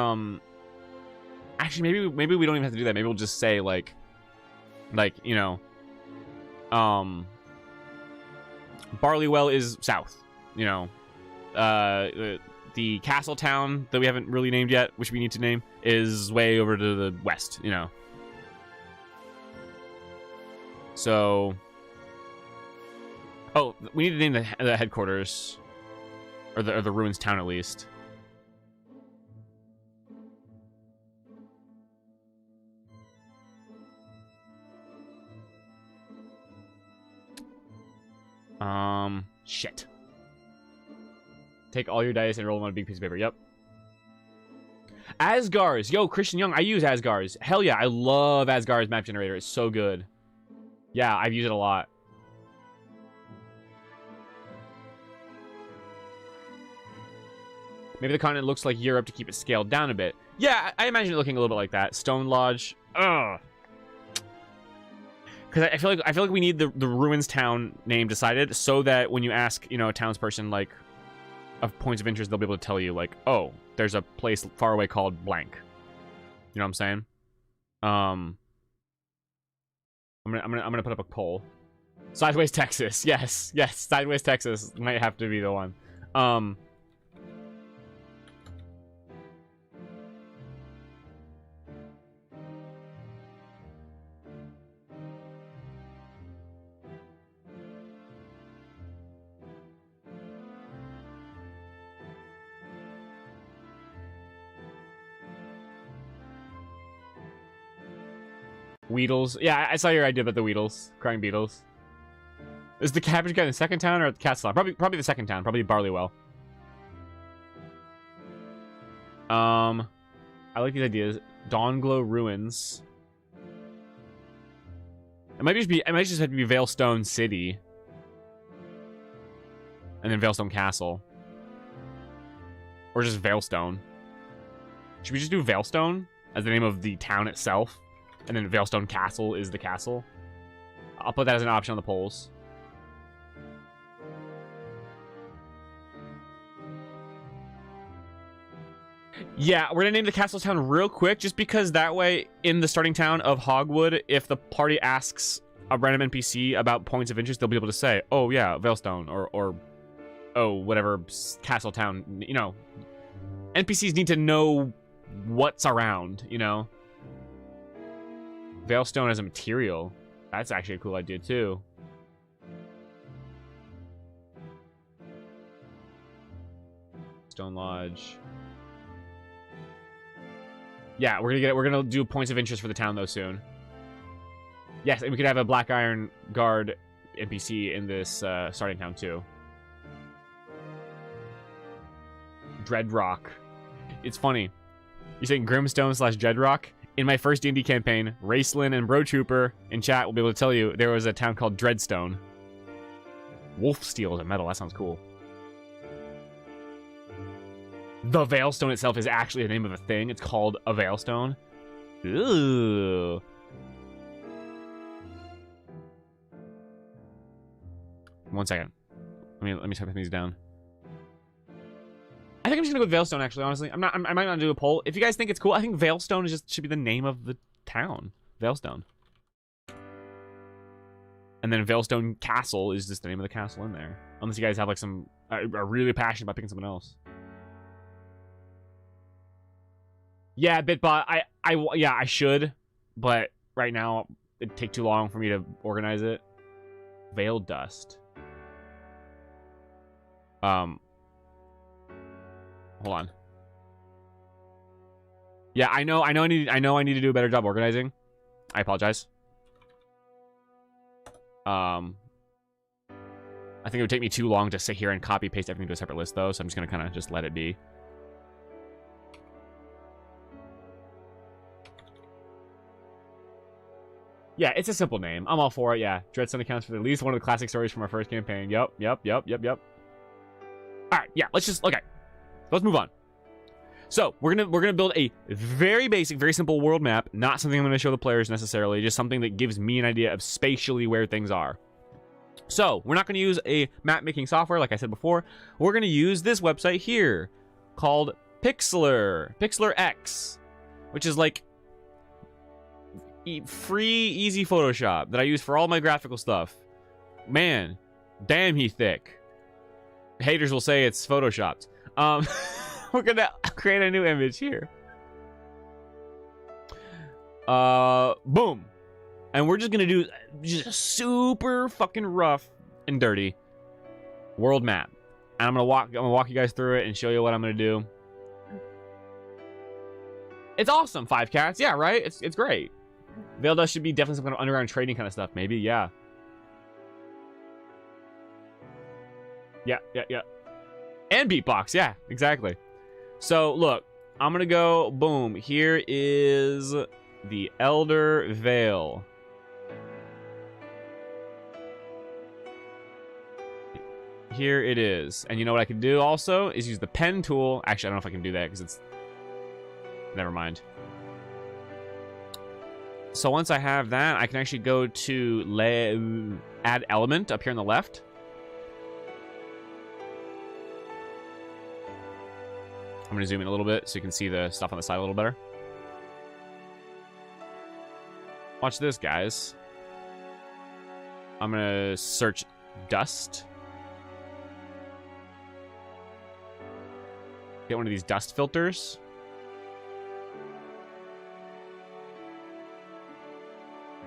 actually maybe we don't even have to do that. Maybe we'll just say like you know, Barleywell is south, you know. The castle town that we haven't really named yet, which we need to name, is way over to the west, you know. So, oh, we need to name the headquarters, or the ruins town at least. Shit. Take all your dice and roll them on a big piece of paper. Yep. Asgars. Yo, Christian Young. I use Asgars. Hell yeah. I love Asgars map generator. It's so good. Yeah, I've used it a lot. Maybe the continent looks like Europe to keep it scaled down a bit. Yeah, I imagine it looking a little bit like that. Stone Lodge. Ugh. Because I feel like we need the ruins town name decided so that when you ask, you know, a townsperson like of points of interest, they'll be able to tell you like, oh, there's a place far away called blank. You know what I'm saying? I'm gonna put up a poll. Sideways Texas. Yes, Sideways Texas might have to be the one. Weedles. Yeah, I saw your idea about the Weedles. Crying Beetles. Is the cabbage guy in the second town or at the castle? Probably the second town. Probably Barleywell. I like these ideas. Dawnglow Ruins. It might just have to be Veilstone City. And then Veilstone Castle. Or just Veilstone. Should we just do Veilstone as the name of the town itself? And then Veilstone Castle is the castle. I'll put that as an option on the polls. Yeah, we're gonna name the castle town real quick, just because that way, in the starting town of Hogwood, if the party asks a random NPC about points of interest, they'll be able to say, oh yeah, Veilstone, or oh, whatever castle town, you know. NPCs need to know what's around, you know. Veilstone as a material. That's actually a cool idea, too. Stone Lodge. Yeah, we're gonna do points of interest for the town, though, soon. Yes, and we could have a Black Iron Guard NPC in this starting town, too. Dreadrock. It's funny. You're saying Grimstone / Dreadrock? In my first D&D campaign, Racelyn and Bro Trooper in chat will be able to tell you there was a town called Dreadstone. Wolfsteel is a metal. That sounds cool. The Veilstone itself is actually the name of a thing. It's called a Veilstone. Ooh. One second. Let me type these down. I think I'm just gonna go with Veilstone, actually, honestly. I might not do a poll. If you guys think it's cool, I think Veilstone should be the name of the town. Veilstone. And then Veilstone Castle is just the name of the castle in there. Unless you guys have like are really passionate about picking someone else. Yeah, Bitbot, yeah, I should, but right now it'd take too long for me to organize it. Veil Dust. Hold on. Yeah, I know I need to do a better job organizing. I apologize. I think it would take me too long to sit here and copy paste everything to a separate list though, so I'm just gonna kind of just let it be. Yeah, it's a simple name. I'm all for it, yeah. Dreadstone accounts for at least one of the classic stories from our first campaign. Yep. Alright, yeah, okay. Let's move on. So, we're gonna build a very basic, very simple world map. Not something I'm gonna show the players necessarily, just something that gives me an idea of spatially where things are. So, we're not gonna use a map making software, like I said before. We're gonna use this website here called Pixlr X, which is like free, easy Photoshop that I use for all my graphical stuff. Man, damn, he thick. Haters will say it's photoshopped. We're gonna create a new image here. Boom. And we're just gonna do just super fucking rough and dirty world map. And I'm gonna walk you guys through it and show you what I'm gonna do. It's awesome, Five Cats. Yeah, right? It's great. Vale Dust should be definitely some kind of underground trading kind of stuff, maybe, yeah. Yeah. And beatbox, yeah, exactly. So, look, I'm gonna go, boom, here is the Elder Vale. Here it is. And you know what I can do also is use the pen tool. Actually, I don't know if I can do that because it's... Never mind. So once I have that, I can actually go to add element up here on the left. I'm going to zoom in a little bit so you can see the stuff on the side a little better. Watch this, guys. I'm going to search dust. Get one of these dust filters.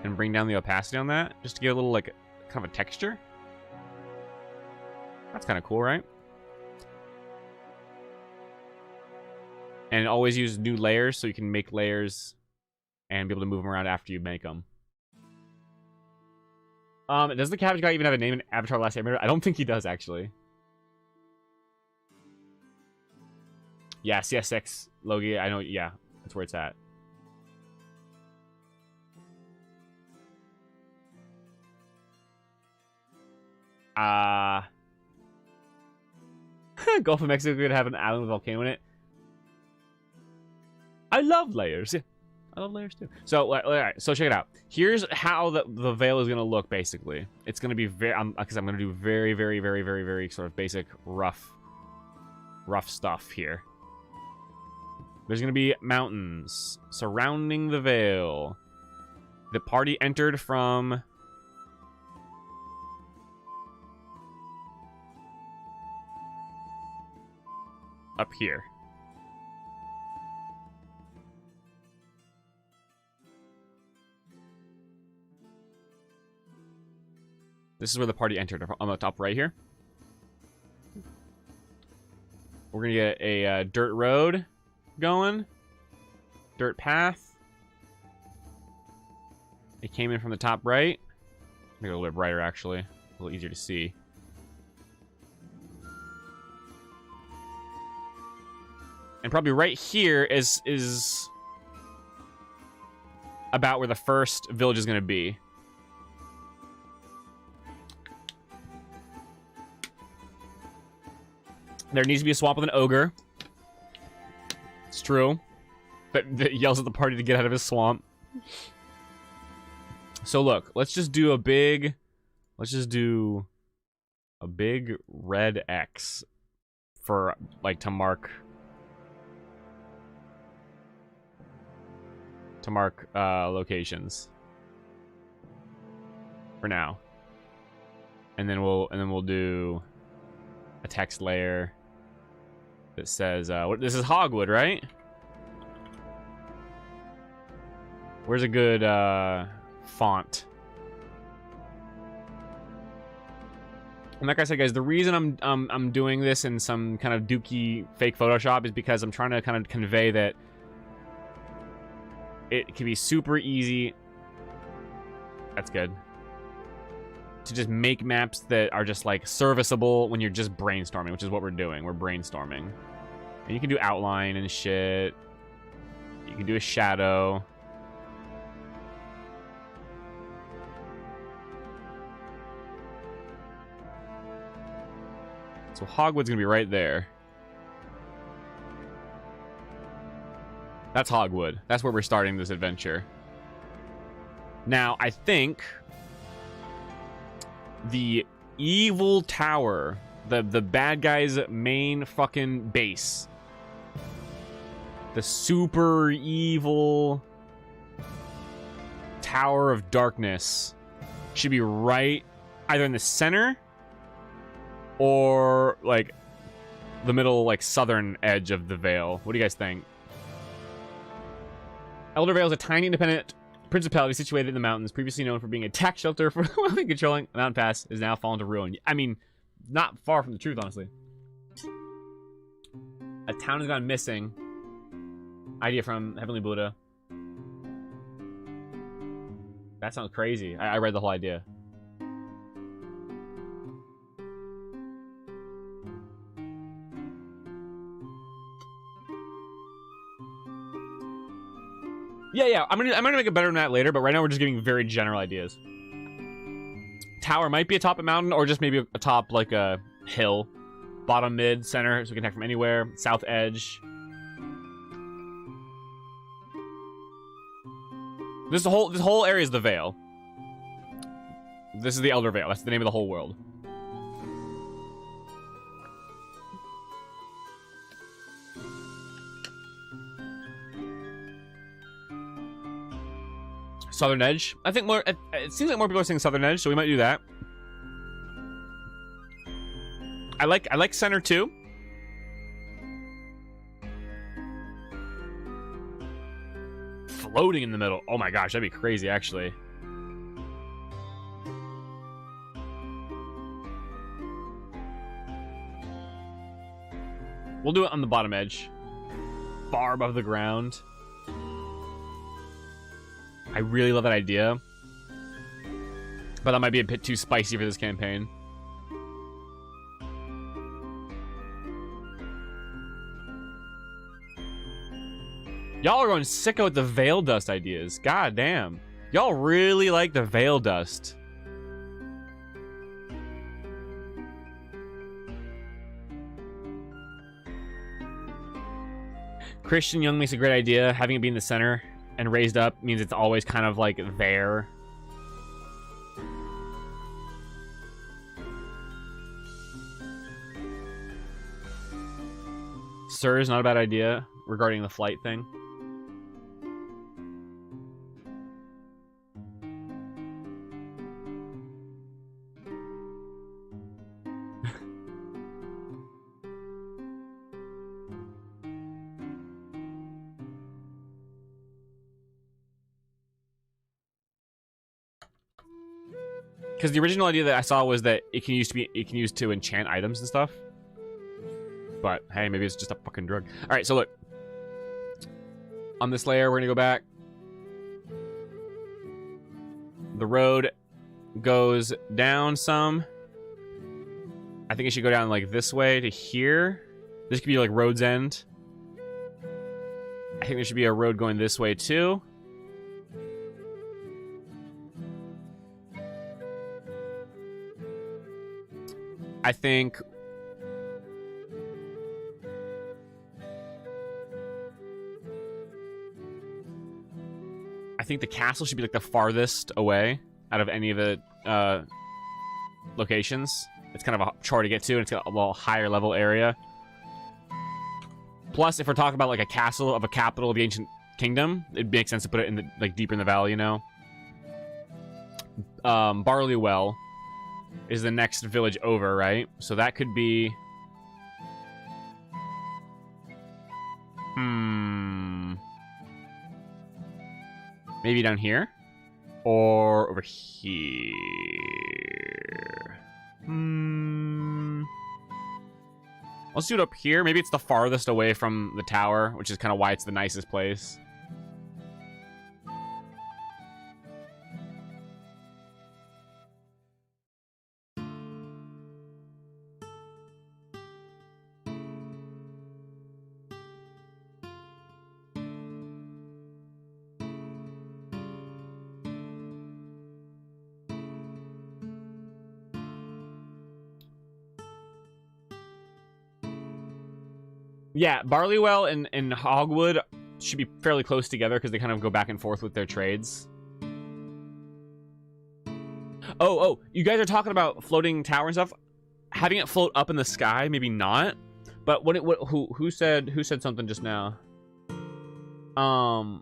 And bring down the opacity on that, just to get a little, like, kind of a texture. That's kind of cool, right? And always use new layers so you can make layers and be able to move them around after you make them. Does the cabbage guy even have a name in Avatar Last Airbender? I don't think he does, actually. Yeah, CS6, Logie, I know, yeah, that's where it's at. Gulf of Mexico could have an island with a volcano in it. I love layers. Yeah, I love layers too. So, all right. So check it out. Here's how the veil is gonna look. Basically, it's gonna be very because I'm gonna do very sort of basic rough stuff here. There's gonna be mountains surrounding the veil. The party entered from up here. This is where the party entered, on the top right here. We're gonna get a dirt road going. Dirt path. It came in from the top right. Make it a little bit brighter, actually. A little easier to see. And probably right here is about where the first village is going to be. There needs to be a swamp with an ogre. It's true. That yells at the party to get out of his swamp. So look, let's just do a big red X for, like, to mark locations for now, and then we'll do a text layer that says this is Hogwood, right? Where's a good font? And like I said, guys, the reason I'm doing this in some kind of dookie fake Photoshop is because I'm trying to kind of convey that it can be super easy. That's good. To just make maps that are just, like, serviceable when you're just brainstorming, which is what we're doing. We're brainstorming. And you can do outline and shit. You can do a shadow. So Hogwood's gonna be right there. That's Hogwood. That's where we're starting this adventure. Now, I think the evil tower, the bad guy's main fucking base, the super evil Tower of Darkness, should be right either in the center or like the middle, like southern edge of the Vale. What do you guys think? Elder Vale is a tiny independent principality situated in the mountains, previously known for being a tax shelter for controlling a mountain pass, is now fallen to ruin. I mean, not far from the truth, honestly. A town has gone missing. Idea from Heavenly Buddha. That sounds crazy. I read the whole idea. Yeah. I'm gonna make it better than that later, but right now we're just giving very general ideas. Tower might be atop a mountain, or just maybe atop like a hill. Bottom, mid, center, so we can attack from anywhere. South edge. This whole area is the Vale. This is the Elder Vale. That's the name of the whole world. Southern Edge. I think more. It seems like more people are saying Southern Edge, so we might do that. I like center too. Floating in the middle. Oh my gosh, that'd be crazy, actually. We'll do it on the bottom edge, far above the ground. I really love that idea, but that might be a bit too spicy for this campaign. Y'all are going sicko with the Veil Dust ideas. God damn. Y'all really like the Veil Dust. Christian Young makes a great idea. Having it be in the center and raised up means it's always kind of like there. Sir is not a bad idea regarding the flight thing. Because the original idea that I saw was that it can use to enchant items and stuff. But hey, maybe it's just a fucking drug. All right, so look. On this layer, we're gonna go back. The road goes down some. I think it should go down like this way to here. This could be like road's end. I think there should be a road going this way too. I think the castle should be like the farthest away out of any of the locations. It's kind of a chore to get to, and it's got a little higher level area. Plus, if we're talking about like a castle of a capital of the ancient kingdom, it'd make sense to put it in the like deeper in the valley, you know. Barley Well is the next village over, right? So that could be... maybe down here? Or over here? Let's do it up here. Maybe it's the farthest away from the tower, which is kind of why it's the nicest place. Yeah, Barleywell and Hogwood should be fairly close together because they kind of go back and forth with their trades. Oh, you guys are talking about floating tower and stuff. Having it float up in the sky, maybe not. But who said something just now? All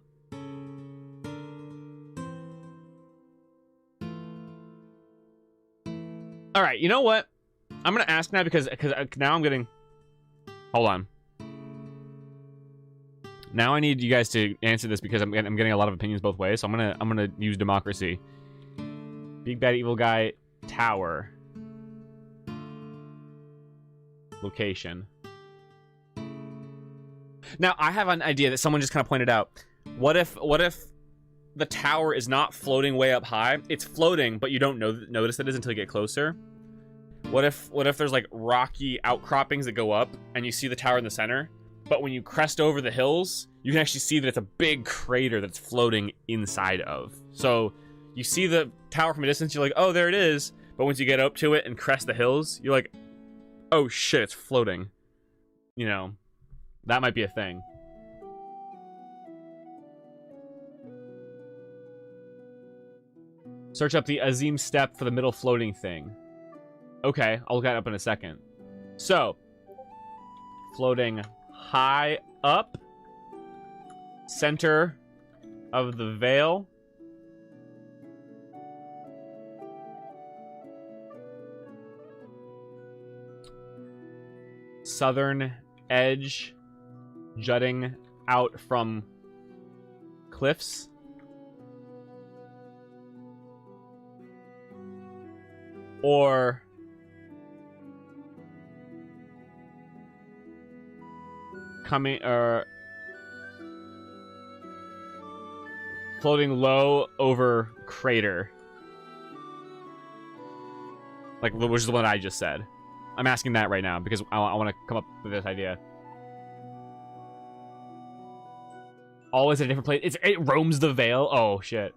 right, you know what? I'm gonna ask now because now I'm getting. Hold on. Now I need you guys to answer this because I'm getting a lot of opinions both ways. So I'm gonna use democracy. Big bad evil guy tower. Location. Now I have an idea that someone just kind of pointed out. What if the tower is not floating way up high? It's floating, but you don't notice it is until you get closer. What if there's like rocky outcroppings that go up and you see the tower in the center, but when you crest over the hills, you can actually see that it's a big crater that's floating inside of. So you see the tower from a distance, you're like, oh, there it is. But once you get up to it and crest the hills, you're like, oh shit, it's floating. You know, that might be a thing. Search up the Azim step for the middle floating thing. Okay, I'll look that up in a second. So, floating high up, center of the Vale. Southern edge, jutting out from cliffs. Or coming floating low over crater, like which is the one I just said. I'm asking that right now because I want to come up with this idea. Always at a different place. It roams the Vale. Oh shit,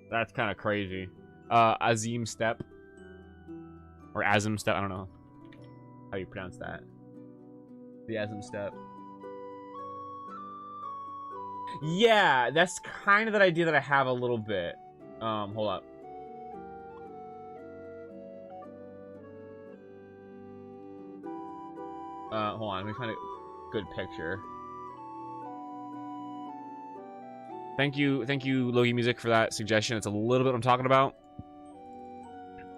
that's kind of crazy. Azim step or Azim step. I don't know how you pronounce that. The Azim step. Yeah, that's kind of that idea that I have a little bit. Hold up. Hold on, let me find a good picture. Thank you, Logie Music, for that suggestion. It's a little bit what I'm talking about.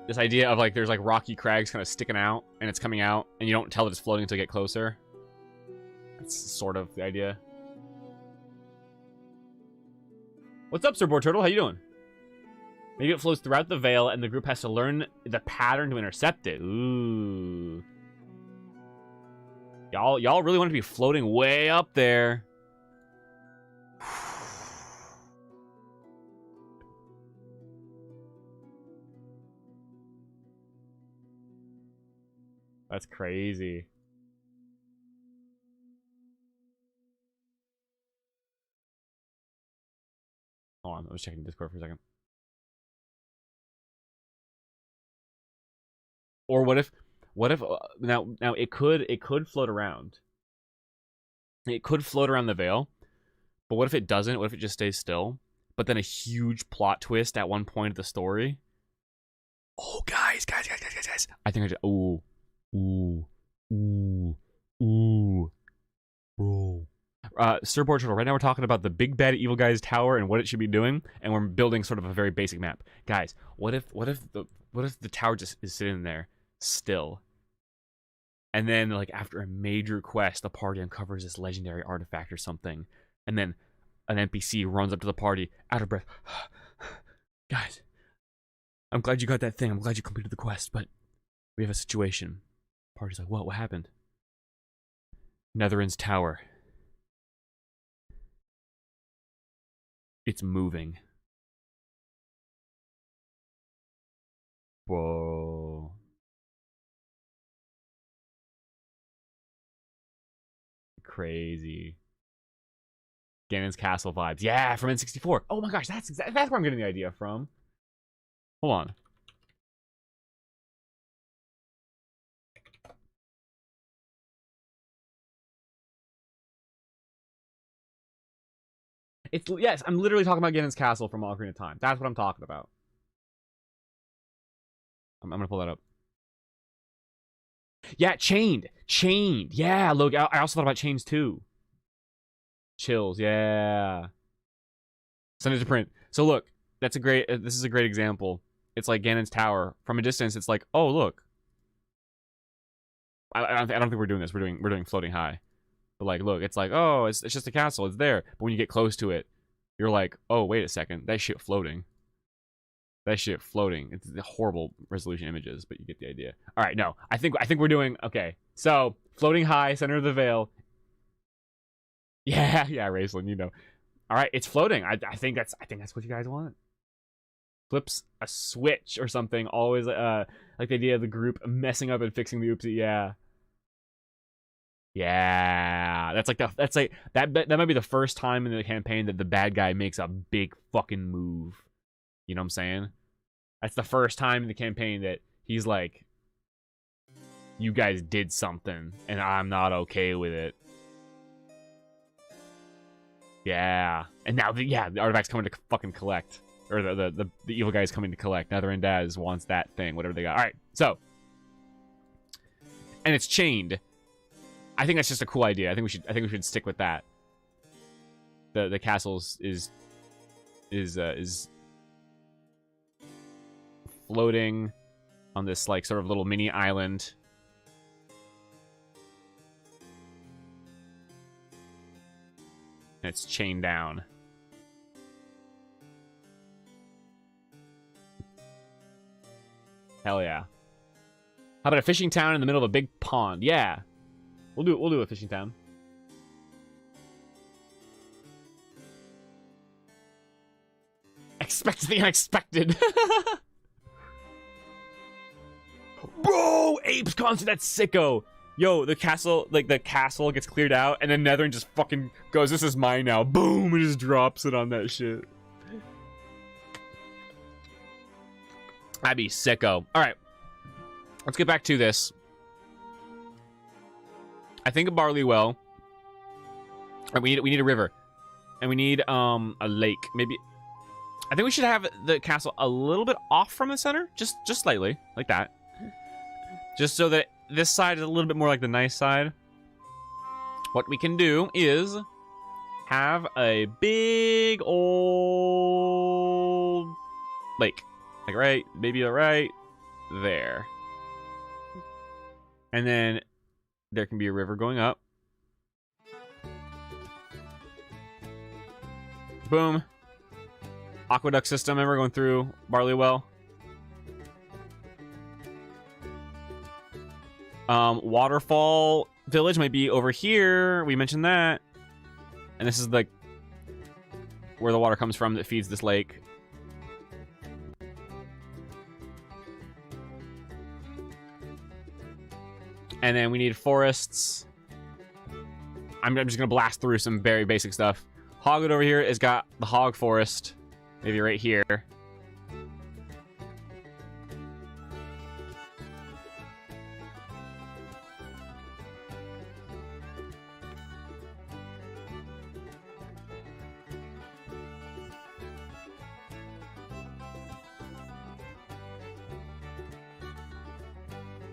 This idea of like there's like rocky crags kind of sticking out, and it's coming out, and you don't tell that it's floating until you get closer. That's sort of the idea. What's up, Sir Boar Turtle? How you doing? Maybe it flows throughout the Vale, and the group has to learn the pattern to intercept it. Ooh. Y'all really want to be floating way up there. That's crazy. Hold on, I was checking Discord for a second. Or what if now it could float around. It could float around the Vale, but what if it doesn't? What if it just stays still? But then a huge plot twist at one point of the story. Oh, guys! I think I just bro. Sir Portugal, right now we're talking about the big bad evil guy's tower and what it should be doing, and we're building sort of a very basic map. Guys, what if the tower just is sitting there still, and then like after a major quest, the party uncovers this legendary artifact or something, and then an NPC runs up to the party, out of breath. Guys, I'm glad you got that thing. I'm glad you completed the quest, but we have a situation. Party's like, what happened? Netherin's tower. It's moving. Whoa. Crazy. Ganon's Castle vibes. Yeah, from N64. Oh my gosh, that's where I'm getting the idea from. Hold on. It's yes, I'm literally talking about Ganon's castle from Ocarina of Time. That's what I'm talking about. I'm gonna pull that up. Yeah, chained. Yeah, look, I also thought about chains too. Chills, yeah. Send it to print. So look, that's a great. This is a great example. It's like Ganon's tower. From a distance, it's like, oh look. I don't think we're doing this. We're doing floating high. But like, look, it's like, oh, it's just a castle. It's there. But when you get close to it, you're like, oh, wait a second, that shit floating. That shit floating. It's horrible resolution images, but you get the idea. All right, no, I think we're doing okay. So floating high, center of the veil. Yeah, Raistlin, you know. All right, it's floating. I think that's what you guys want. Flips a switch or something. Always like the idea of the group messing up and fixing the oopsie. Yeah, that's like that might be the first time in the campaign that the bad guy makes a big fucking move. You know what I'm saying? That's the first time in the campaign that he's like, you guys did something and I'm not okay with it. Yeah. And now the artifact's coming to fucking collect. Or the evil guy's coming to collect. Nether and Daz wants that thing, whatever they got. Alright, so. And it's chained. I think that's just a cool idea. I think we should stick with that. The castles is floating on this like sort of little mini island. And it's chained down. Hell yeah. How about a fishing town in the middle of a big pond? Yeah. We'll do a fishing town. Expect the unexpected. Bro, Apes concert, that's sicko. Yo, the castle gets cleared out, and then Netheryn just fucking goes, this is mine now. Boom, and just drops it on that shit. That'd be sicko. Alright. Let's get back to this. I think of Barley Well. And we need a river. And we need a lake. Maybe I think we should have the castle a little bit off from the center. Just slightly. Like that. Just so that this side is a little bit more like the nice side. What we can do is have a big old lake. Like right, maybe right there. And then there can be a river going up. Boom. Aqueduct system, and we're going through Barley Well. Waterfall Village might be over here. We mentioned that. And this is like where the water comes from that feeds this lake. And then we need forests. I'm just gonna blast through some very basic stuff. Hogwood over here has got the hog forest. Maybe right here.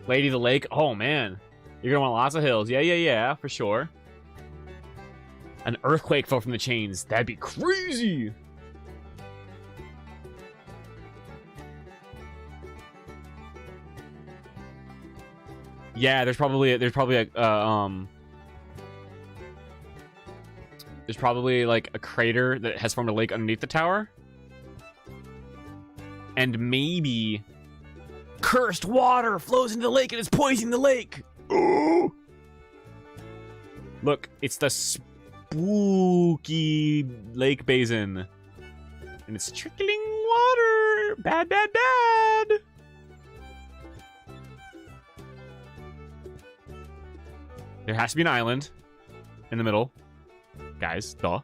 Lady of the Lake. Oh, man. You're gonna want lots of hills. Yeah, for sure. An earthquake fell from the chains. That'd be crazy. Yeah, there's probably like a crater that has formed a lake underneath the tower. And maybe cursed water flows into the lake and it's poisoning the lake. Oh! Look, it's the spooky lake basin. And it's trickling water. Bad, bad, bad. There has to be an island in the middle. Guys, duh.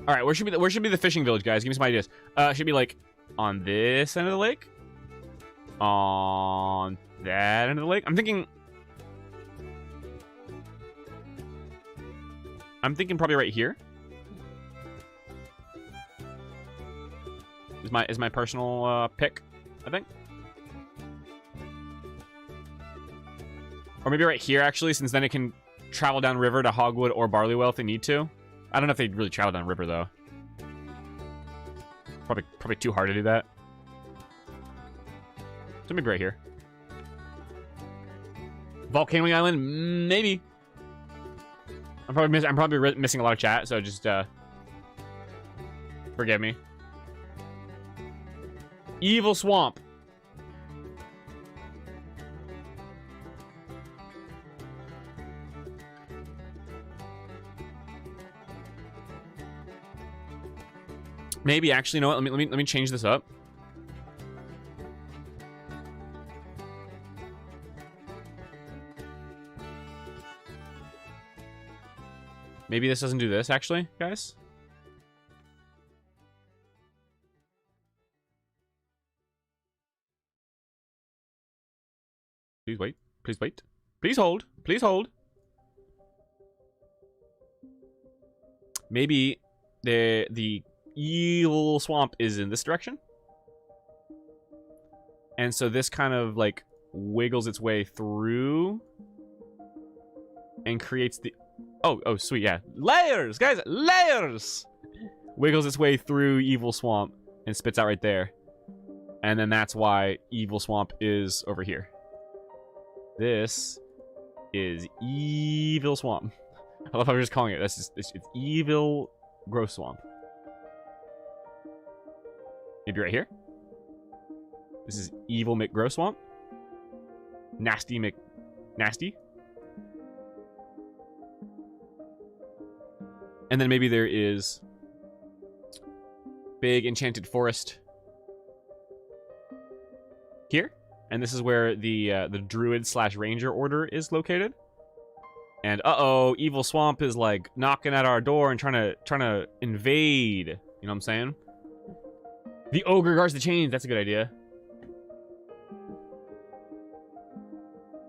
All right, where should be the fishing village, guys? Give me some ideas. Should be like on this end of the lake, on that end of the lake. I'm thinking probably right here. Is my personal pick, I think. Or maybe right here, actually, since then it can travel downriver to Hogwood or Barleywell if they need to. I don't know if they'd really travel downriver, though. Probably too hard to do that. So maybe right here. Volcano Island? Maybe. I'm probably missing a lot of chat, so just, forgive me. Evil Swamp. Maybe actually, you know what? Let me change this up. Maybe this doesn't do this actually, guys. Please wait. Please wait. Please hold. Please hold. Maybe the evil swamp is in this direction. And so this kind of like wiggles its way through and creates the oh sweet, yeah. Layers, guys, layers. Wiggles its way through evil swamp and spits out right there. And then that's why evil swamp is over here. This is evil swamp. I love how we're just calling it. It's evil gross swamp. Maybe right here. This is evil McGross swamp. Nasty McNasty. And then maybe there is big enchanted forest here. And this is where the druid / ranger order is located. And uh-oh, evil swamp is like knocking at our door and trying to invade. You know what I'm saying? The ogre guards the chains. That's a good idea.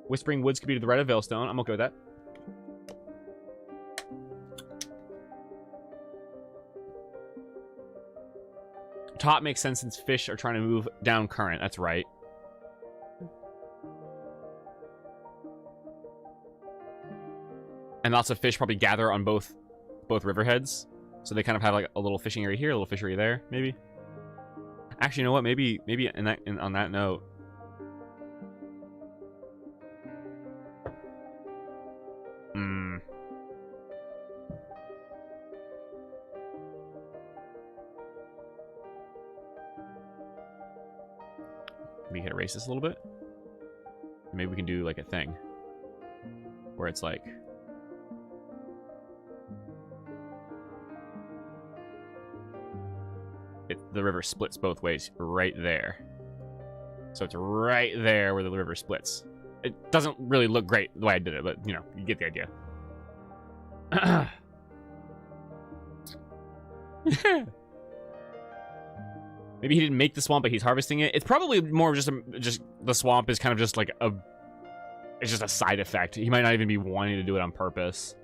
Whispering Woods could be to the right of Veilstone. I'm okay with that. Top makes sense since fish are trying to move down current. That's right. And lots of fish probably gather on both riverheads. So they kind of have like a little fishing area here, a little fish area there, maybe. Actually, you know what? Maybe on that note. We can erase this a little bit. Maybe we can do like a thing where it's like the river splits both ways right there. So it's right there where the river splits. It doesn't really look great the way I did it, but you know, you get the idea. Maybe he didn't make the swamp, but he's harvesting it. It's probably more just the swamp is kind of just like it's just a side effect. He might not even be wanting to do it on purpose.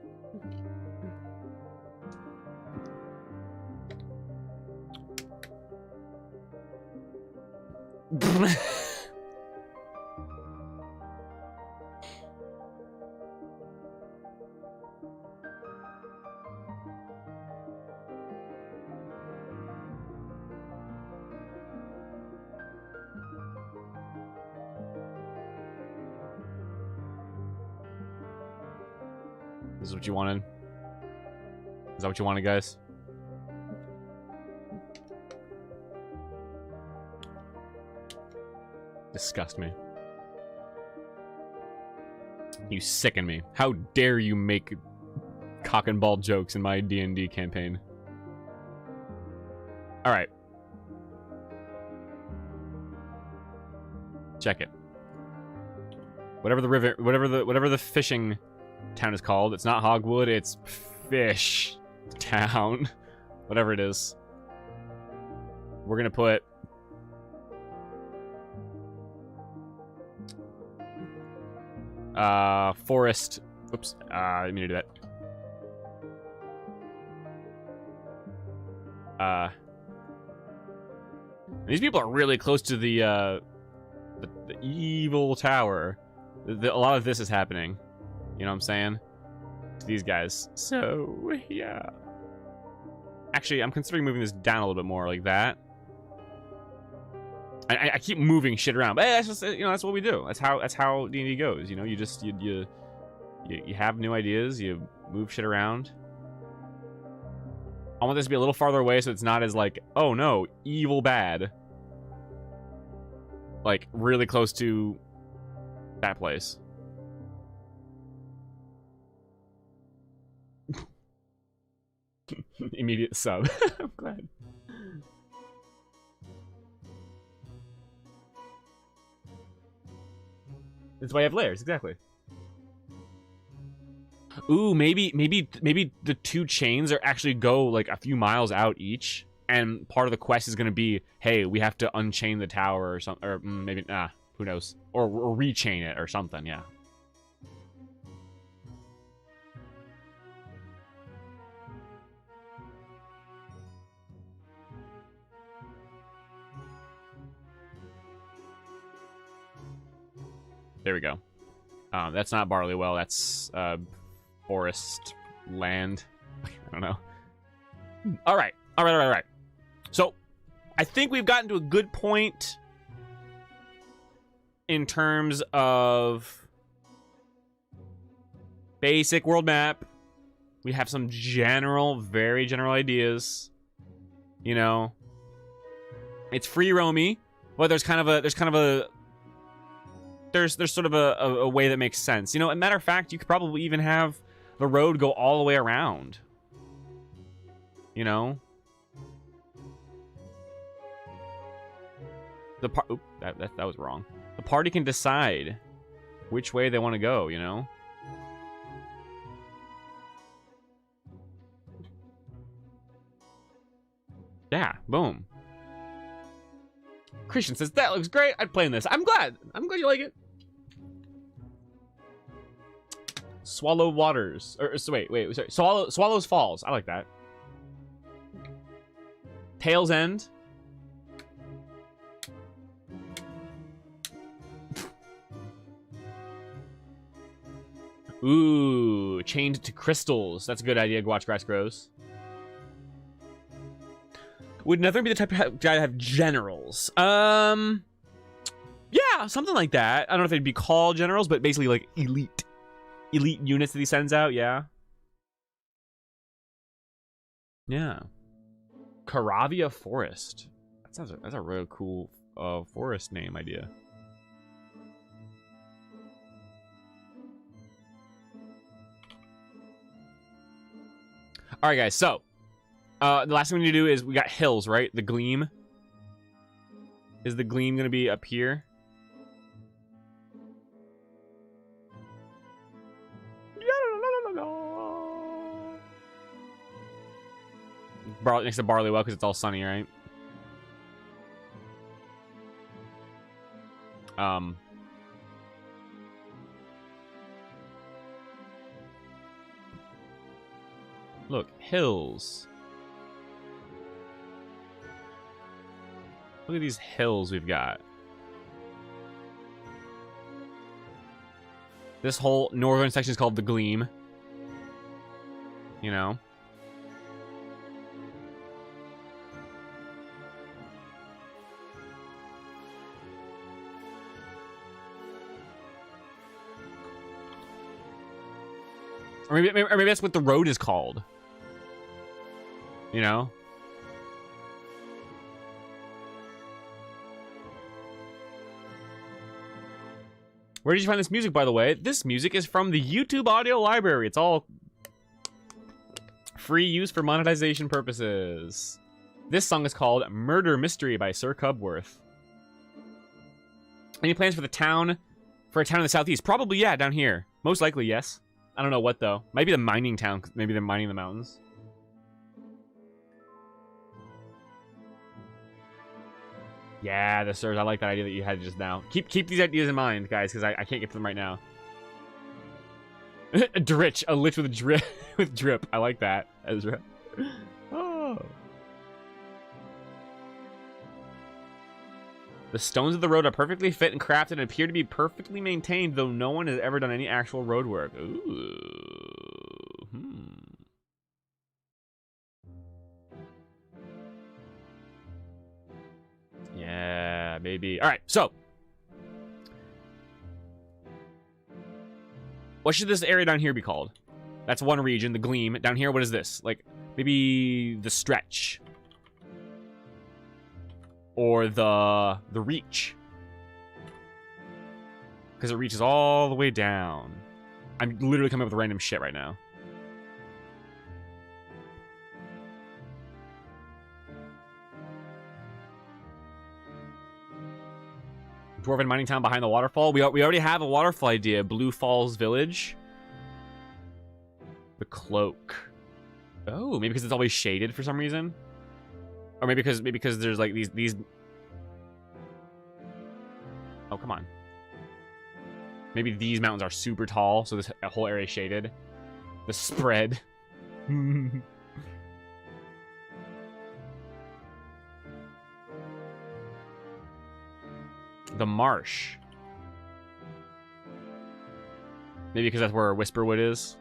This is what you wanted? Is that what you wanted, guys? Disgust me. You sicken me. How dare you make cock and ball jokes in my D&D campaign? All right. Check it. Whatever the river, whatever the fishing town is called, it's not Hogwood, it's Fish Town. whatever it is. We're gonna put forest. Oops, I didn't mean to do that. These people are really close to the evil tower. A lot of this is happening. You know what I'm saying? To these guys. So, yeah. Actually, I'm considering moving this down a little bit more, like that. I keep moving shit around, but hey, that's just, you know, that's what we do. That's how D&D goes. You know, you have new ideas, you move shit around. I want this to be a little farther away so it's not as like, oh no, evil bad. Like really close to that place. Immediate sub. I'm glad. That's why I have layers, exactly. Ooh, maybe the two chains are actually go like a few miles out each, and part of the quest is gonna be, hey, we have to unchain the tower or something, or maybe who knows, or rechain it or something. Yeah. There we go. That's not barley well. That's forest land. I don't know. All right. So, I think we've gotten to a good point in terms of basic world map. We have some very general ideas. You know, it's free roamy, but there's sort of a way that makes sense. You know, as a matter of fact, you could probably even have the road go all the way around. You know? Oop, that was wrong. The party can decide which way they want to go, you know? Yeah, boom. Christian says, that looks great. I'd play in this. I'm glad you like it. Swallow Waters. Wait, sorry. Swallows Falls. I like that. Tail's End. Ooh, chained to crystals. That's a good idea. Watch Grass Grows. Would Nether be the type of guy to have generals? Yeah, something like that. I don't know if they'd be called generals, but basically like elite units that he sends out. Yeah. Yeah. Caravia Forest. That's a real cool forest name idea. All right, guys. So. The last thing we need to do is we got hills, right? The Gleam. Is the Gleam going to be up here? Next to Barley Well because it's all sunny, right? Look, hills. Look at these hills we've got. This whole northern section is called the Gleam. You know? Or maybe that's what the road is called. You know? Where did you find this music, by the way? This music is from the YouTube audio library. It's all free use for monetization purposes. This song is called Murder Mystery by Sir Cubworth. Any plans for a town in the southeast? Probably, yeah, down here. Most likely, yes. I don't know what, though. Might be the mining town. Maybe they're mining the mountains. Yeah, the sirs. I like that idea that you had just now. Keep these ideas in mind, guys, because I can't get to them right now. A dritch, a lich with drip, with drip. I like that, Ezra. Oh. The stones of the road are perfectly fit and crafted and appear to be perfectly maintained, though no one has ever done any actual road work. Ooh. Yeah, maybe. All right, so what should this area down here be called? That's one region, the Gleam. Down here, what is this? Like, maybe the Stretch. Or the Reach. Because it reaches all the way down. I'm literally coming up with random shit right now. Dwarven mining town behind the waterfall. We already have a waterfall idea. Blue Falls Village. The Cloak. Oh, maybe because it's always shaded for some reason. Or maybe because there's like these. Oh, come on. Maybe these mountains are super tall, so this whole area is shaded. The spread. The marsh. Maybe because that's where Whisperwood is.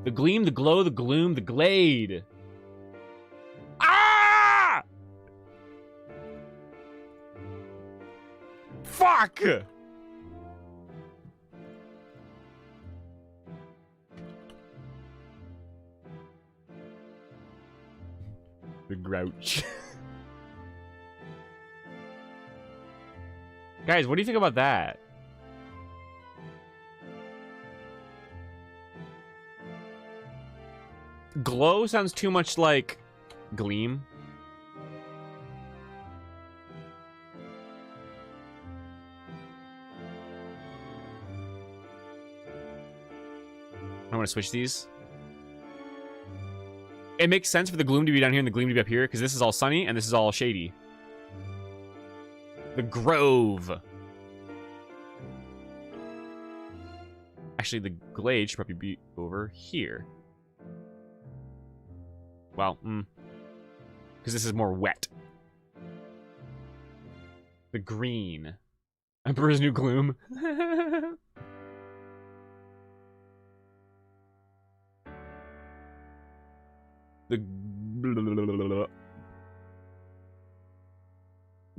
The gleam, the glow, the gloom, the glade. Ah! Fuck! The grouch. Guys, what do you think about that? Glow sounds too much like gleam. I want to switch these. It makes sense for the gloom to be down here and the gleam to be up here, because this is all sunny and this is all shady. The grove. Actually, the glade should probably be over here. Well, because this is more wet. The green. Emperor's New Gloom.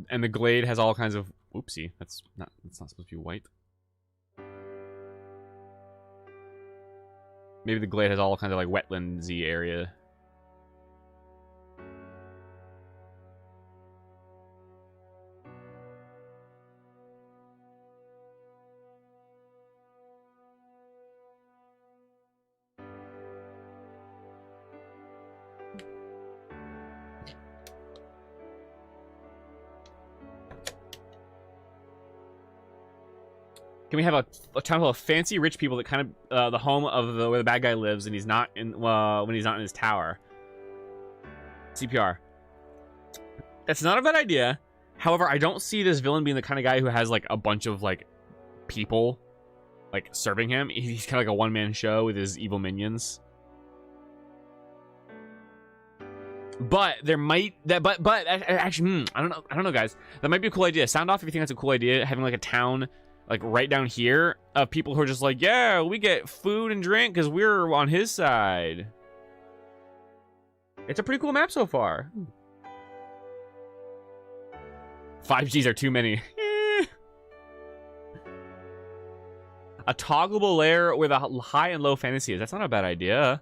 And the glade has all kinds of oopsie, that's not supposed to be white. Maybe the glade has all kinds of like wetlandsy area. Can we have a town full of fancy rich people that kind of the home of where the bad guy lives, and he's not in when he's not in his tower? CPR. That's not a bad idea. However, I don't see this villain being the kind of guy who has like a bunch of like people like serving him. He's kind of like a one-man show with his evil minions. But there might but actually I don't know guys. That might be a cool idea. Sound off if you think that's a cool idea, having like a town like right down here of people who are just like, yeah, we get food and drink because we're on his side. It's a pretty cool map so far. 5Gs are too many. A toggleable layer where the high and low fantasy is. That's not a bad idea.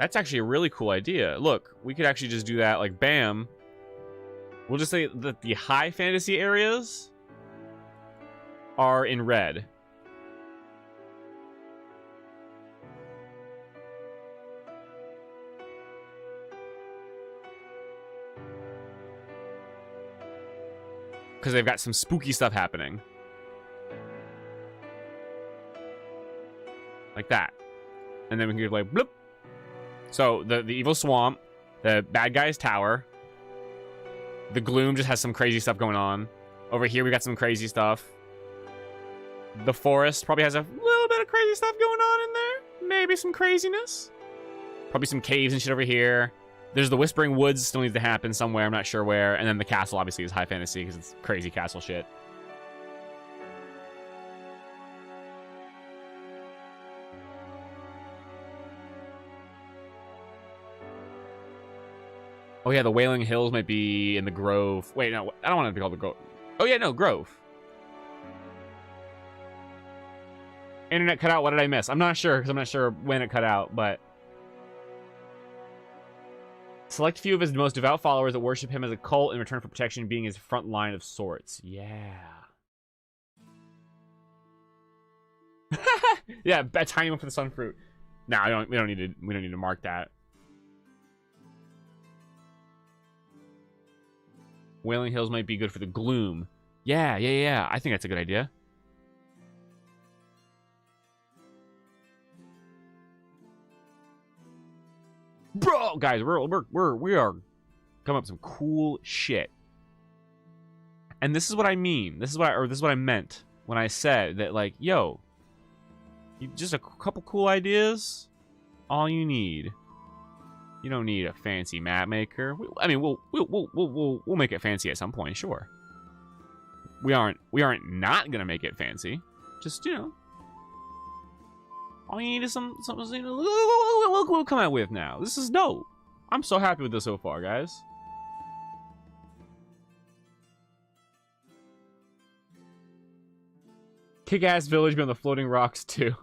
That's actually a really cool idea. Look, we could actually just do that like bam. We'll just say that the high fantasy areas are in red. Because they've got some spooky stuff happening. Like that. And then we can go like, bloop, So the evil swamp, the bad guy's tower, the gloom just has some crazy stuff going on. Over here we got some crazy stuff. The forest probably has a little bit of crazy stuff going on in there. Maybe some craziness. Probably some caves and shit over here. There's the Whispering Woods, still needs to happen somewhere, I'm not sure where. And then the castle obviously is high fantasy because it's crazy castle shit. Oh yeah, the Wailing Hills might be in the Grove. Wait, no, I don't want it to be called the Grove. Oh yeah, no, Grove. Internet cut out, what did I miss? I'm not sure, because I'm not sure when it cut out, but... Select a few of his most devout followers that worship him as a cult in return for protection, being his front line of sorts. Yeah. Yeah, a tiny one for the Sunfruit. Nah, we don't need to mark that. Wailing Hills might be good for the gloom. Yeah. I think that's a good idea. Bro, guys, we are coming up with some cool shit. And this is what I mean. This is what I meant when I said that, like, yo, just a couple cool ideas, all you need. You don't need a fancy map maker. I mean, we'll make it fancy at some point, sure. We aren't not gonna make it fancy. Just, you know, all you need is something, you know, we'll come out with now. This is dope. I'm so happy with this so far, guys. Kick-ass village beyond the floating rocks, too.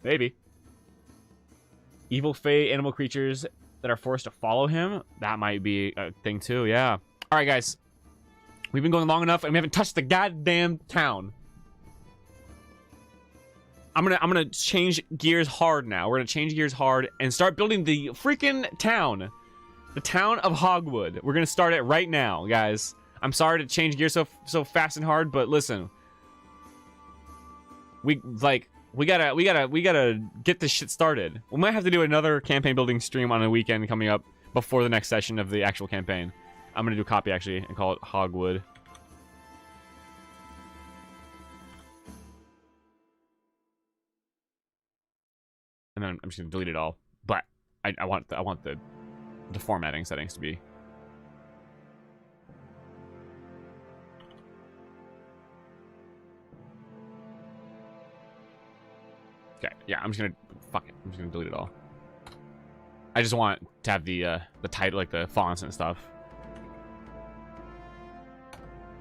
Maybe. Evil fae animal creatures that are forced to follow him. That might be a thing, too, yeah. All right, guys. We've been going long enough, and we haven't touched the goddamn town. I'm gonna change gears hard now. We're gonna change gears hard and start building the freaking town. The town of Hogwood. We're gonna start it right now, guys. I'm sorry to change gears so fast and hard, but listen. We gotta get this shit started. We might have to do another campaign building stream on a weekend coming up before the next session of the actual campaign. I'm gonna do a copy actually and call it Hogwood. And then I'm just gonna delete it all. But I want the formatting settings to be. Okay, yeah, I'm just gonna I'm just gonna delete it all. I just want to have the title, like the fonts and stuff.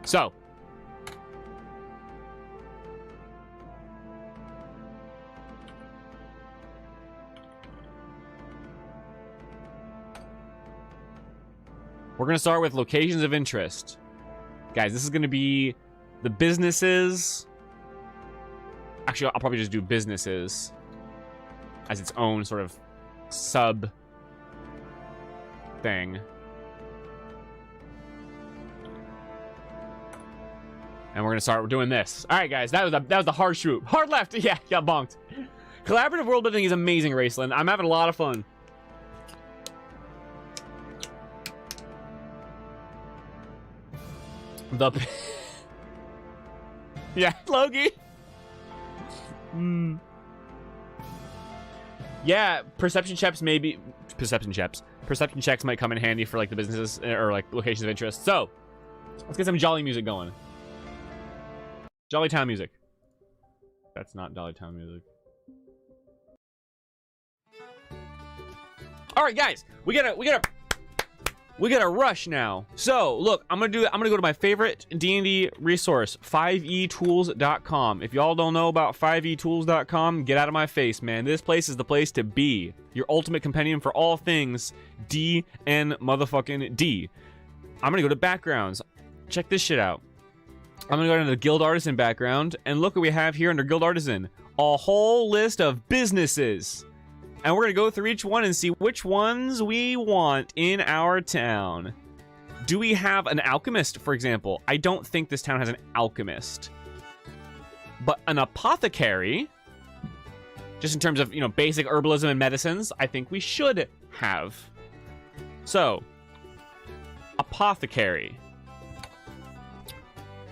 So. We're going to start with locations of interest. Guys, this is going to be the businesses. Actually, I'll probably just do businesses as its own sort of sub thing. And we're going to start doing this. All right, guys, that was the hard shoot. Hard left. Yeah, got bonked. Collaborative world building is amazing, Raceland. I'm having a lot of fun. Yeah, Logie. Yeah, perception checks might come in handy for like the businesses or like locations of interest. So let's get some jolly music going. Jolly Town music. That's not Jolly Town music. All right, guys, we gotta rush now. So look, I'm gonna go to my favorite D&D resource, 5etools.com. If y'all don't know about 5etools.com, get out of my face, man. This place is the place to be. Your ultimate compendium for all things D and motherfucking D. I'm gonna go to backgrounds. Check this shit out. I'm gonna go into the Guild Artisan background, and look what we have here under Guild Artisan. A whole list of businesses. And we're going to go through each one and see which ones we want in our town. Do we have an alchemist, for example? I don't think this town has an alchemist. But an apothecary? Just in terms of, you know, basic herbalism and medicines, I think we should have. So, apothecary.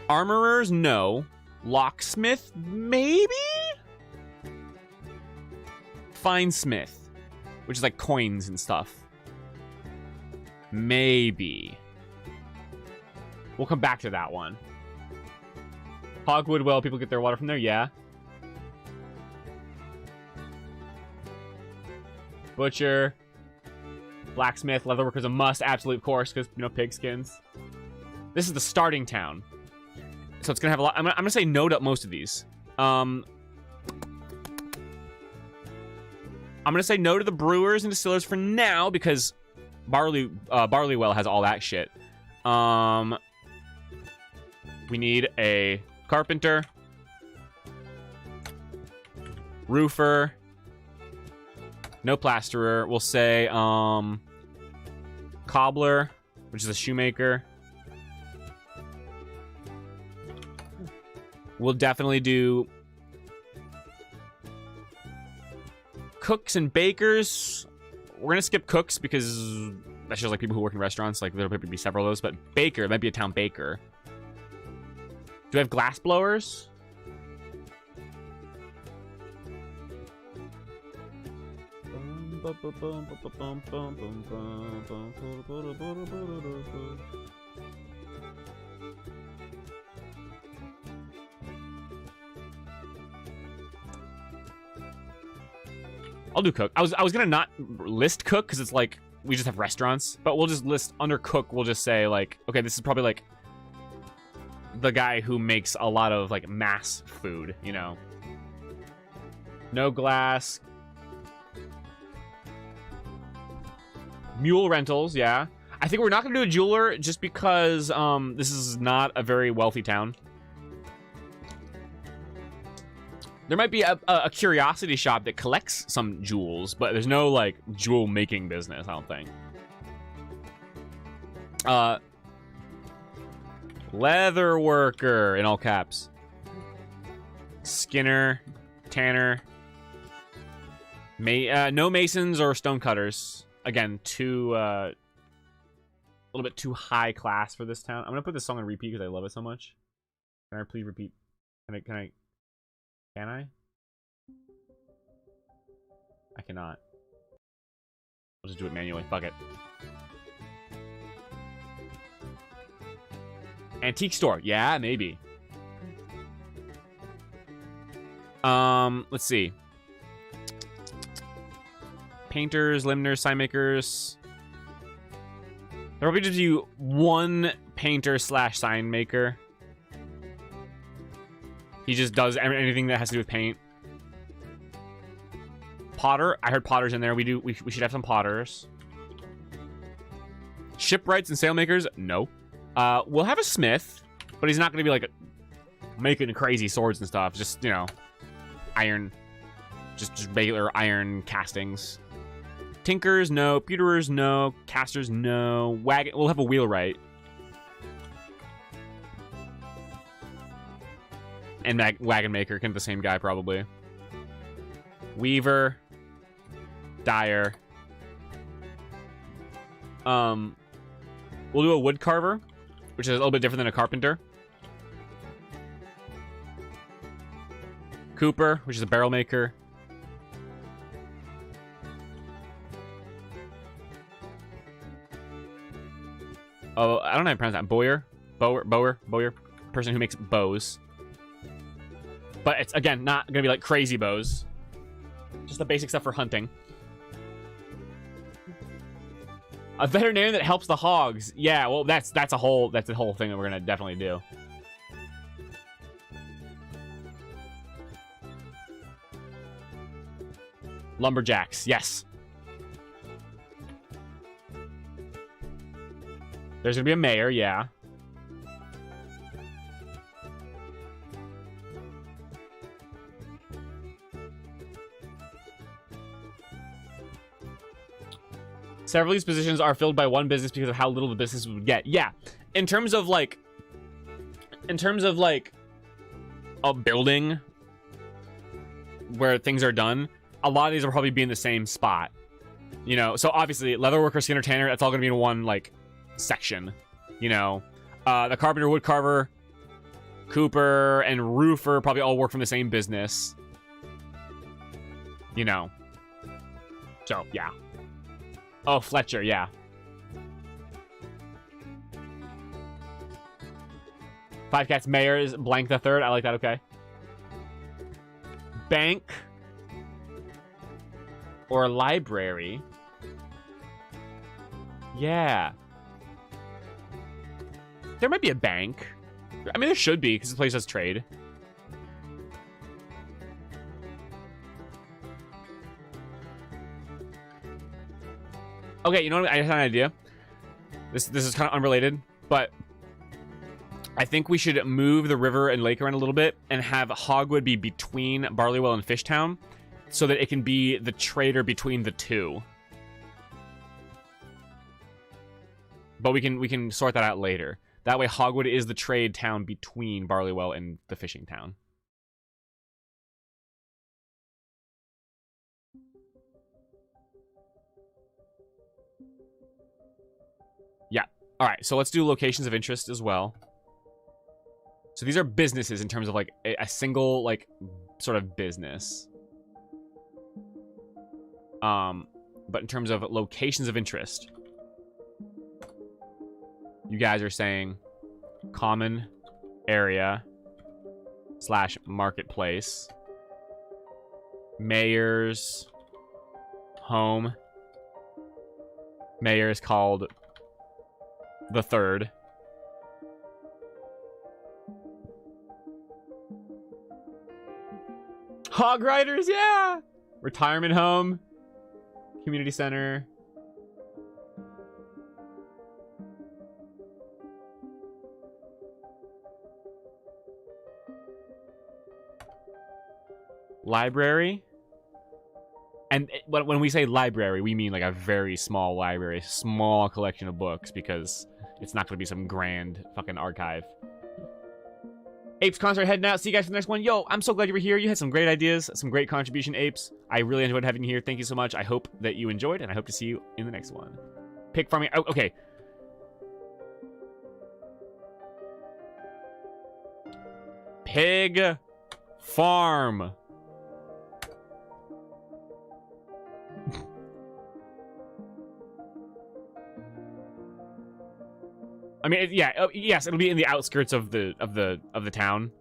Armorers, no. Locksmith, maybe? Finesmith, which is like coins and stuff. Maybe. We'll come back to that one. Hogwood well, people get their water from there, yeah. Butcher. Blacksmith, leatherworker's a must, absolute course, because, you know, pig skins. This is the starting town. So it's gonna have a lot. I'm gonna say no to most of these. I'm gonna say no to the brewers and distillers for now, because Barleywell has all that shit. We need a carpenter, roofer, no plasterer. We'll say cobbler, which is a shoemaker. We'll definitely do cooks and bakers. We're gonna skip cooks because that's just like people who work in restaurants. Like there'll probably be several of those, but baker, it might be a town baker. Do we have glass blowers? I'll do cook. I was gonna not list cook because it's like we just have restaurants, but we'll just list under cook. We'll just say like, okay, this is probably like the guy who makes a lot of like mass food, you know. No glass. Mule rentals, yeah. I think we're not gonna do a jeweler just because this is not a very wealthy town. There might be a curiosity shop that collects some jewels, but there's no, like, jewel making business, I don't think. Leather worker, in all caps. Skinner, tanner. No masons or stone cutters. Again, a little bit too high class for this town. I'm gonna put this song on repeat because I love it so much. Can I please repeat? Can I? I cannot. I'll just do it manually. Fuck it. Antique store. Yeah, maybe. Let's see. Painters, limners, sign makers. There will be just you one painter / sign maker. He just does anything that has to do with paint. Potter. I heard potters in there. We should have some potters. Shipwrights and sailmakers. No. We'll have a smith, but he's not going to be like making crazy swords and stuff. Just, you know, iron. Just regular iron castings. Tinkers, no. Pewterers, no. Casters, no. Wagon. We'll have a wheelwright. And wagon maker, kind of the same guy, probably. Weaver. Dyer. We'll do a wood carver, which is a little bit different than a carpenter. Cooper, which is a barrel maker. Oh, I don't know how to pronounce that. Bower. Person who makes bows. But it's, again, not going to be like crazy bows. Just the basic stuff for hunting. A veterinarian that helps the hogs. Yeah, well, that's a whole thing that we're going to definitely do. Lumberjacks, yes. There's going to be a mayor, yeah. Several of these positions are filled by one business because of how little the business would get. Yeah, in terms of like a building, where things are done, a lot of these will probably be in the same spot. You know, so obviously, leatherworker, skinner, tanner, that's all going to be in one, like, section. You know, the carpenter, wood carver, cooper, and roofer probably all work from the same business. You know. So, yeah. Oh, Fletcher, yeah. Five Cats Mayor is blank the third. I like that, okay. Bank. Or library. Yeah. There might be a bank. I mean, there should be, because this place does trade. Okay, you know what? I just had an idea. This is kind of unrelated, but I think we should move the river and lake around a little bit and have Hogwood be between Barleywell and Fishtown so that it can be the trader between the two. But we can sort that out later. That way Hogwood is the trade town between Barleywell and the fishing town. Yeah. All right, so let's do locations of interest as well. So these are businesses in terms of like a single like sort of business. But in terms of locations of interest, you guys are saying common area / marketplace, mayor's home. Mayor is called the third. Hog Riders, yeah! Retirement home. Community center. Library. And when we say library, we mean like a very small library. Small collection of books, because it's not going to be some grand fucking archive. Apes concert heading out. See you guys for the next one. Yo, I'm so glad you were here. You had some great ideas, some great contribution, Apes. I really enjoyed having you here. Thank you so much. I hope that you enjoyed, and I hope to see you in the next one. Pig farming. Oh, okay. Pig farm. I mean, yeah, yes, it'll be in the outskirts of the town,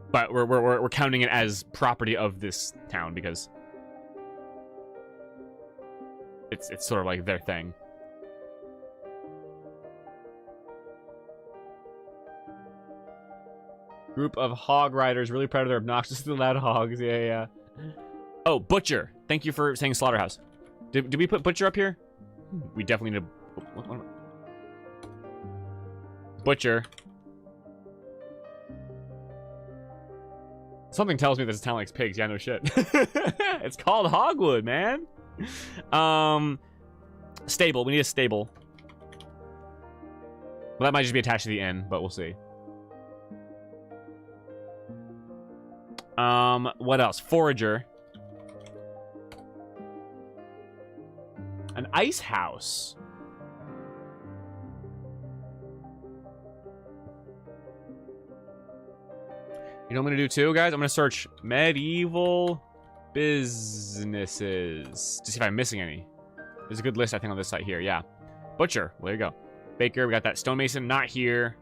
but we're counting it as property of this town because it's sort of like their thing. Group of hog riders really proud of their obnoxiously loud hogs. Yeah, yeah. Oh, butcher. Thank you for saying slaughterhouse. Did we put butcher up here? We definitely need a... What butcher. Something tells me this town likes pigs. Yeah, no shit. It's called Hogwood, man. Stable. We need a stable. Well, that might just be attached to the inn, but we'll see. What else? Forager. An ice house. You know what I'm gonna do too, guys? I'm gonna search medieval businesses to see if I'm missing any. There's a good list, I think, on this site here. Yeah. Butcher. Well, there you go. Baker. We got that. Stonemason. Not here.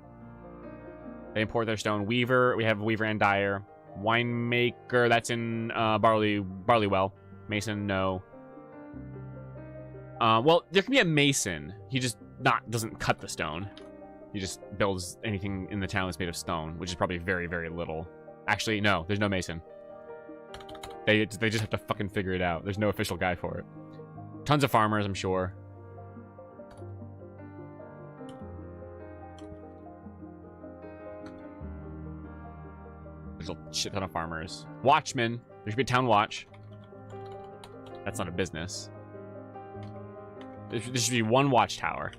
They import their stone. Weaver. We have Weaver and Dyer. Winemaker. That's in Barleywell. Mason. No. Well, there can be a mason. He just doesn't cut the stone. He just builds anything in the town that's made of stone, which is probably very, very little. Actually, no, there's no mason. They just have to fucking figure it out. There's no official guide for it. Tons of farmers, I'm sure. There's a shit ton of farmers. Watchmen. There should be a town watch. That's not a business. There should be one watchtower.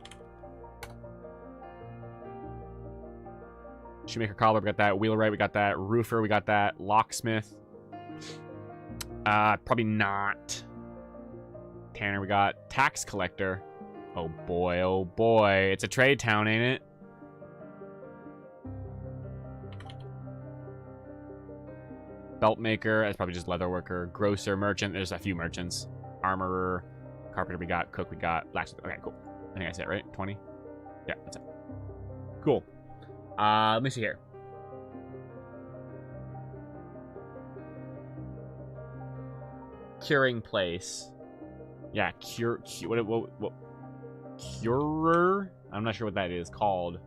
Shoemaker, cobbler, we got that. Wheelwright, we got that. Roofer, we got that. Locksmith. Probably not. Tanner, we got tax collector. Oh boy, oh boy. It's a trade town, ain't it? Belt maker, that's probably just leather worker. Grocer, merchant, there's a few merchants. Armorer, carpenter we got, cook we got, blacksmith. Okay, cool. I think I said it right, 20? Yeah, that's it. Cool. Let me see here. Curing place. Yeah, what curer? I'm not sure what that is called.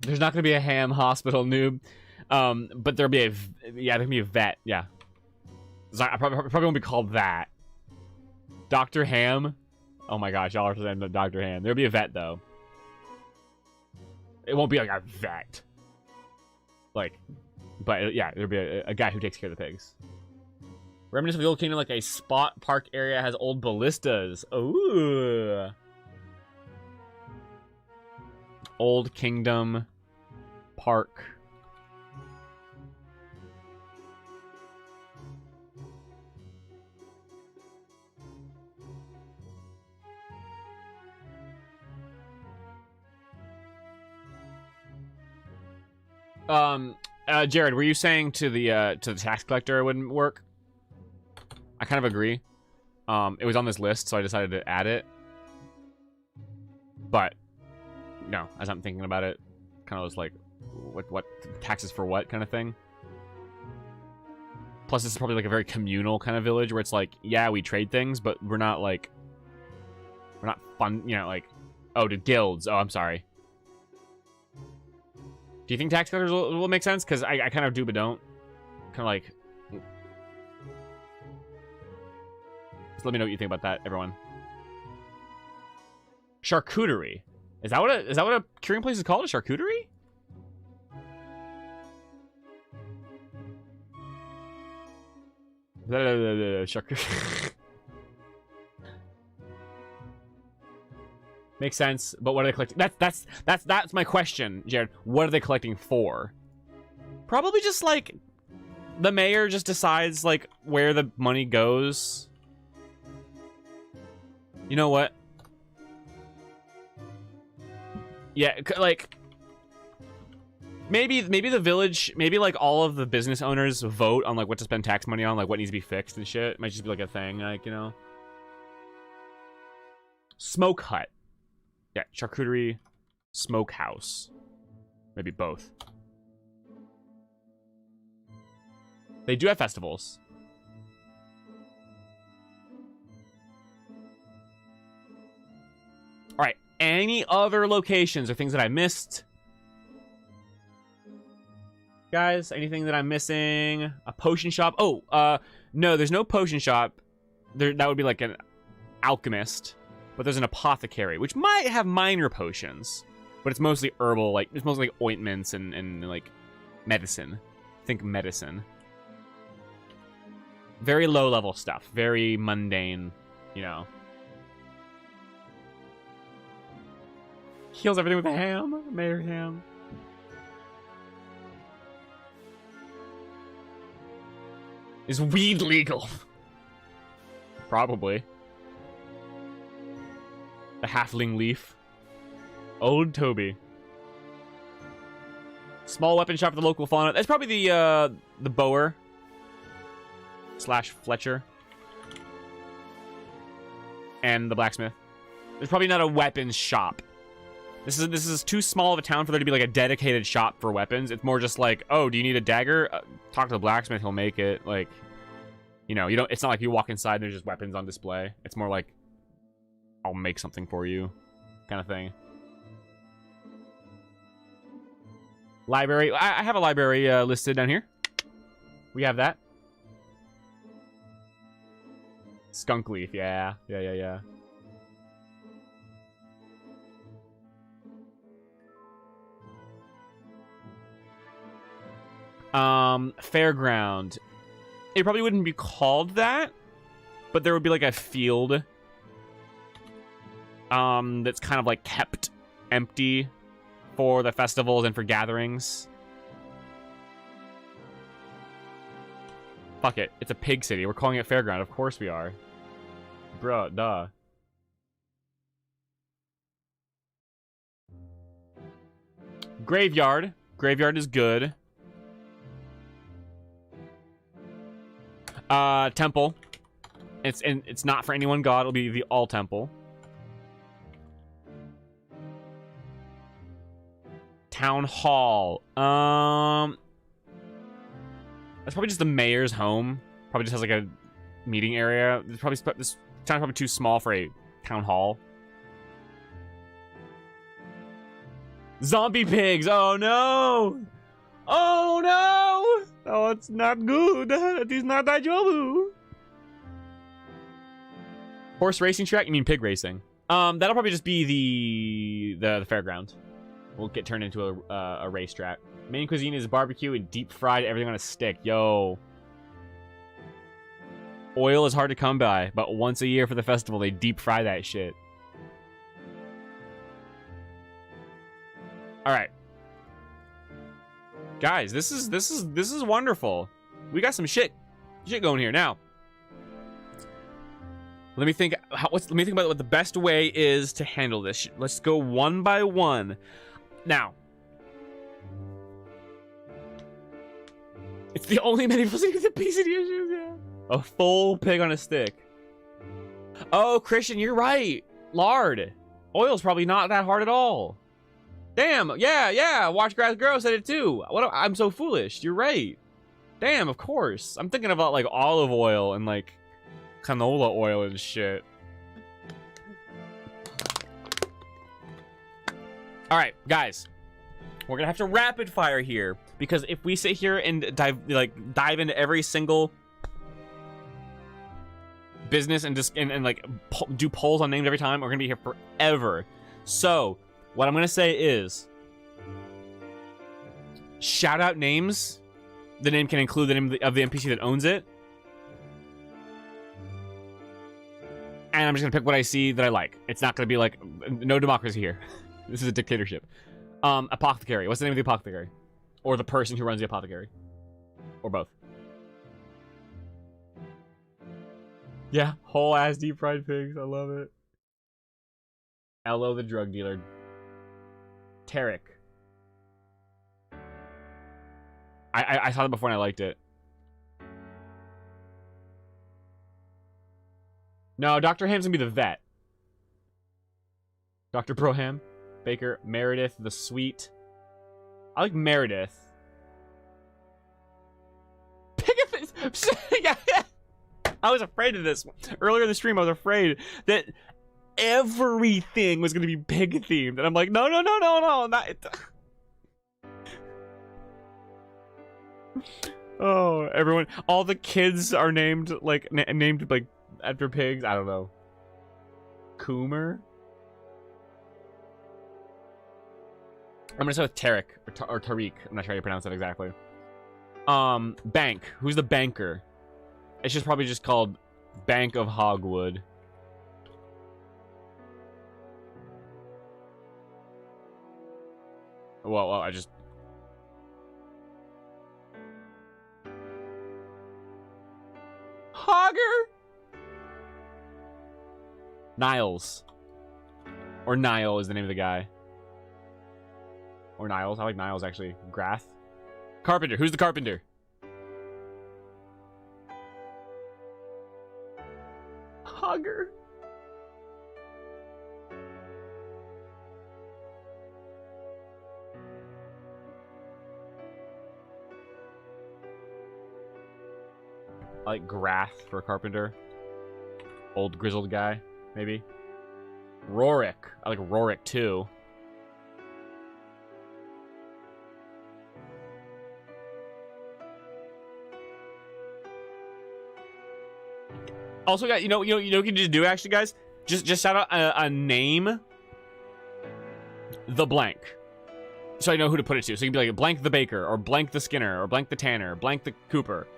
There's not gonna be a ham hospital, noob. But there'll be there'll be a vet. Yeah, so I probably won't be called that. Dr. Ham. Oh my gosh, y'all are saying Dr. Ham. There'll be a vet though. It won't be like a vet. Like, but yeah, there'll be a guy who takes care of the pigs. Remnants of the Old Kingdom, like a spot park area, has old ballistas. Ooh. Old Kingdom Park. Jared, were you saying to the tax collector it wouldn't work? I kind of agree. It was on this list, so I decided to add it. But no, as I'm thinking about it, kind of was like, what taxes for what kind of thing. Plus, this is probably like a very communal kind of village where it's like, yeah, we trade things, but we're not fun, you know, like, oh, to guilds. Oh, I'm sorry. Do you think tax collectors will make sense? Because I kind of do, but don't. Kind of like. Just let me know what you think about that, everyone. Charcuterie. Is that what a curing place is called? A charcuterie? Charcuterie. Makes sense, but what are they collecting? That's my question, Jared. What are they collecting for? Probably just like the mayor just decides like where the money goes. You know what? Yeah, like maybe the village, maybe like all of the business owners vote on like what to spend tax money on, like what needs to be fixed and shit. It might just be like a thing, like, you know. Smoke hut. Yeah, charcuterie, smokehouse. Maybe both. They do have festivals. All right. Any other locations or things that I missed? Guys, anything that I'm missing? A potion shop? Oh, no, there's no potion shop. That would be like an alchemist. But there's an apothecary, which might have minor potions. But it's mostly herbal, like, it's mostly like ointments and like, medicine. Think medicine. Very low-level stuff. Very mundane, you know. Heals everything with a ham. Mayor ham. Is weed legal? Probably. The halfling leaf. Old Toby. Small weapon shop for the local fauna. That's probably the bower. / Fletcher. And the blacksmith. There's probably not a weapons shop. This is too small of a town for there to be like a dedicated shop for weapons. It's more just like, oh, do you need a dagger? Talk to the blacksmith, he'll make it. Like, you know, you don't. It's not like you walk inside and there's just weapons on display. It's more like, I'll make something for you, kind of thing. Library. I have a library listed down here. We have that. Skunk leaf. Yeah. Fairground. It probably wouldn't be called that, but there would be like a field that's kind of like kept empty for the festivals and for gatherings. Fuck it. It's a pig city. We're calling it Fairground. Of course we are. Bruh, duh. Graveyard. Graveyard is good. Temple. It's not for any one god. It'll be the all temple. Town hall. That's probably just the mayor's home. Probably just has like a meeting area. This town's probably too small for a town hall. Zombie pigs. Oh no! Oh no! Oh, it's not good. It is not that job. Horse racing track? You mean pig racing? That'll probably just be the fairground. We'll get turned into a racetrack. Main cuisine is barbecue and deep fried everything on a stick. Yo. Oil is hard to come by, but once a year for the festival, they deep fry that shit. All right. Guys, this is wonderful. We got some shit going here now. Let me think let me think about what the best way is to handle this. Let's go one by one. Now, it's the only medieval city with a piece of the issues, yeah. A full pig on a stick. Oh, Christian, you're right. Lard. Oil's probably not that hard at all. Damn, yeah. Watch Grass Grow said it too. I'm so foolish. You're right. Damn, of course. I'm thinking about like olive oil and like canola oil and shit. All right, guys. We're gonna have to rapid fire here because if we sit here and dive into every single business and just do polls on names every time, we're gonna be here forever. So what I'm gonna say is, shout out names. The name can include the name of the NPC that owns it, and I'm just gonna pick what I see that I like. It's not gonna be like no democracy here. This is a dictatorship. Apothecary. What's the name of the apothecary? Or the person who runs the apothecary? Or both? Yeah, whole ass deep fried pigs. I love it. Ello the drug dealer. Tarek. I saw that before and I liked it. No, Dr. Ham's gonna be the vet. Dr. Broham. Baker. Meredith the sweet. I like Meredith. I was afraid of this. Earlier in the stream, I was afraid that everything was going to be pig themed. And I'm like, no. Not it. Oh, everyone. All the kids are named like after pigs. I don't know. Coomer? I'm gonna start with Tarek or Tariq. I'm not sure how you pronounce that exactly. Bank. Who's the banker? It's just probably just called Bank of Hogwood. Well, I just... Hogger? Niles. Or Niall is the name of the guy. Or Niles. I like Niles, actually. Grath. Carpenter. Who's the carpenter? Hogger. I like Grath for a carpenter. Old grizzled guy, maybe. Rorik. I like Rorik too. Also, got you know what you can just do actually, guys. Just shout out a name, the blank, so I know who to put it to. So you can be like blank the baker, or blank the Skinner, or blank the Tanner, blank the Cooper.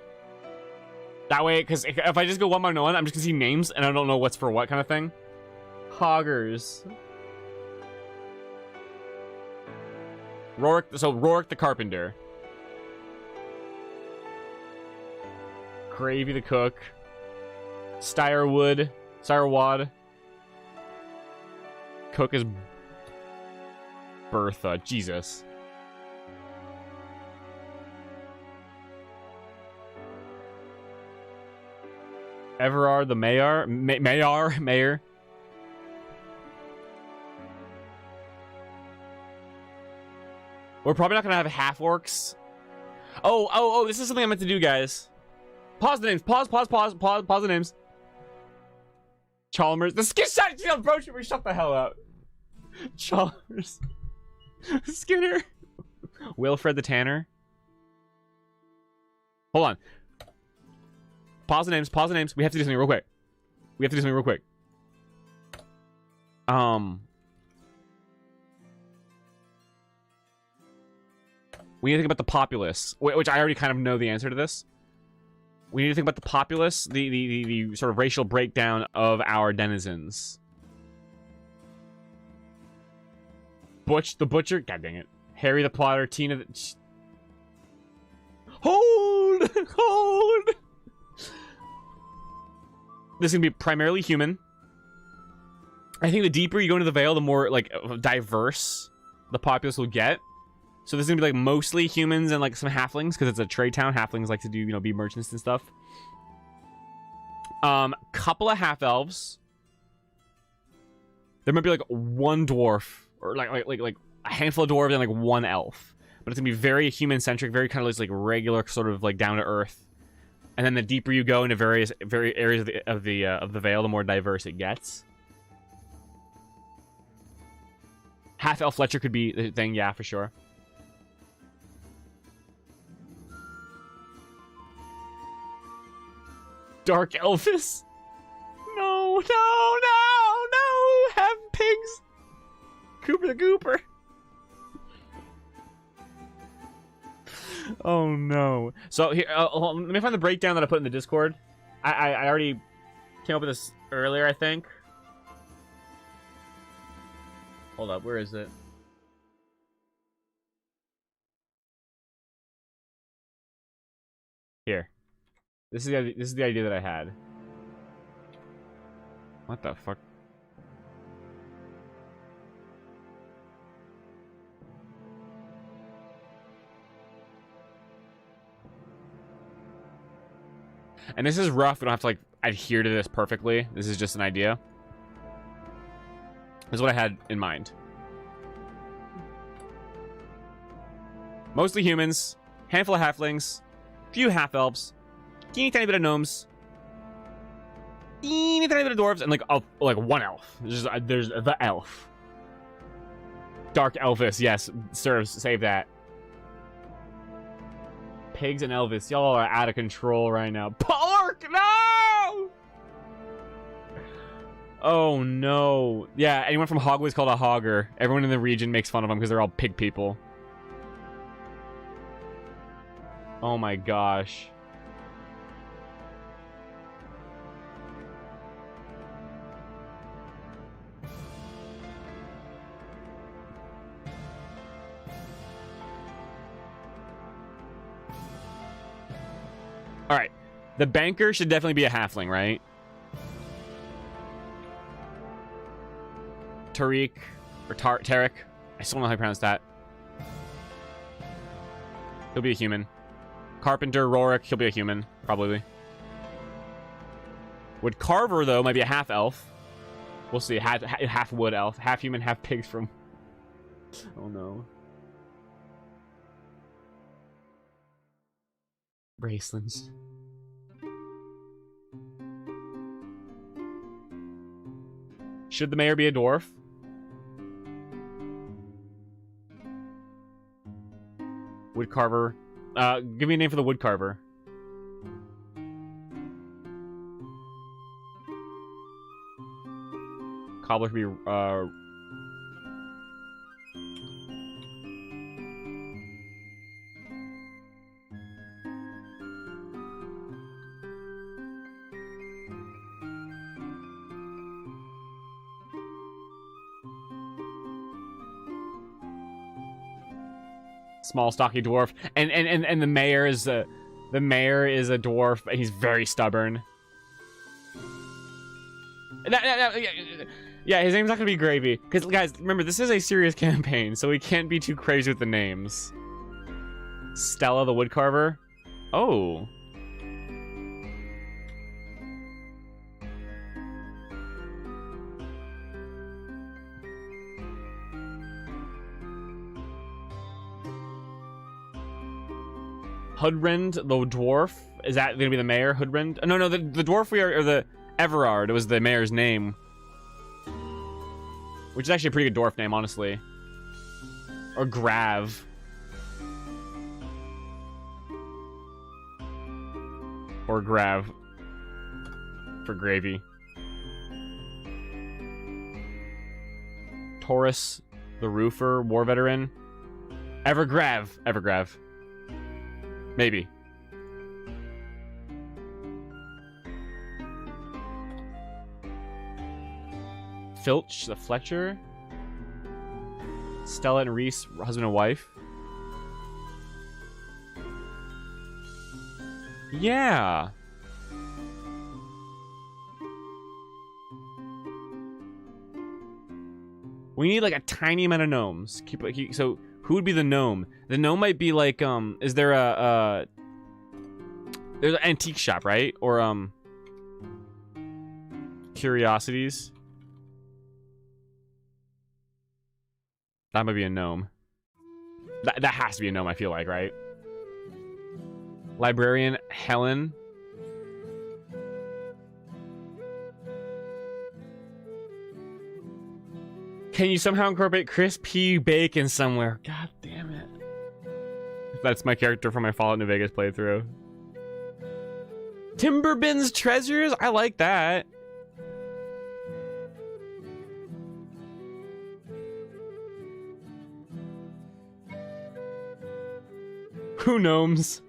That way, because if I just go one by one, I'm just gonna see names and I don't know what's for what kind of thing. Hoggers. Rourke the carpenter. Gravy the cook. Styrewad. Cook is Bertha. Jesus. Everard the mayor. Mayor. We're probably not gonna have half orcs. Oh, this is something I meant to do, guys. Pause the names. Pause the names. Chalmers. The shut the hell up. Chalmers. Skinner. Wilfred the Tanner. Hold on. Pause the names. We have to do something real quick. We need to think about the populace, which I already kind of know the answer to this. We need to think about the populace, the sort of racial breakdown of our denizens. Butch the Butcher, god dang it. Harry the Plotter, Tina the... Hold! This is gonna be primarily human. I think the deeper you go into the Vale, the more, like, diverse the populace will get. So this is gonna be like mostly humans and like some halflings because it's a trade town. Halflings like to do, you know, be merchants and stuff. Couple of half elves. There might be like one dwarf or like a handful of dwarves and like one elf. But it's gonna be very human centric, very kind of like regular, sort of like down to earth. And then the deeper you go into various areas of the Vale, the more diverse it gets. Half elf Fletcher could be the thing, yeah, for sure. Dark Elvis? No. Have pigs. Cooper the Gooper. Oh no. So here, let me find the breakdown that I put in the Discord. I already came up with this earlier, I think. Hold up, where is it? Here. This is the idea that I had. What the fuck? And this is rough. We don't have to like adhere to this perfectly. This is just an idea. This is what I had in mind. Mostly humans, handful of halflings, few half elves, teeny tiny bit of gnomes, teeny tiny bit of dwarves, and like one elf. There's the elf. Dark Elvis, yes, serves. Save that. Pigs and Elvis, y'all are out of control right now. Pork, no! Oh no. Yeah, anyone from Hogwarts called a hogger. Everyone in the region makes fun of them because they're all pig people. Oh my gosh. Alright. The banker should definitely be a halfling, right? Tariq. Or Tarek. I still don't know how to pronounce that. He'll be a human. Carpenter, Rorik, he'll be a human, probably. Wood Carver, though, might be a half-elf. We'll see. Half-wood elf. Half-human, half-pigs from... Oh, no. Bracelets. Should the mayor be a dwarf? Woodcarver. Give me a name for the woodcarver. Cobbler should be Small, stocky dwarf. And the mayor is a dwarf. He's very stubborn. Yeah, his name's not gonna be Gravy. Because, guys, remember, this is a serious campaign, so we can't be too crazy with the names. Stella the Woodcarver. Oh. Hoodrind the dwarf. Is that gonna be the mayor? Hoodrind? No, the dwarf or the Everard was the mayor's name. Which is actually a pretty good dwarf name, honestly. Or Grav. Or Grav. For Gravy. Taurus the Roofer, war veteran. Evergrav. Maybe. Filch the Fletcher. Stella and Reese, husband and wife. Yeah. We need like a tiny amount of gnomes. So who would be the gnome? The gnome might be like is there there's an antique shop, right? Or curiosities. That might be a gnome. That has to be a gnome, I feel like, right? Librarian Helen. Can you somehow incorporate Chris P. Bacon somewhere? God damn it. That's my character from my Fallout New Vegas playthrough. Timberbin's Treasures? I like that. Who gnomes?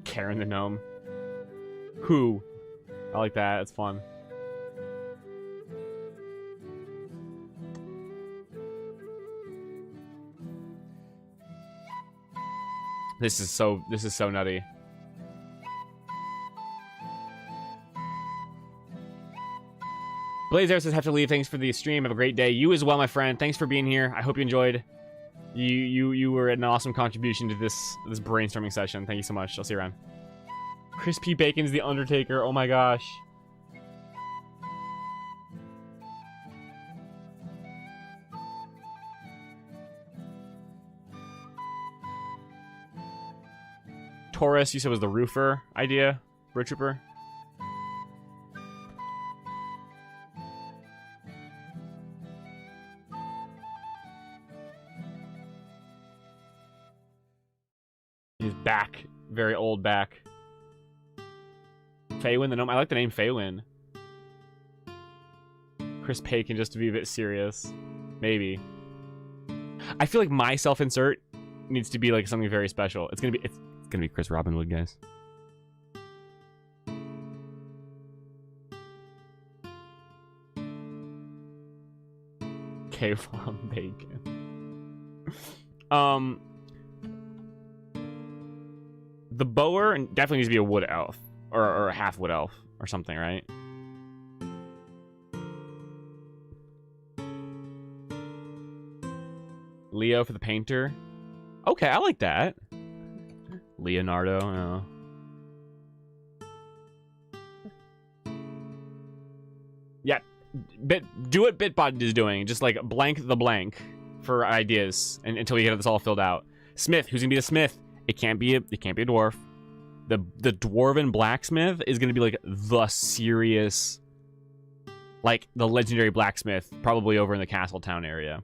Karen the gnome. Who? I like that. It's fun. This is so nutty. Blaze Air says have to leave. Thanks for the stream. Have a great day. You as well, my friend. Thanks for being here. I hope you enjoyed. You were an awesome contribution to this brainstorming session. Thank you so much. I'll see you around. Chris P. Bacon's the Undertaker. Oh my gosh. Taurus, you said was the roofer idea, Road Trooper. He's back. Very old back. Faywin the gnome. I like the name Faywin. Chris Bacon just to be a bit serious. Maybe. I feel like my self-insert needs to be like something very special. It's gonna be Chris Robinwood, guys. K-Farm Bacon. The Bower definitely needs to be a wood elf. Or a half wood elf. Or something, right? Leo for the painter. Okay, I like that. Leonardo. Yeah. Do what Bitbot is doing. Just like blank the blank for ideas until we get this all filled out. Smith. Who's gonna be the smith? It can't be a dwarf. The dwarven blacksmith is gonna be like the serious, like the legendary blacksmith, probably over in the Castletown area.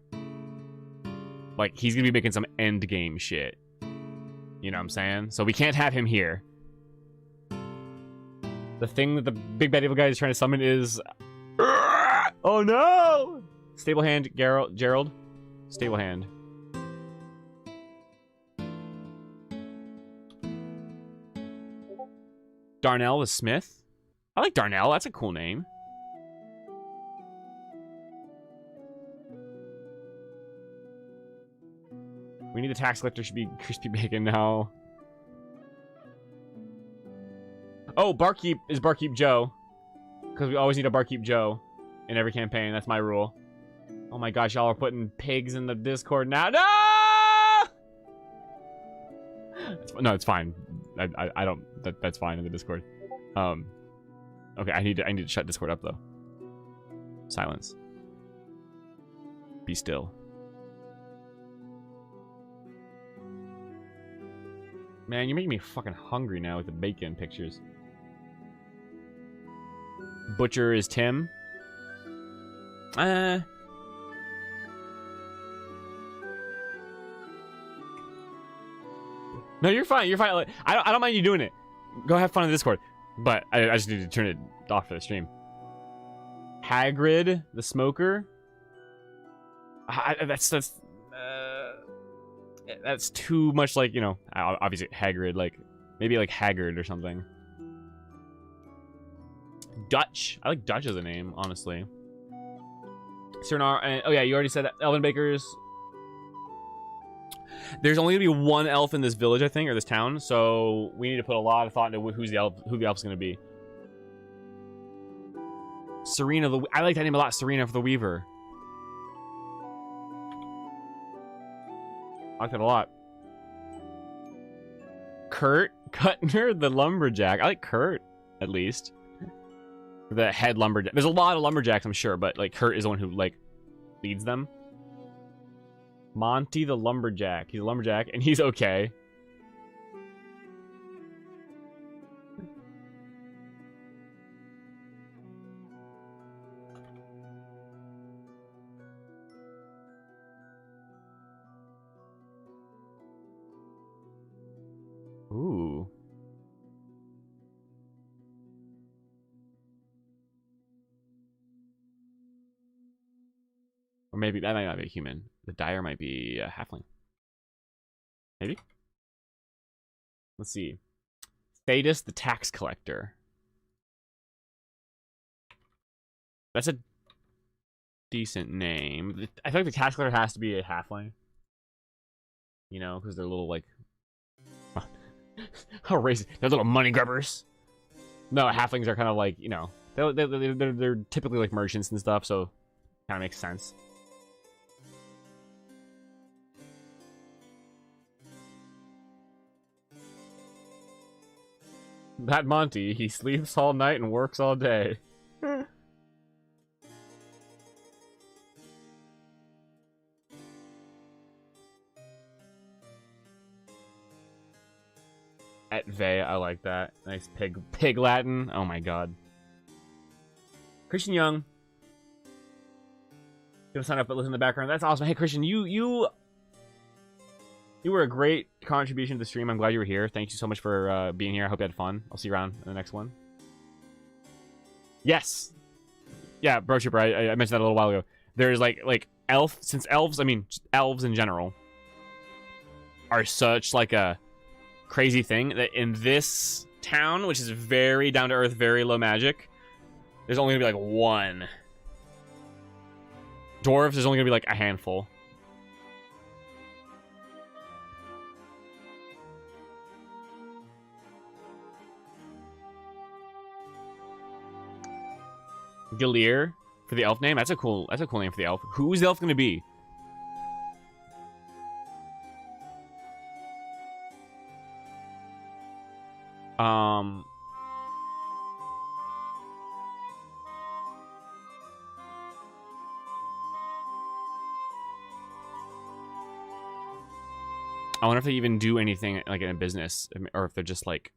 Like he's gonna be making some end game shit. You know what I'm saying? So we can't have him here. The thing that the big bad evil guy is trying to summon is... Oh no! Stable hand, Gerald. Stable hand. Darnell the Smith. I like Darnell. That's a cool name. We need the tax collector should be crispy bacon now. Oh, Barkeep is Barkeep Joe. Because we always need a Barkeep Joe in every campaign. That's my rule. Oh my gosh, y'all are putting pigs in the Discord now. No! No, it's fine. I don't. That's fine in the Discord. Okay, I need to shut Discord up though. Silence. Be still. Man, you're making me fucking hungry now with the bacon pictures. Butcher is Tim. No, you're fine. You're fine. Like, I don't mind you doing it. Go have fun in the Discord. But I just need to turn it off for the stream. Hagrid, the smoker. That's too much like, you know, obviously Hagrid, like maybe like Haggard or something. Dutch. I like Dutch as a name, honestly. Cernar, oh yeah, you already said that. Elven Bakers. There's only gonna be one elf in this village, I think, or this town, so we need to put a lot of thought into who the elf's gonna be. Serena, I like that name a lot. Serena for the Weaver. I like that a lot. Kurt Kuttner, the lumberjack. I like Kurt, at least. The head lumberjack. There's a lot of lumberjacks, I'm sure, but like Kurt is the one who like leads them. Monty the lumberjack. He's a lumberjack, and he's okay. Ooh. Or maybe that might not be a human. The dyer might be a halfling. Maybe? Let's see. Thetis the tax collector. That's a decent name. I feel like the tax collector has to be a halfling. You know, because they're little like... How racist. They're little money grubbers. No, halflings are kind of like, you know, they're typically like merchants and stuff, so kind of makes sense. That Monty, he sleeps all night and works all day. At Vey, I like that. Nice pig Latin. Oh my god. Christian Young. Gonna sign up but listen in the background. That's awesome. Hey Christian, you were a great contribution to the stream. I'm glad you were here. Thank you so much for being here. I hope you had fun. I'll see you around in the next one. Yes. Yeah, Bro Trooper, I mentioned that a little while ago. There's like elf, since elves, I mean elves in general are such like a crazy thing that in this town, which is very down to earth, very low magic, there's only gonna be like one. Dwarves, there's only gonna be like a handful. Galir for the elf name. That's a cool name for the elf. Who is the elf gonna be? I wonder if they even do anything like in a business, or if they're just like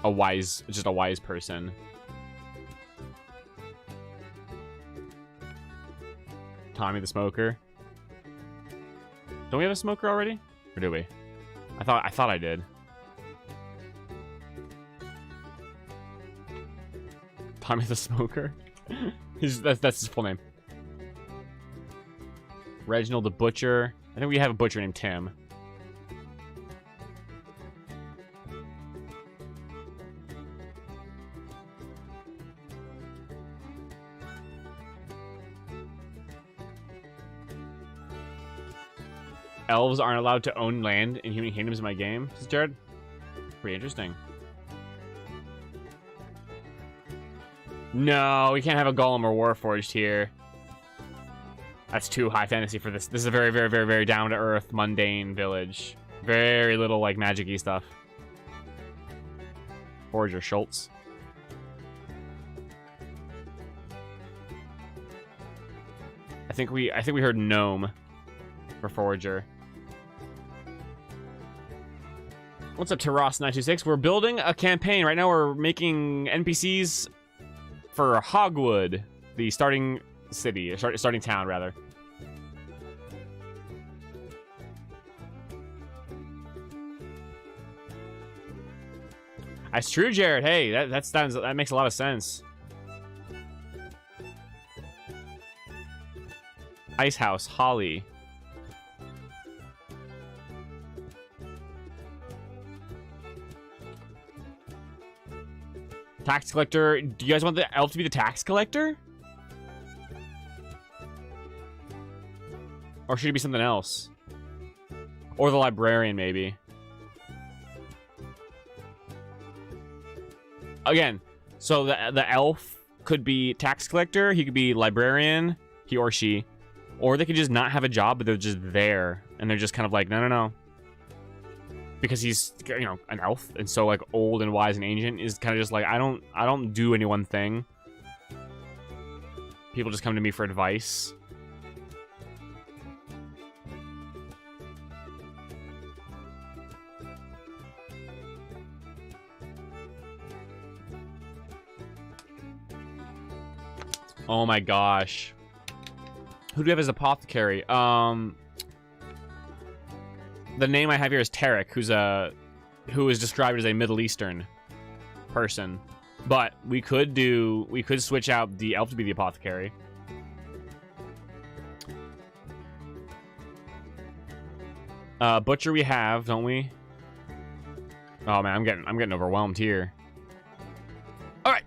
just a wise person. Tommy the smoker. Don't we have a smoker already? Or do we? I thought I did. Tommy the smoker. That's his full name. Reginald the butcher. I think we have a butcher named Tim. elves aren't allowed to own land in human kingdoms in my game, says Jared. Pretty interesting. No, we can't have a golem or warforged here. That's too high fantasy for this. This is a very, very, very, very down-to-earth, mundane village. Very little, like, magic-y stuff. Forger Schultz. I think we heard gnome for Forager. What's up, Taras926? We're building a campaign. Right now we're making NPCs for Hogwood, the starting city, starting town, rather. That's true, Jared. Hey, that makes a lot of sense. Ice House, Holly. Tax collector. Do you guys want the elf to be the tax collector? Or should it be something else? Or the librarian, maybe. Again, so the elf could be tax collector, he could be librarian, he or she. Or they could just not have a job, but they're just there. And they're just kind of like, no, no, no. Because he's, you know, an elf, and so like old and wise and ancient is kind of just like, I don't do any one thing. People just come to me for advice. Oh my gosh. Who do we have as apothecary? The name I have here is Tarek, who is described as a Middle Eastern person. But we could switch out the elf to be the apothecary. Butcher we have, don't we? Oh man, I'm getting overwhelmed here. All right.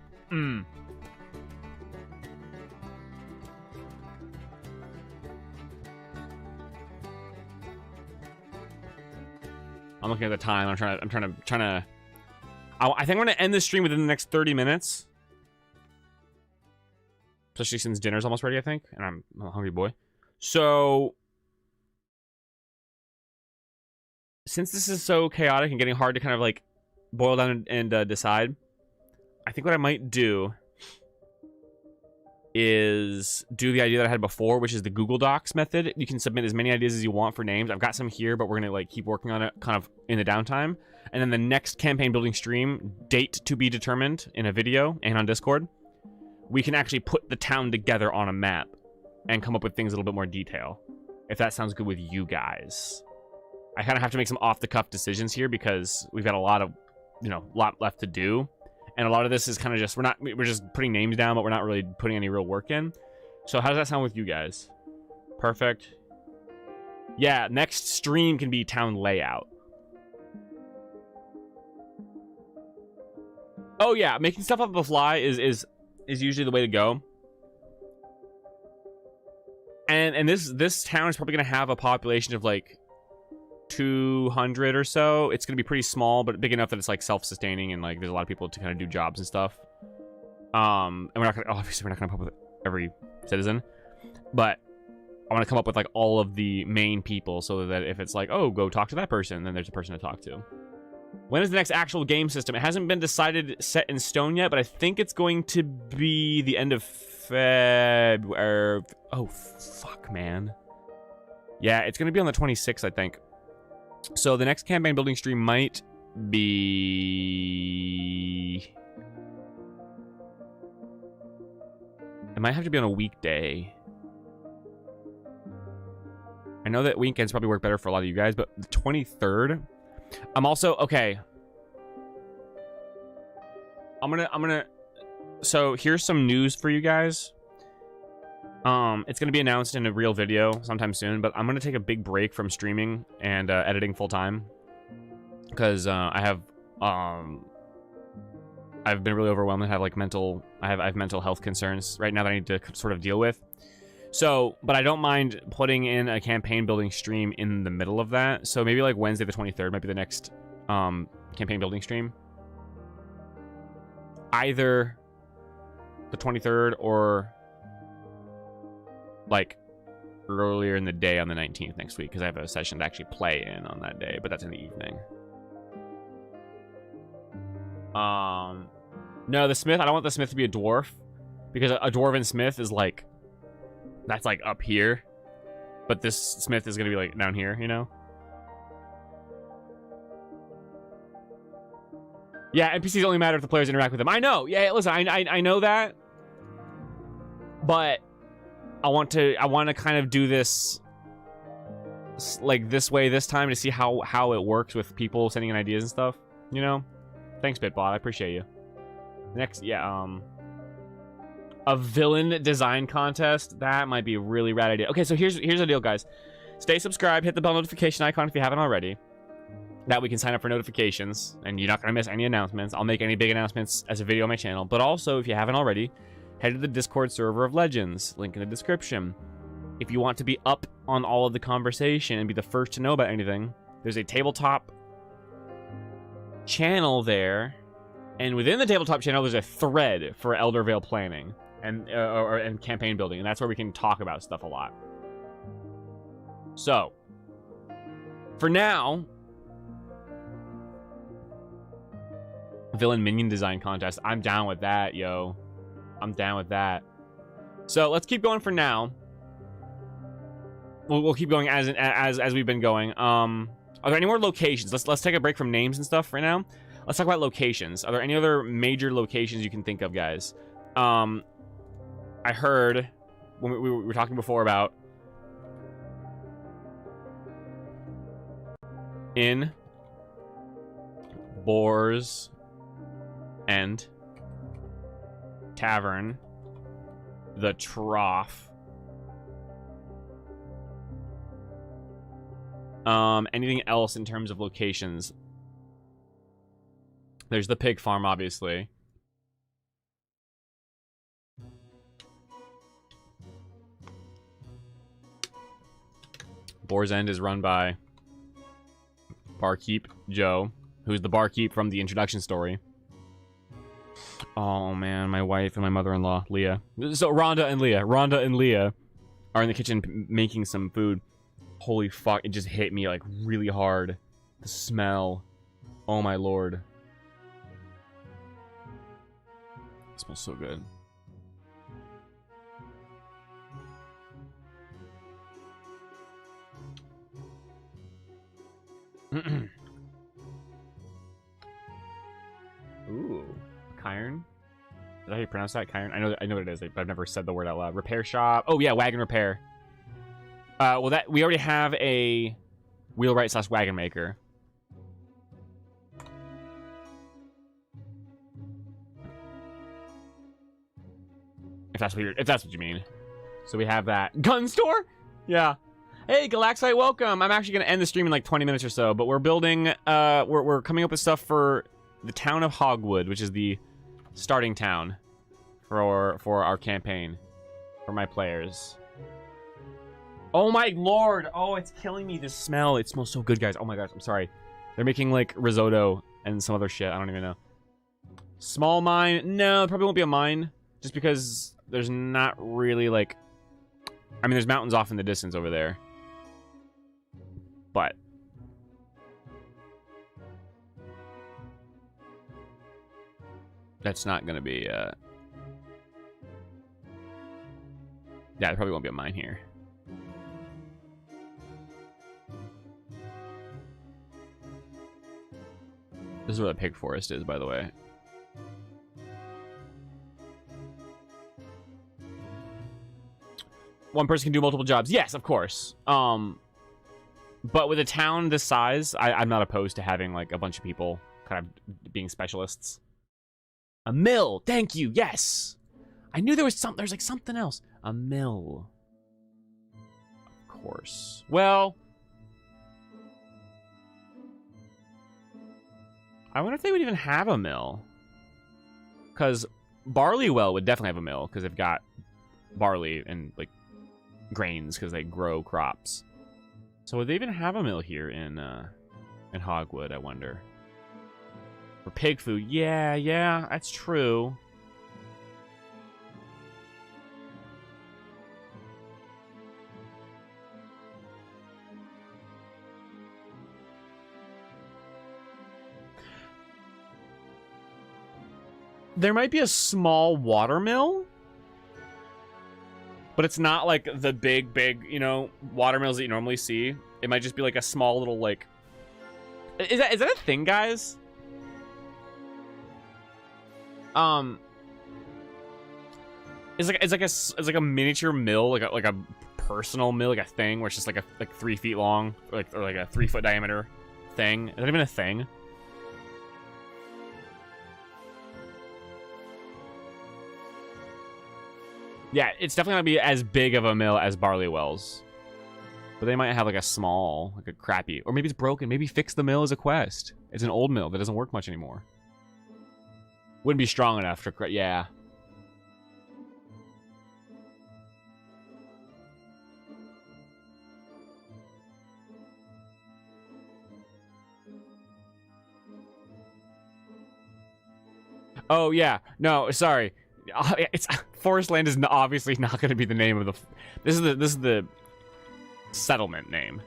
I'm looking at the time. I'm trying to. I think I'm gonna end this stream within the next 30 minutes. Especially since dinner's almost ready, I think, and I'm a hungry boy. So, since this is so chaotic and getting hard to kind of like boil down and decide, I think what I might do is do the idea that I had before, which is the Google Docs method. You can submit as many ideas as you want for names. I've got some here, but we're gonna like keep working on it kind of in the downtime. And then the next campaign building stream, date to be determined in a video and on Discord, we can actually put the town together on a map and come up with things a little bit more detail. If that sounds good with you guys. I kind of have to make some off-the-cuff decisions here because we've got a lot of, you know, lot left to do. And a lot of this is kind of just, we're just putting names down, but we're not really putting any real work in. So how does that sound with you guys? Perfect. Yeah, next stream can be town layout. Oh yeah, making stuff up on the fly is usually the way to go. And this town is probably gonna have a population of like 200 or so. It's gonna be pretty small, but big enough that it's like self-sustaining and like there's a lot of people to kind of do jobs and stuff. And we're not gonna, obviously we're not gonna come up with every citizen, but I want to come up with like all of the main people so that if it's like, oh, go talk to that person, then there's a person to talk to. When is the next actual game system? It hasn't been decided, set in stone yet, but I think it's going to be the end of February. Oh fuck, man. Yeah, it's gonna be on the 26th, I think. So the next campaign building stream might be... It might have to be on a weekday. I know that weekends probably work better for a lot of you guys, but the 23rd... I'm also... Okay. I'm gonna... So here's some news for you guys. It's going to be announced in a real video sometime soon, but I'm going to take a big break from streaming and editing full time because I've been really overwhelmed and have like I have mental health concerns right now that I need to sort of deal with. So, but I don't mind putting in a campaign building stream in the middle of that. So maybe like Wednesday the 23rd might be the next campaign building stream. Either the 23rd or like earlier in the day on the 19th next week, because I have a session to actually play in on that day, but that's in the evening. No, the smith, I don't want the smith to be a dwarf, because a dwarven smith is like, that's like up here, but this smith is gonna be like down here, you know? Yeah, NPCs only matter if the players interact with them. I know. Yeah, listen, I know that, but I want to kind of do this like this way this time to see how it works with people sending in ideas and stuff. You know? Thanks, Bitbot. I appreciate you. Next, yeah, a villain design contest. That might be a really rad idea. Okay, so here's the deal, guys. Stay subscribed. Hit the bell notification icon if you haven't already. That we can sign up for notifications, and you're not going to miss any announcements. I'll make any big announcements as a video on my channel. But also, if you haven't already, head to the Discord server of Legends. Link in the description. If you want to be up on all of the conversation and be the first to know about anything, there's a tabletop channel there. And within the tabletop channel, there's a thread for Elder Vale planning and campaign building. And that's where we can talk about stuff a lot. So, for now, villain minion design contest. I'm down with that, yo. I'm down with that. So let's keep going for now. We'll keep going as we've been going. Are there any more locations? Let's take a break from names and stuff right now. Let's talk about locations. Are there any other major locations you can think of, guys? I heard when we were talking before about in Boars and Tavern, the Trough. Anything else in terms of locations? There's the pig farm, obviously. Boar's End is run by Barkeep Joe, who's the barkeep from the introduction story. Oh man, my wife and my mother-in-law, Leah. So Rhonda and Leah are in the kitchen making some food. Holy fuck, it just hit me like really hard. The smell. Oh my lord. It smells so good. Ooh, Cairn? Is that how you pronounce that? Cairn? I know what it is, but I've never said the word out loud. Repair shop. Oh yeah, wagon repair. Well, that we already have a wheelwright / wagon maker. If that's what you mean. So we have that gun store. Yeah. Hey, Galaxite, welcome. I'm actually gonna end the stream in like 20 minutes or so, but we're building. We're coming up with stuff for the town of Hogwood, which is the starting town for our campaign for my players. Oh my lord! Oh, it's killing me. This smell. It smells so good, guys. Oh my gosh, I'm sorry. They're making like risotto and some other shit. I don't even know. Small mine? No, it probably won't be a mine, just because there's not really like. I mean, there's mountains off in the distance over there, but that's not gonna be. Yeah, there probably won't be a mine here. This is where the pig forest is, by the way. One person can do multiple jobs. Yes, of course. But with a town this size, I'm not opposed to having like a bunch of people kind of being specialists. A mill. Thank you. Yes. I knew there was something. There's like something else. A mill. Of course. Well, I wonder if they would even have a mill. Because Barleywell would definitely have a mill, because they've got barley and like grains because they grow crops. So would they even have a mill here in Hogwood, I wonder? For pig food. Yeah, that's true. There might be a small water mill, but it's not like the big, you know, water mills that you normally see. It might just be like a small little, like... Is that a thing, guys? It's like a miniature mill, like a personal mill, like a thing where it's just like 3 feet long, or like a 3 foot diameter thing. Is that even a thing? Yeah, it's definitely not gonna be as big of a mill as Barley Wells. But they might have like a small, like a crappy, or maybe it's broken. Maybe fix the mill as a quest. It's an old mill that doesn't work much anymore. Wouldn't be strong enough to, yeah. Oh yeah, no, sorry. It's Forest Land is obviously not going to be the name of the. This is the settlement name.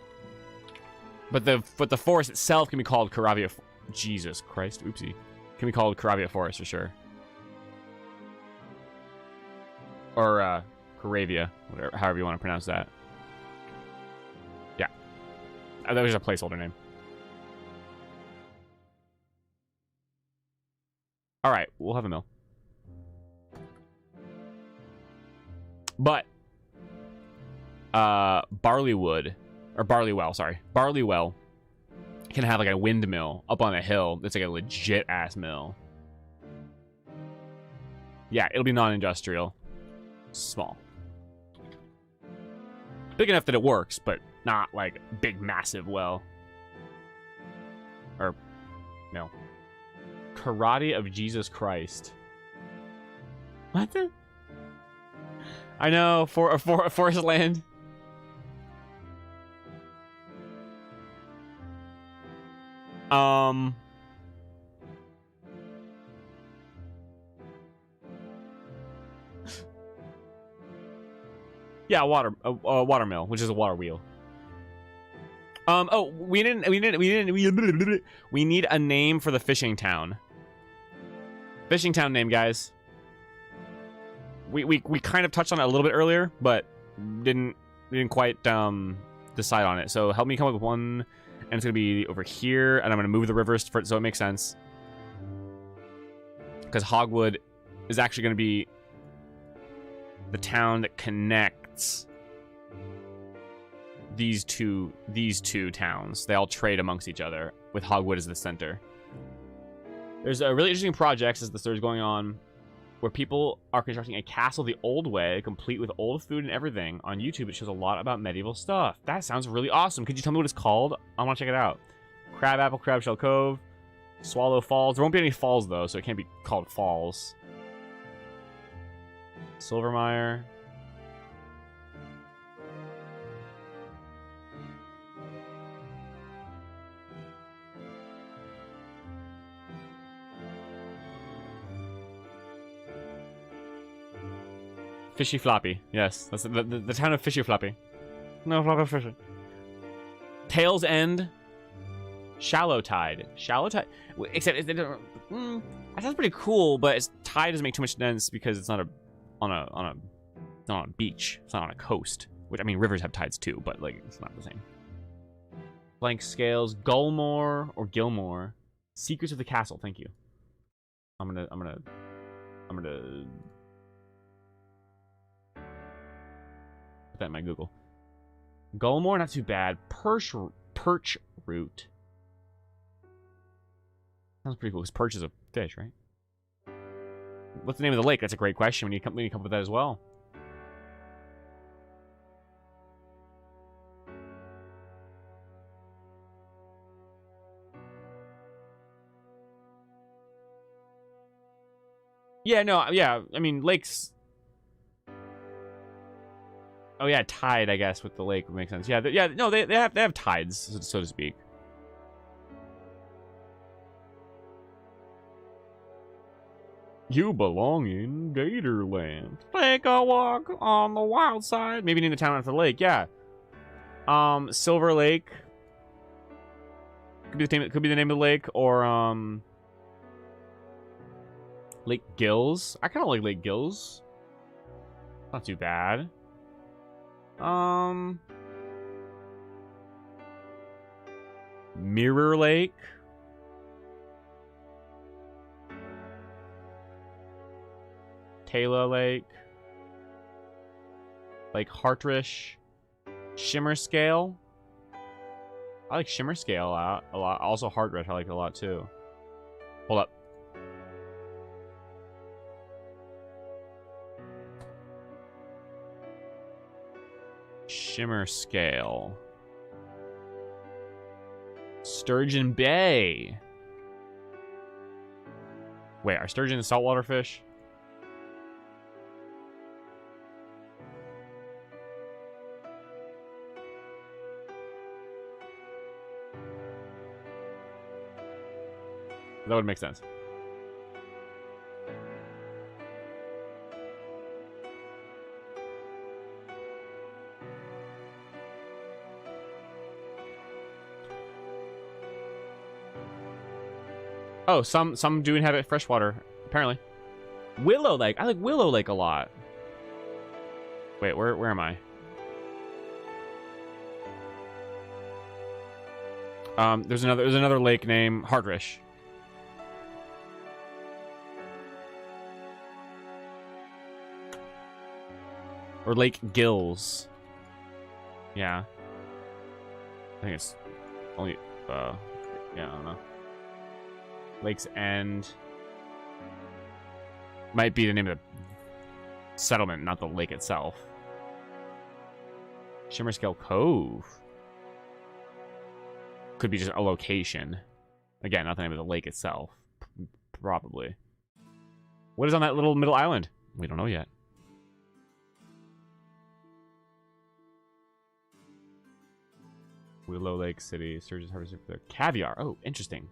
But the forest itself can be called Caravia. Jesus Christ, oopsie. Can be called Caravia Forest for sure. Or Caravia, whatever, however you want to pronounce that. Yeah, that was a placeholder name. All right, we'll have a mill. But Barleywood, or Barleywell, sorry. Barleywell can have like a windmill up on a hill that's like a legit ass mill. Yeah, it'll be non-industrial. Small. Big enough that it works, but not like big, massive well. Or, no. Karate of Jesus Christ. What the? I know, for Forest Land. Yeah, water mill, which is a water wheel. Oh, we need a name for the fishing town. Fishing town name, guys. We kind of touched on it a little bit earlier, but didn't quite decide on it. So help me come up with one, and it's gonna be over here, and I'm gonna move the rivers so it makes sense. Because Hogwood is actually gonna be the town that connects these two towns. They all trade amongst each other, with Hogwood as the center. There's a really interesting project as the story's going on, where people are constructing a castle the old way, complete with old food and everything. On YouTube, it shows a lot about medieval stuff. That sounds really awesome. Could you tell me what it's called? I want to check it out. Crabapple, Crabshell Cove, Swallow Falls. There won't be any falls, though, so it can't be called falls. Silvermire. Fishy Floppy. Yes, that's the town of Fishy Floppy. No, Floppy Fishy. Tail's End. Shallow Tide. Shallow Tide. Except that sounds pretty cool, but tide doesn't make too much sense because it's not on a beach. It's not on a coast. Which, I mean, rivers have tides too, but like it's not the same. Blank Scales. Gulmore or Gilmore. Secrets of the Castle. Thank you. I'm gonna that in my Google. Gulmore, not too bad. Perch Root. Sounds pretty cool, because perch is a fish, right? What's the name of the lake? That's a great question. We need to come up with that as well. Yeah, no, yeah. I mean, lakes... Oh yeah, tide, I guess, with the lake would make sense. Yeah, yeah, no, they have tides, so to speak. You belong in Gatorland. Take a walk on the wild side. Maybe name the town after the lake. Yeah. Silver Lake. Could be the name of the lake, or Lake Gills. I kind of like Lake Gills. Not too bad. Mirror Lake. Taylor Lake. Lake Hartrish. Shimmer Scale. I like Shimmer Scale a lot. Also Hartrish I like it a lot too. Hold up. Shimmer Scale. Sturgeon Bay. Wait, are sturgeon saltwater fish? That would make sense. Oh, some do inhabit freshwater, apparently. Willow Lake. I like Willow Lake a lot. Wait, where am I? There's another lake named Hartrish. Or Lake Gills. Yeah. I think it's only yeah, I don't know. Lake's End. Might be the name of the settlement, not the lake itself. Shimmerscale Cove. Could be just a location. Again, not the name of the lake itself. Probably. What is on that little middle island? We don't know yet. Willow Lake City. Sturgeon's harvested for their caviar. Oh, interesting.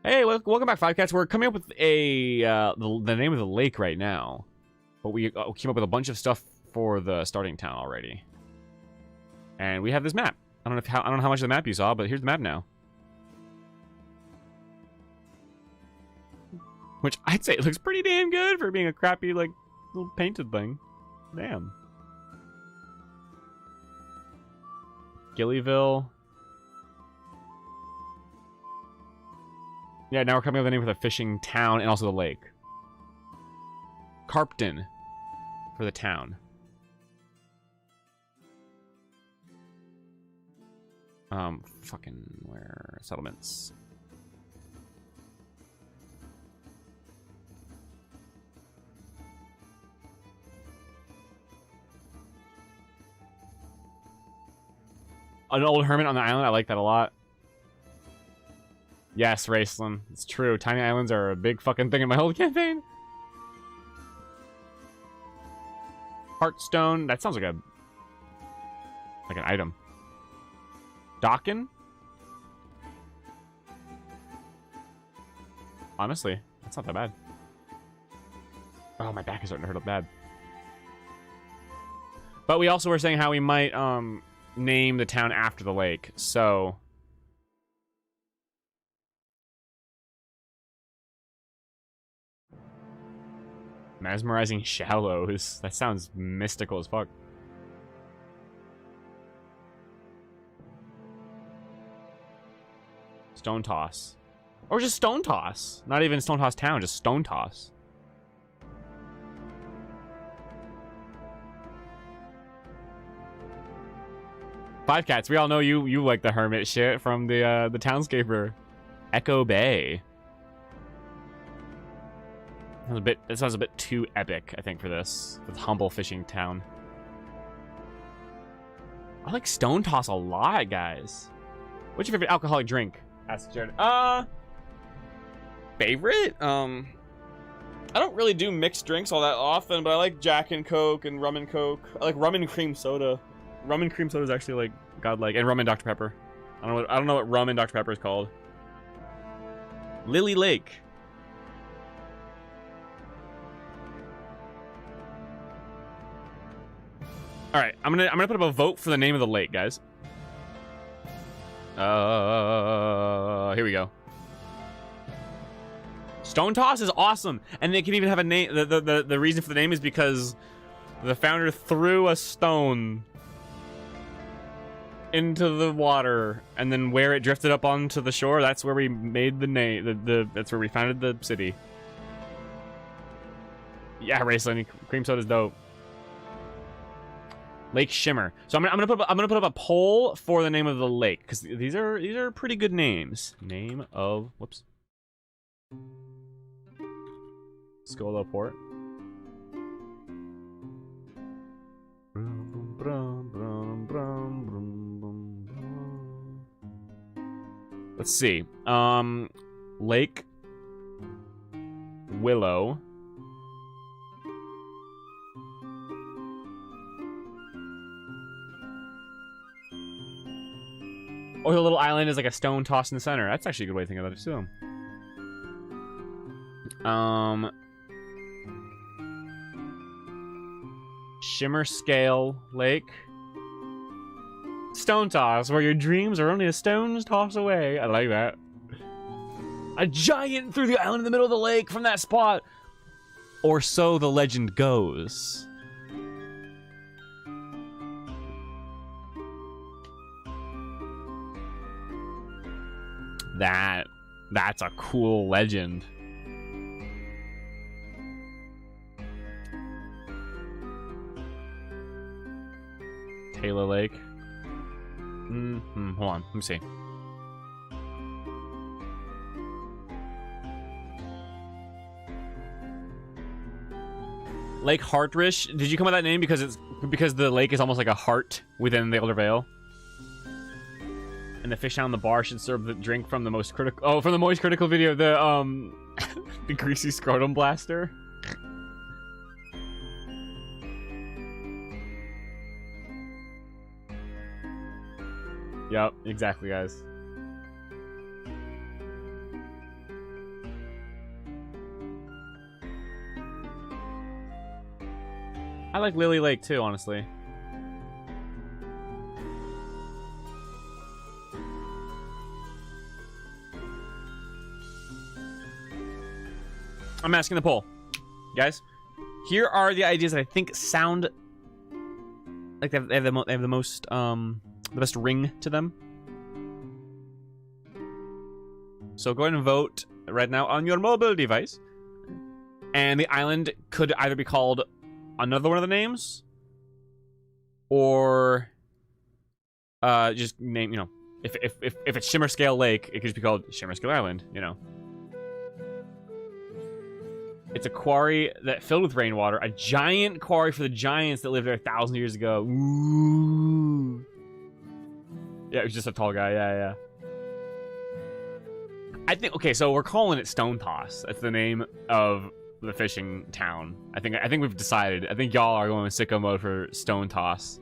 Hey, welcome back, Five Cats. We're coming up with a the name of the lake right now, but we came up with a bunch of stuff for the starting town already, and we have this map. I don't know how much of the map you saw, but here's the map now. Which I'd say it looks pretty damn good for being a crappy, like, little painted thing. Damn. Gillyville. Yeah, now we're coming up with the name for the fishing town and also the lake. Carpton for the town. Fucking where? Settlements. An old hermit on the island. I like that a lot. Yes, Raceland. It's true. Tiny islands are a big fucking thing in my whole campaign. Heartstone. That sounds like an item. Dockin? Honestly, that's not that bad. Oh, my back is starting to hurt up bad. But we also were saying how we might name the town after the lake. So Mesmerizing Shallows. That sounds mystical as fuck. Stone Toss. Or just Stone Toss. Not even Stone Toss Town, just Stone Toss. Five Cats, we all know you like the hermit shit from the Townscaper. Echo Bay. That sounds a bit too epic, I think, for this. With humble fishing town. I like Stone Toss a lot, guys. What's your favorite alcoholic drink? Asked Jared. favorite? I don't really do mixed drinks all that often, but I like Jack and Coke and rum and Coke. I like rum and cream soda. Rum and cream soda is actually like godlike, and rum and Dr. Pepper. I don't know what rum and Dr. Pepper is called. Lily Lake. All right, I'm gonna put up a vote for the name of the lake, guys. Here we go. Stone Toss is awesome, and they can even have a name. The reason for the name is because the founder threw a stone into the water, and then where it drifted up onto the shore, that's where we made the name. That's where we founded the city. Yeah, Raceland, cream soda's dope. Lake Shimmer. So I'm gonna put up a poll for the name of the lake, because these are pretty good names. Name of whoops. Skolo Port. Let's see. Lake Willow. Or the little island is like a stone tossed in the center. That's actually a good way to think about it too. Shimmer Scale Lake. Stone Toss, where your dreams are only a stone's toss away. I like that. A giant threw the island in the middle of the lake from that spot. Or so the legend goes. That's a cool legend. Taylor Lake. Hold on, let me see. Lake Hartrish. Did you come up with that name because the lake is almost like a heart within the Elder Vale? And the fish down the bar should serve the drink from the most critical. Oh, from the most critical video, the the greasy scrotum blaster. Yep, exactly, guys. I like Lily Lake too, honestly. I'm asking the poll, guys. Here are the ideas that I think sound like they have the most the best ring to them. So go ahead and vote right now on your mobile device. And the island could either be called another one of the names, or just name. You know, if it's Shimmer Scale Lake, it could just be called Shimmer Scale Island. You know. It's a quarry that filled with rainwater. A giant quarry for the giants that lived there 1,000 years ago. Ooh. Yeah, it was just a tall guy. Yeah. I think, okay, so we're calling it Stone Toss. That's the name of the fishing town. I think we've decided. I think y'all are going sicko mode for Stone Toss.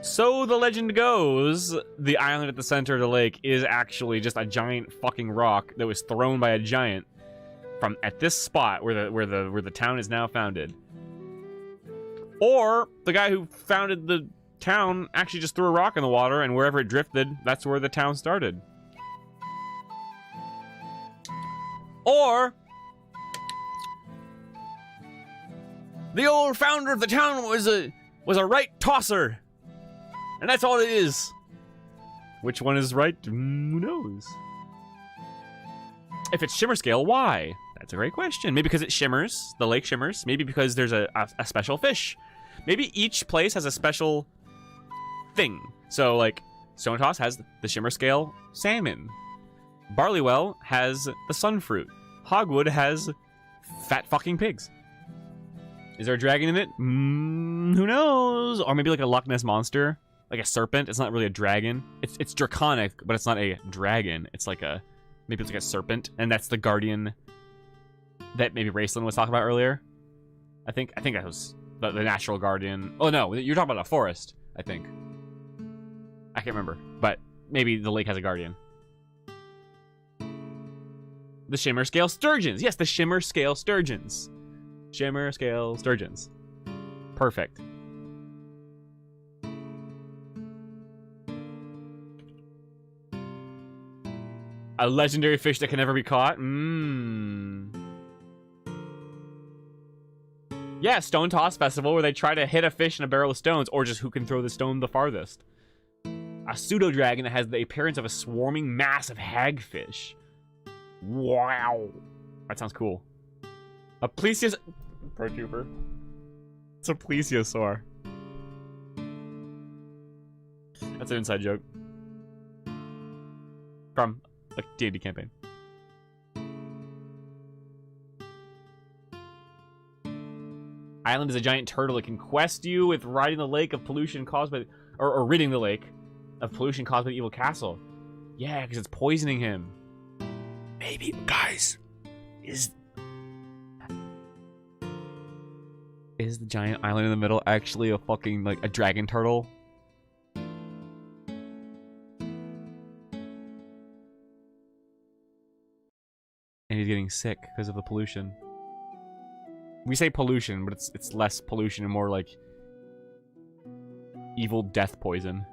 So the legend goes, the island at the center of the lake is actually just a giant fucking rock that was thrown by a giant from at this spot where the town is now founded. Or the guy who founded the town actually just threw a rock in the water, and wherever it drifted, that's where the town started. Or the old founder of the town was a right tosser. And that's all it is. Which one is right? Who knows? If it's Shimmer Scale, why? That's a great question. Maybe because it shimmers, the lake shimmers. Maybe because there's a special fish. Maybe each place has a special thing. So, like, Stone Toss has the Shimmer Scale salmon. Barleywell has the sunfruit. Hogwood has fat fucking pigs. Is there a dragon in it? Who knows? Or maybe like a Loch Ness monster. like a serpent. It's not really a dragon. It's draconic, but it's not a dragon. It's like a, maybe it's like a serpent, and that's the guardian that maybe Raceland was talking about earlier. I think that was the natural guardian. Oh no, you're talking about a forest, I think. I can't remember, but maybe the lake has a guardian. The Shimmer Scale Sturgeons. Yes, the Shimmer Scale Sturgeons. Shimmer Scale Sturgeons. Perfect. A legendary fish that can never be caught. Yeah, Stone Toss Festival, where they try to hit a fish in a barrel of stones, or just who can throw the stone the farthest. A pseudo-dragon that has the appearance of a swarming mass of hagfish. Wow. That sounds cool. A plesios... Protuber. It's a plesiosaur. That's an inside joke. From a D&D campaign. Island is a giant turtle that can quest you with riding the lake of pollution caused by... Or ridding the lake of pollution caused by the evil castle. Yeah, because it's poisoning him. Maybe, guys, is the giant island in the middle actually a fucking, like, a dragon turtle? And he's getting sick because of the pollution. We say pollution, but it's less pollution and more like evil death poison,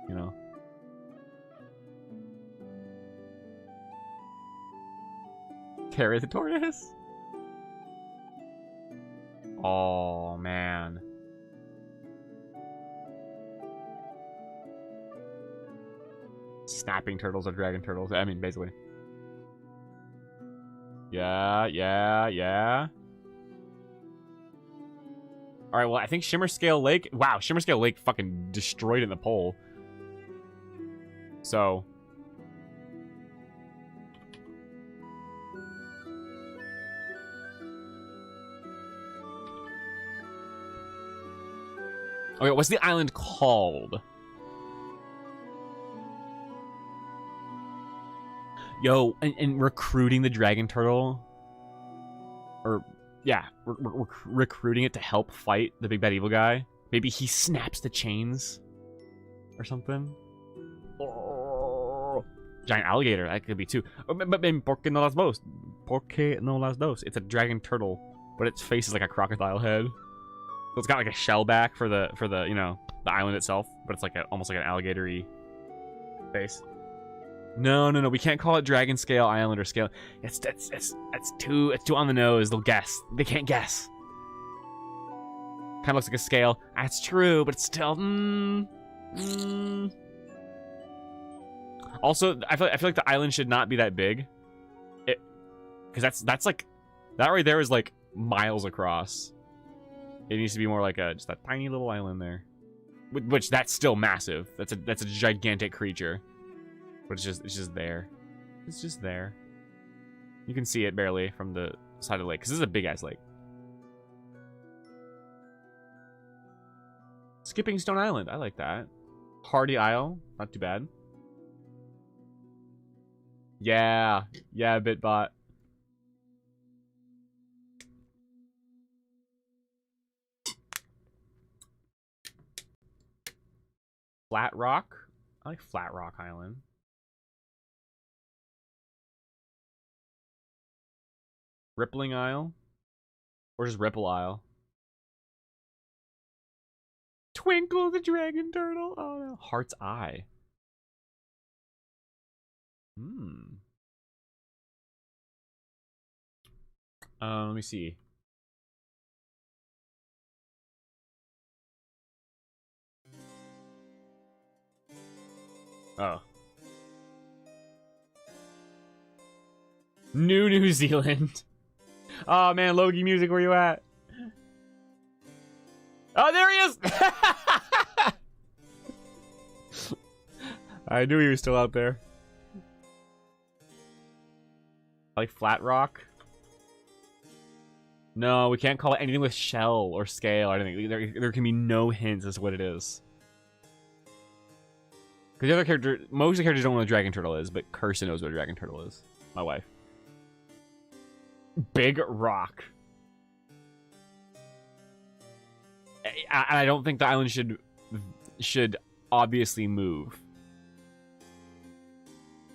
you know? Carry the tortoise? Oh, man. Snapping turtles are dragon turtles. I mean, basically. Yeah. Alright, well, I think Shimmer Scale Lake... Wow, Shimmer Scale Lake fucking destroyed in the poll. So... Okay, what's the island called? Yo, and recruiting the dragon turtle, or yeah, we're recruiting it to help fight the big bad evil guy. Maybe he snaps the chains or something. Oh, giant alligator, that could be too. But porque no las dos? Porque no las dos? It's a dragon turtle, but its face is like a crocodile head. So it's got like a shell back for the you know, the island itself, but it's like almost like an alligator-y face. No, we can't call it Dragon Scale Island or Scale. It's too on the nose. They'll guess. They can't guess. Kind of looks like a scale. That's true, but it's still. Also, I feel like the island should not be that big. Because that's like, that right there is like miles across. It needs to be more like just that tiny little island there, which that's still massive. That's a gigantic creature. But it's just there. It's just there. You can see it barely from the side of the lake, because this is a big-ass lake. Skipping Stone Island. I like that. Hardy Isle. Not too bad. Yeah. Yeah, Bitbot. Flat Rock. I like Flat Rock Island. Rippling Isle? Or just Ripple Isle? Twinkle the Dragon Turtle? Oh no. Heart's Eye. Let me see. Oh. New Zealand. Oh man, Logie Music, where you at? Oh, there he is! I knew he was still out there. Like Flat Rock? No, we can't call it anything with shell or scale or anything. There can be no hints as to what it is. Because the other character, most of the characters don't know what a dragon turtle is, but Kirsten knows what a dragon turtle is. My wife. Big rock. I don't think the island should obviously move.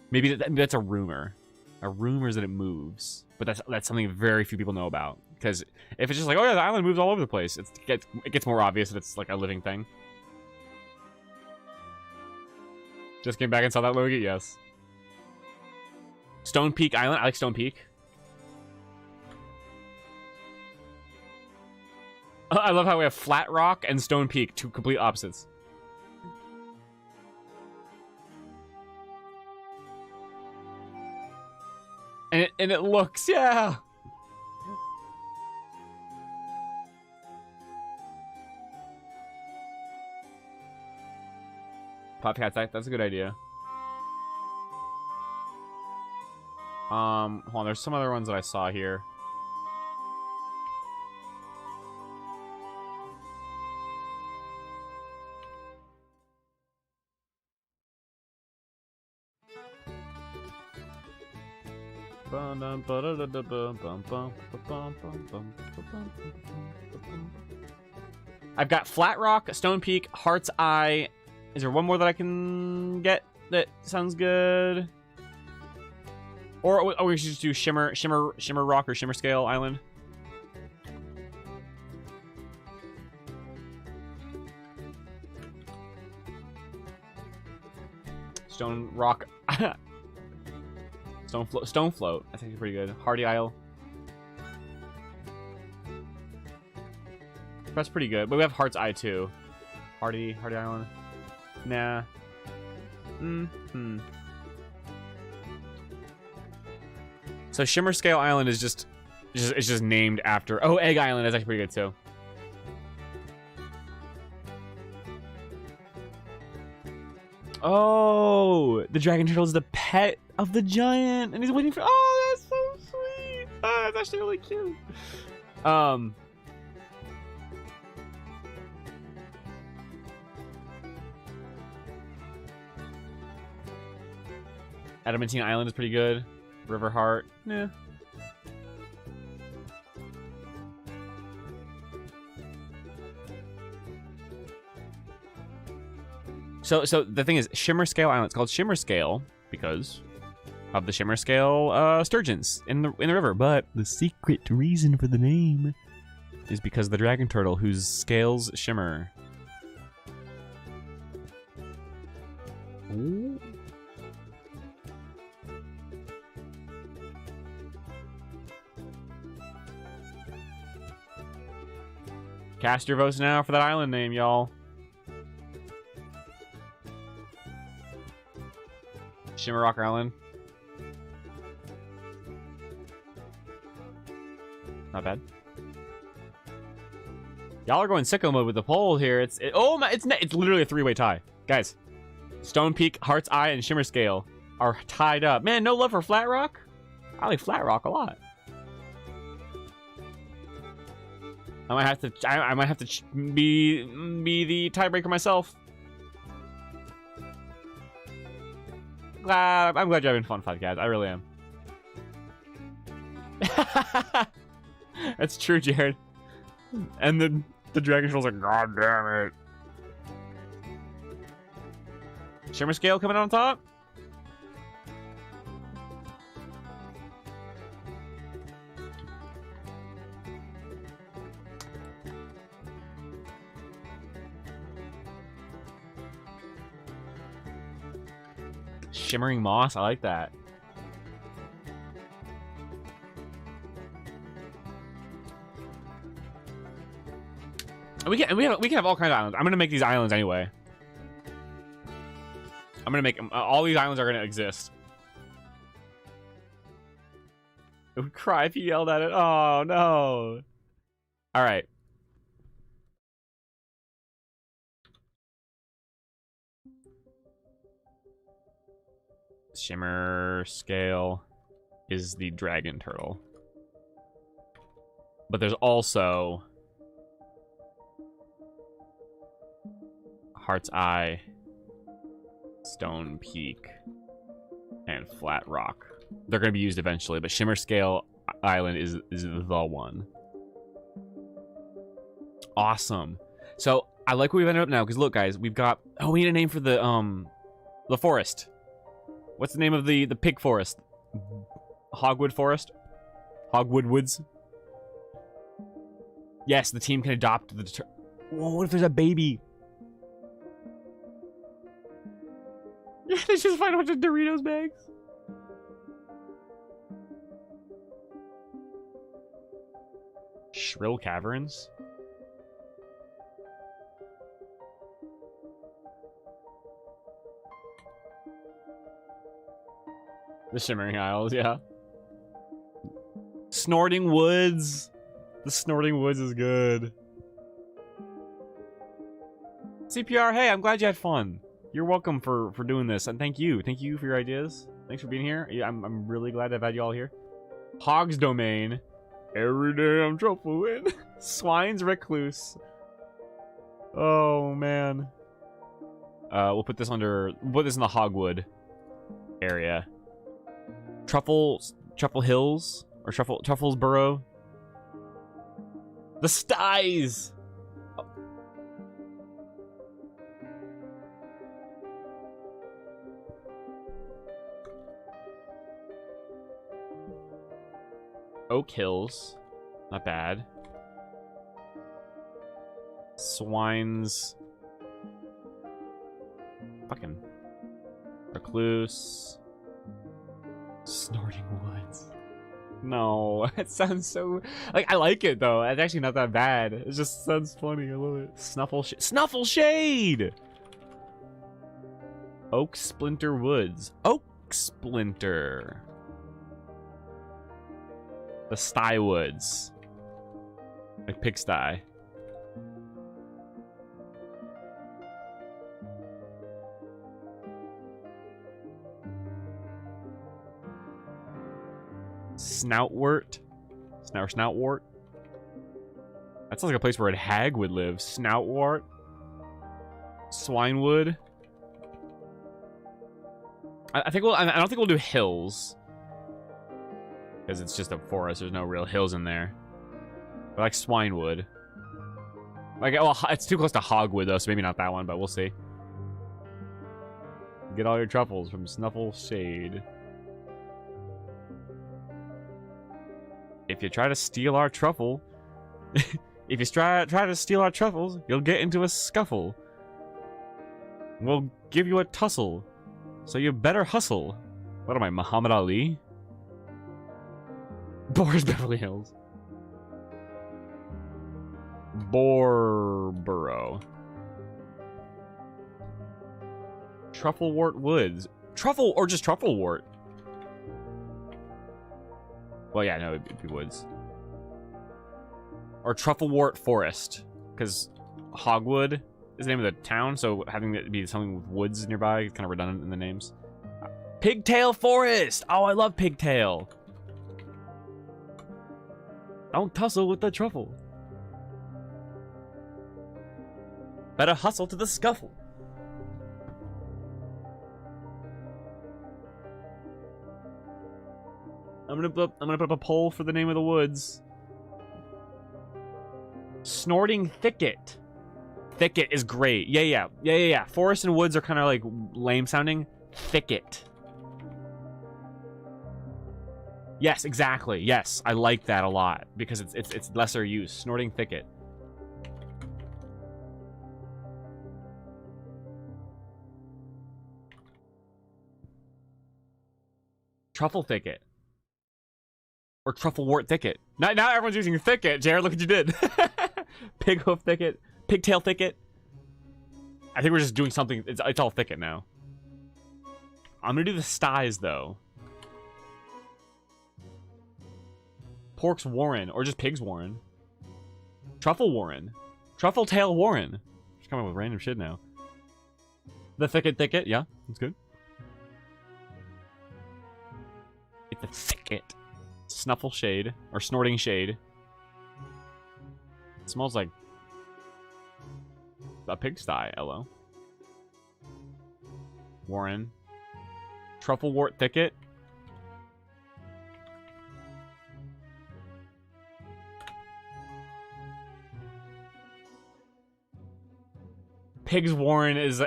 Maybe that's a rumor. A rumor is that it moves, but that's something very few people know about. Because if it's just like, oh yeah, the island moves all over the place, it gets more obvious that it's like a living thing. Just came back and saw that Logie. Yes. Stone Peak Island. I like Stone Peak. I love how we have Flat Rock and Stone Peak, two complete opposites. And it looks, yeah. Popcats, that's a good idea. Hold on, there's some other ones that I saw here. I've got Flat Rock, Stone Peak, Heart's Eye. Is there one more that I can get that sounds good? Or we should just do Shimmer Rock or Shimmer Scale Island. Stone Rock. Stone Float. I think it's pretty good. Hardy Isle. That's pretty good. But we have Heart's Eye too. Hardy Island. Nah. So Shimmer Scale Island is just named after. Oh, Egg Island is actually pretty good too. Oh, the dragon turtle is the pet of the giant, and he's waiting for. Oh, that's so sweet. Oh, that's actually really cute. Adamantine Island is pretty good. River Heart, yeah. So the thing is, Shimmer Scale Island. It's called Shimmer Scale because of the Shimmer Scale sturgeons in the river. But the secret reason for the name is because of the dragon turtle whose scales shimmer. Ooh. Cast your votes now for that island name, y'all. Shimmer Rock Island. Not bad. Y'all are going sicko mode with the poll here. It's literally a three-way tie, guys. Stone Peak, Heart's Eye, and Shimmer Scale are tied up. Man, no love for Flat Rock. I like Flat Rock a lot. I might have to be the tiebreaker myself. I'm glad you're having fun, guys. I really am. That's true, Jared. And the dragon turtle's like, God damn it. Shimmer Scale coming on top. Shimmering Moss, I like that. We can have all kinds of islands. I'm gonna make these islands anyway. I'm gonna make them. All these islands are gonna exist. I would cry if you yelled at it. Oh no! All right. Shimmer Scale is the dragon turtle. But there's also Heart's Eye, Stone Peak, and Flat Rock. They're going to be used eventually, but Shimmer Scale Island is the one. Awesome. So I like what we've ended up now, because look, guys, we've got... Oh, we need a name for the forest. What's the name of the pig forest? Hogwood Forest? Hogwood Woods? Yes, the team can adopt the... Whoa, what if there's a baby? Yeah, they just find a bunch of Doritos bags. Shrill Caverns? The Shimmering Isles, yeah. Snorting Woods. The Snorting Woods is good. CPR, hey, I'm glad you had fun. You're welcome for doing this, and thank you. Thank you for your ideas. Thanks for being here. Yeah, I'm really glad to have had you all here. Hog's Domain. Every day I'm truffling. Swine's Recluse. Oh, man. We'll put this under... We'll put this in the Hogwood area. Truffle Hills? Or Truffles Burrow? The Styes! Oak Hills. Not bad. Swines. Fucking. Recluse. Snorting Woods. No, it sounds so... Like, I like it, though. It's actually not that bad. It just sounds funny. I love it. Snuffle Shade! Oak Splinter Woods. Oak Splinter. The Sty Woods. Like Pigsty. Snoutwort. Snoutwort. That sounds like a place where a hag would live. Snoutwort. Swinewood. I think I don't think we'll do hills. Because it's just a forest. There's no real hills in there. I like Swinewood. Like, well, it's too close to Hogwood, though, so maybe not that one, but we'll see. Get all your truffles from Snuffle Shade. If you try to steal our truffle... if you try to steal our truffles, you'll get into a scuffle. We'll give you a tussle. So you better hustle. What am I, Muhammad Ali? Boris Beverly Hills. Borborough. Trufflewort Woods. Truffle, or just Trufflewort. Well, yeah, no, it'd be Woods. Or Trufflewort Forest. Because Hogwood is the name of the town, so having it be something with woods nearby is kind of redundant in the names. Pigtail Forest! Oh, I love Pigtail. Don't tussle with the truffle. Better hustle to the scuffle. I'm gonna put up a poll for the name of the woods. Snorting Thicket. Thicket is great. Yeah. Forest and woods are kind of like lame sounding. Thicket. Yes, exactly. Yes, I like that a lot because it's lesser use. Snorting Thicket. Truffle Thicket. Or Trufflewort Thicket. Now everyone's using Thicket. Jared, look what you did. Pig Hoof Thicket. Pigtail Thicket. I think we're just doing something. It's all Thicket now. I'm gonna do the Styes though. Pork's Warren, or just Pig's Warren. Truffle Warren. Truffle Tail Warren. Just coming up with random shit now. The Thicket, yeah, that's good. It's a Thicket. Snuffle Shade, or Snorting Shade. It smells like a pigsty, LO. Warren. Trufflewort thicket. Pig's Warren is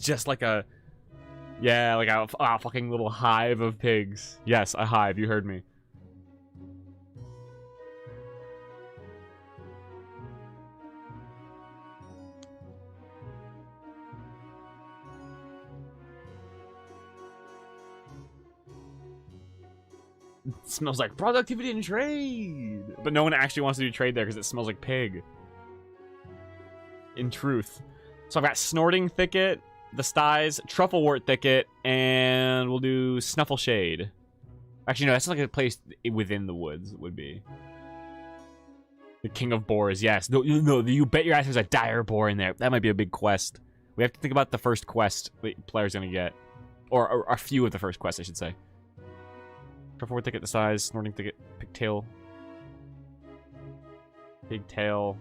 just like a, yeah, like a fucking little hive of pigs. Yes, a hive. You heard me. It smells like productivity and trade, but no one actually wants to do trade there because it smells like pig. In truth. So I've got Snorting Thicket, the Styes, Trufflewort Thicket, and we'll do Snuffle Shade. Actually, no, that's like a place within the woods would be. The King of Boars, yes. No, you bet your ass there's a dire boar in there. That might be a big quest. We have to think about the first quest the player's gonna get. Or a few of the first quests, I should say. Trufflewort Thicket, the Styes, Snorting Thicket, Pigtail. Pigtail.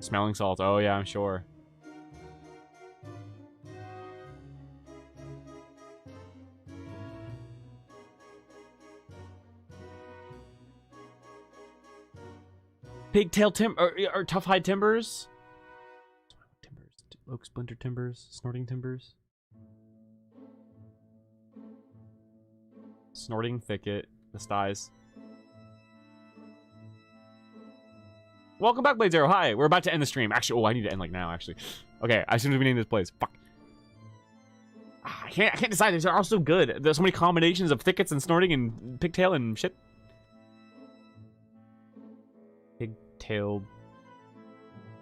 Smelling salt. Oh, yeah, I'm sure. Pigtail or tough hide timbers? Oak splinter timbers? Snorting timbers? Snorting thicket. The Styes. Welcome back, Blade Zero. Hi. We're about to end the stream. Actually, oh, I need to end like now, actually. Okay, as soon as we name this place. Fuck. I can't decide. These are all so good. There's so many combinations of thickets and snorting and pigtail and shit. Pigtailed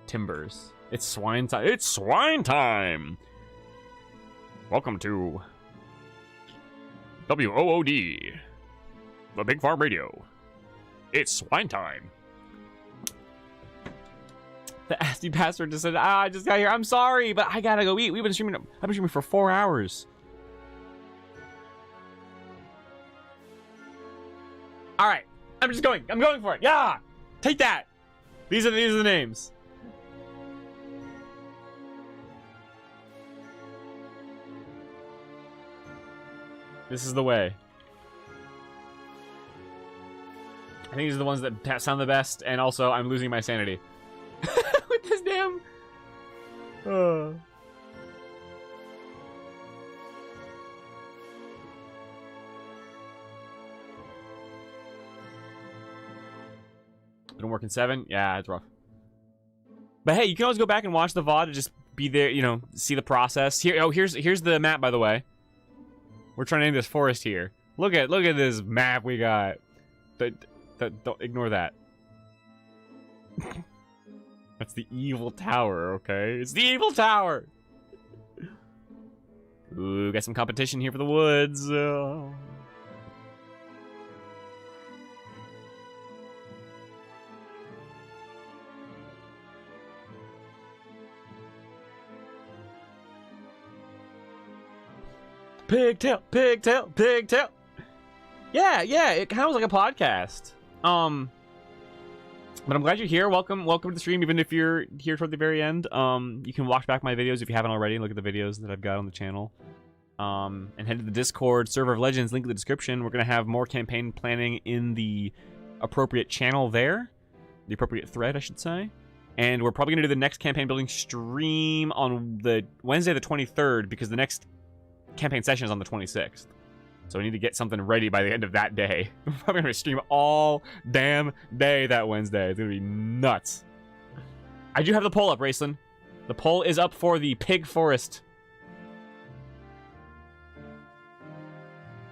timbers. It's swine time. It's swine time. Welcome to WOOD, the Big Farm Radio. It's swine time. The Asty bastard just said, I just got here. I'm sorry, but I gotta go eat. I've been streaming for 4 hours. All right, I'm just going. I'm going for it. Yeah, take that. These are the names. This is the way. I think these are the ones that sound the best, and also I'm losing my sanity. With this damn... Been working 7? Yeah, it's rough. But hey, you can always go back and watch the VOD and just be there, you know, see the process. Here, oh, here's the map, by the way. We're trying to name this forest here. Look at this map we got. Don't ignore that. That's the evil tower, okay? It's the evil tower! Ooh, got some competition here for the woods. Pigtail, pigtail, pigtail. Yeah, it kind of was like a podcast. But I'm glad you're here. Welcome to the stream, even if you're here toward the very end. You can watch back my videos if you haven't already and look at the videos that I've got on the channel. And head to the Discord, Server of Legends, link in the description. We're going to have more campaign planning in the appropriate channel there. The appropriate thread, I should say. And we're probably going to do the next campaign building stream on the Wednesday the 23rd, because the next campaign session is on the 26th. So we need to get something ready by the end of that day. We're probably going to stream all damn day that Wednesday. It's going to be nuts. I do have the poll up, Raceland. The poll is up for the Pig Forest.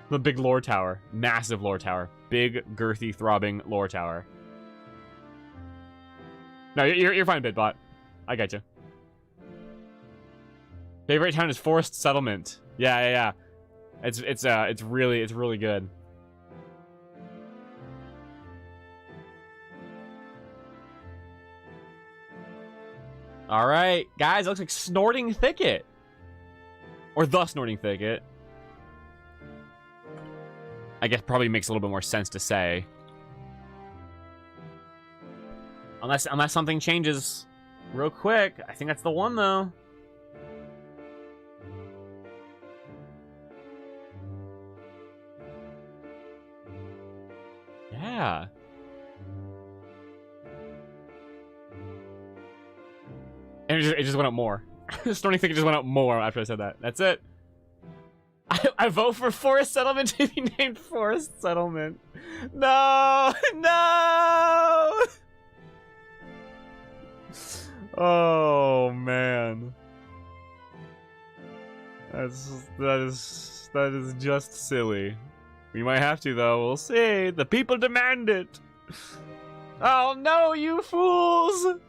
The big lore tower. Massive lore tower. Big, girthy, throbbing lore tower. No, you're fine, Bitbot. I got you. Favorite town is Forest Settlement. Yeah. It's really good. All right, guys, it looks like Snorting Thicket, or the Snorting Thicket. I guess probably makes a little bit more sense to say, unless something changes real quick. I think that's the one, though. Yeah. And it just went up more. Snorting Thicket just went up more after I said that. That's it. I vote for Forest Settlement to be named Forest Settlement. No! No! Oh, man. That is just silly. We might have to, though. We'll see. The people demand it. Oh, no, you fools!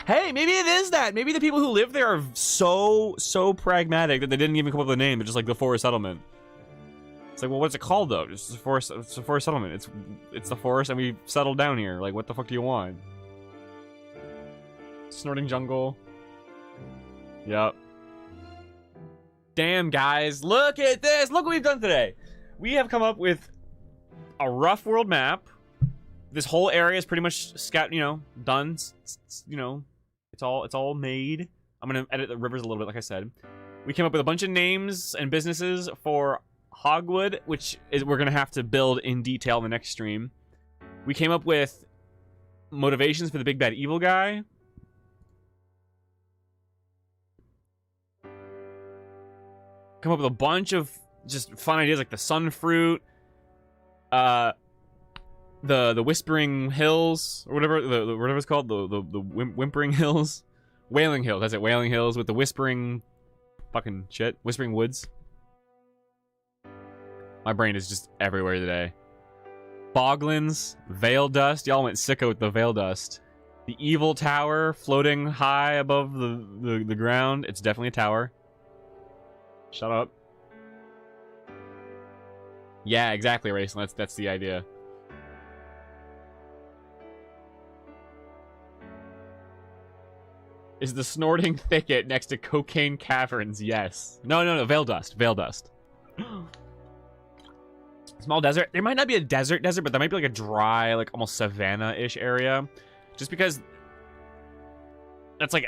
Hey, maybe it is that. Maybe the people who live there are so pragmatic that they didn't even come up with a name. It's just like the Forest Settlement. It's like, well, what's it called though? Just a forest. It's a forest settlement. It's the forest, and we settled down here. Like, what the fuck do you want? Snorting Jungle. Yep. Damn, guys, look at this. Look what we've done today. We have come up with a rough world map. This whole area is pretty much done. It's all made. I'm gonna edit the rivers a little bit, like I said. We came up with a bunch of names and businesses for Hogwood, which is we're gonna have to build in detail in the next stream. We came up with motivations for the big bad evil guy. Come up with a bunch of just fun ideas like the sun fruit, the Whispering Hills or whatever whatever it's called, the Whimpering Hills, Wailing Hills. That's it, Wailing Hills with the Whispering fucking shit, Whispering Woods. My brain is just everywhere today. Boglands, Veil Dust. Y'all went sicko with the Veil Dust. The Evil Tower floating high above the ground. It's definitely a tower. Shut up. Yeah, exactly, Rayson. That's the idea. Is the Snorting Thicket next to Cocaine Caverns? Yes. No. Veil Dust. Veil Dust. Small desert. There might not be a desert, but there might be like a dry, like almost savanna-ish area. Just because that's like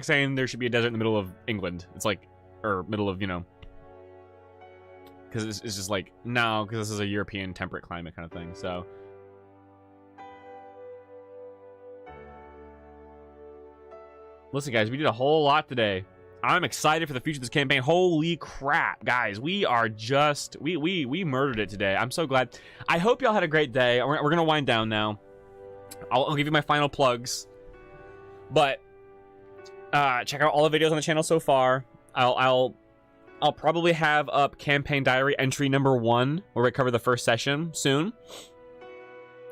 saying there should be a desert in the middle of England. It's like, or middle of, because it's just like, no, because this is a European temperate climate kind of thing. So listen, guys, we did a whole lot today. I'm excited for the future of this campaign. Holy crap, guys. We are just... We murdered it today. I'm so glad. I hope y'all had a great day. We're going to wind down now. I'll give you my final plugs. But check out all the videos on the channel so far. I'll probably have up Campaign Diary entry number 1, where we cover the first session soon.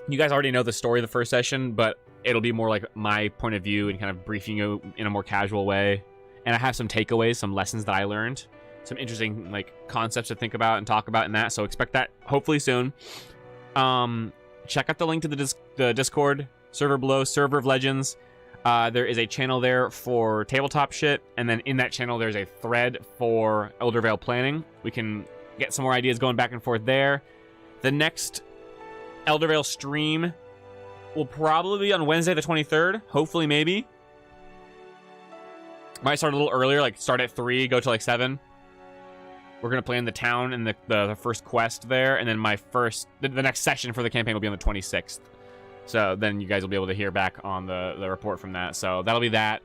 You guys already know the story of the first session, but it'll be more like my point of view and kind of briefing you in a more casual way. And I have some takeaways, some lessons that I learned, some interesting like concepts to think about and talk about in that. So expect that hopefully soon. Check out the link to the Discord server below, Server of Legends. There is a channel there for tabletop shit, and then in that channel there's a thread for Eldervale planning. We can get some more ideas going back and forth there. The next Eldervale stream will probably be on Wednesday the 23rd. Hopefully, maybe. Might start a little earlier, like start at 3, go to like 7. We're gonna plan the town and the first quest there, and then the next session for the campaign will be on the 26th. So then you guys will be able to hear back on the report from that. So that'll be that.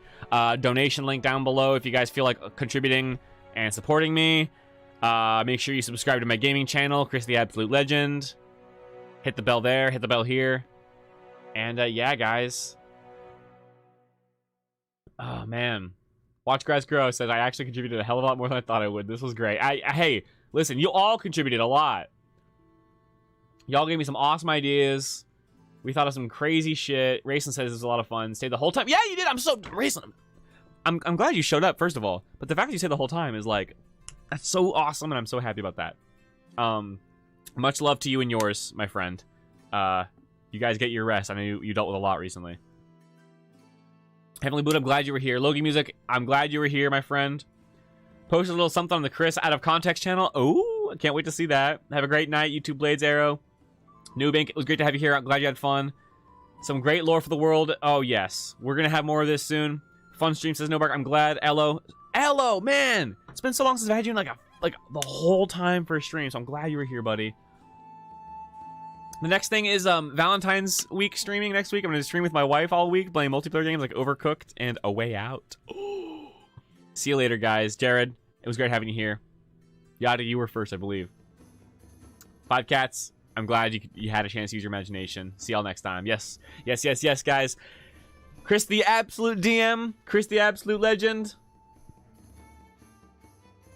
Donation link down below if you guys feel like contributing and supporting me. Make sure you subscribe to my gaming channel, Chris the Absolute Legend. Hit the bell there, hit the bell here. And yeah, guys. Oh man. Watch Grass Grow says, I actually contributed a hell of a lot more than I thought I would. This was great. Hey, listen, you all contributed a lot. Y'all gave me some awesome ideas. We thought of some crazy shit. Rayson says it was a lot of fun. Stayed the whole time. Yeah, you did. Rayson, I'm glad you showed up, first of all. But the fact that you stayed the whole time is like, that's so awesome, and I'm so happy about that. Much love to you and yours, my friend. You guys get your rest. I know you dealt with a lot recently. Heavenly Boot, I'm glad you were here. Logie Music, I'm glad you were here, my friend. Posted a little something on the Chris Out of Context channel. Oh, I can't wait to see that. Have a great night, YouTube Blades Arrow. Newbank, it was great to have you here. I'm glad you had fun. Some great lore for the world. Oh, yes. We're going to have more of this soon. Fun stream, says No Bark. I'm glad. Ello. Ello, man! It's been so long since I've had you in like the whole time for a stream, so I'm glad you were here, buddy. The next thing is Valentine's week streaming next week. I'm going to stream with my wife all week, playing multiplayer games like Overcooked and A Way Out. See you later, guys. Jared, it was great having you here. Yada, you were first, I believe. Five Cats, I'm glad you had a chance to use your imagination. See y'all next time. Yes, yes, yes, yes, guys. Chris the Absolute DM. Chris the Absolute Legend.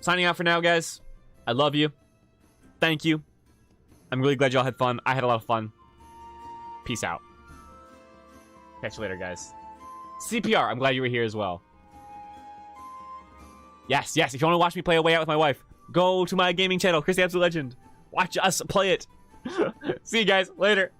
Signing out for now, guys. I love you. Thank you. I'm really glad y'all had fun. I had a lot of fun. Peace out. Catch you later, guys. CPR, I'm glad you were here as well. Yes, yes, if you want to watch me play A Way Out with my wife, go to my gaming channel, Chris the Absolute Legend. Watch us play it. See you guys later.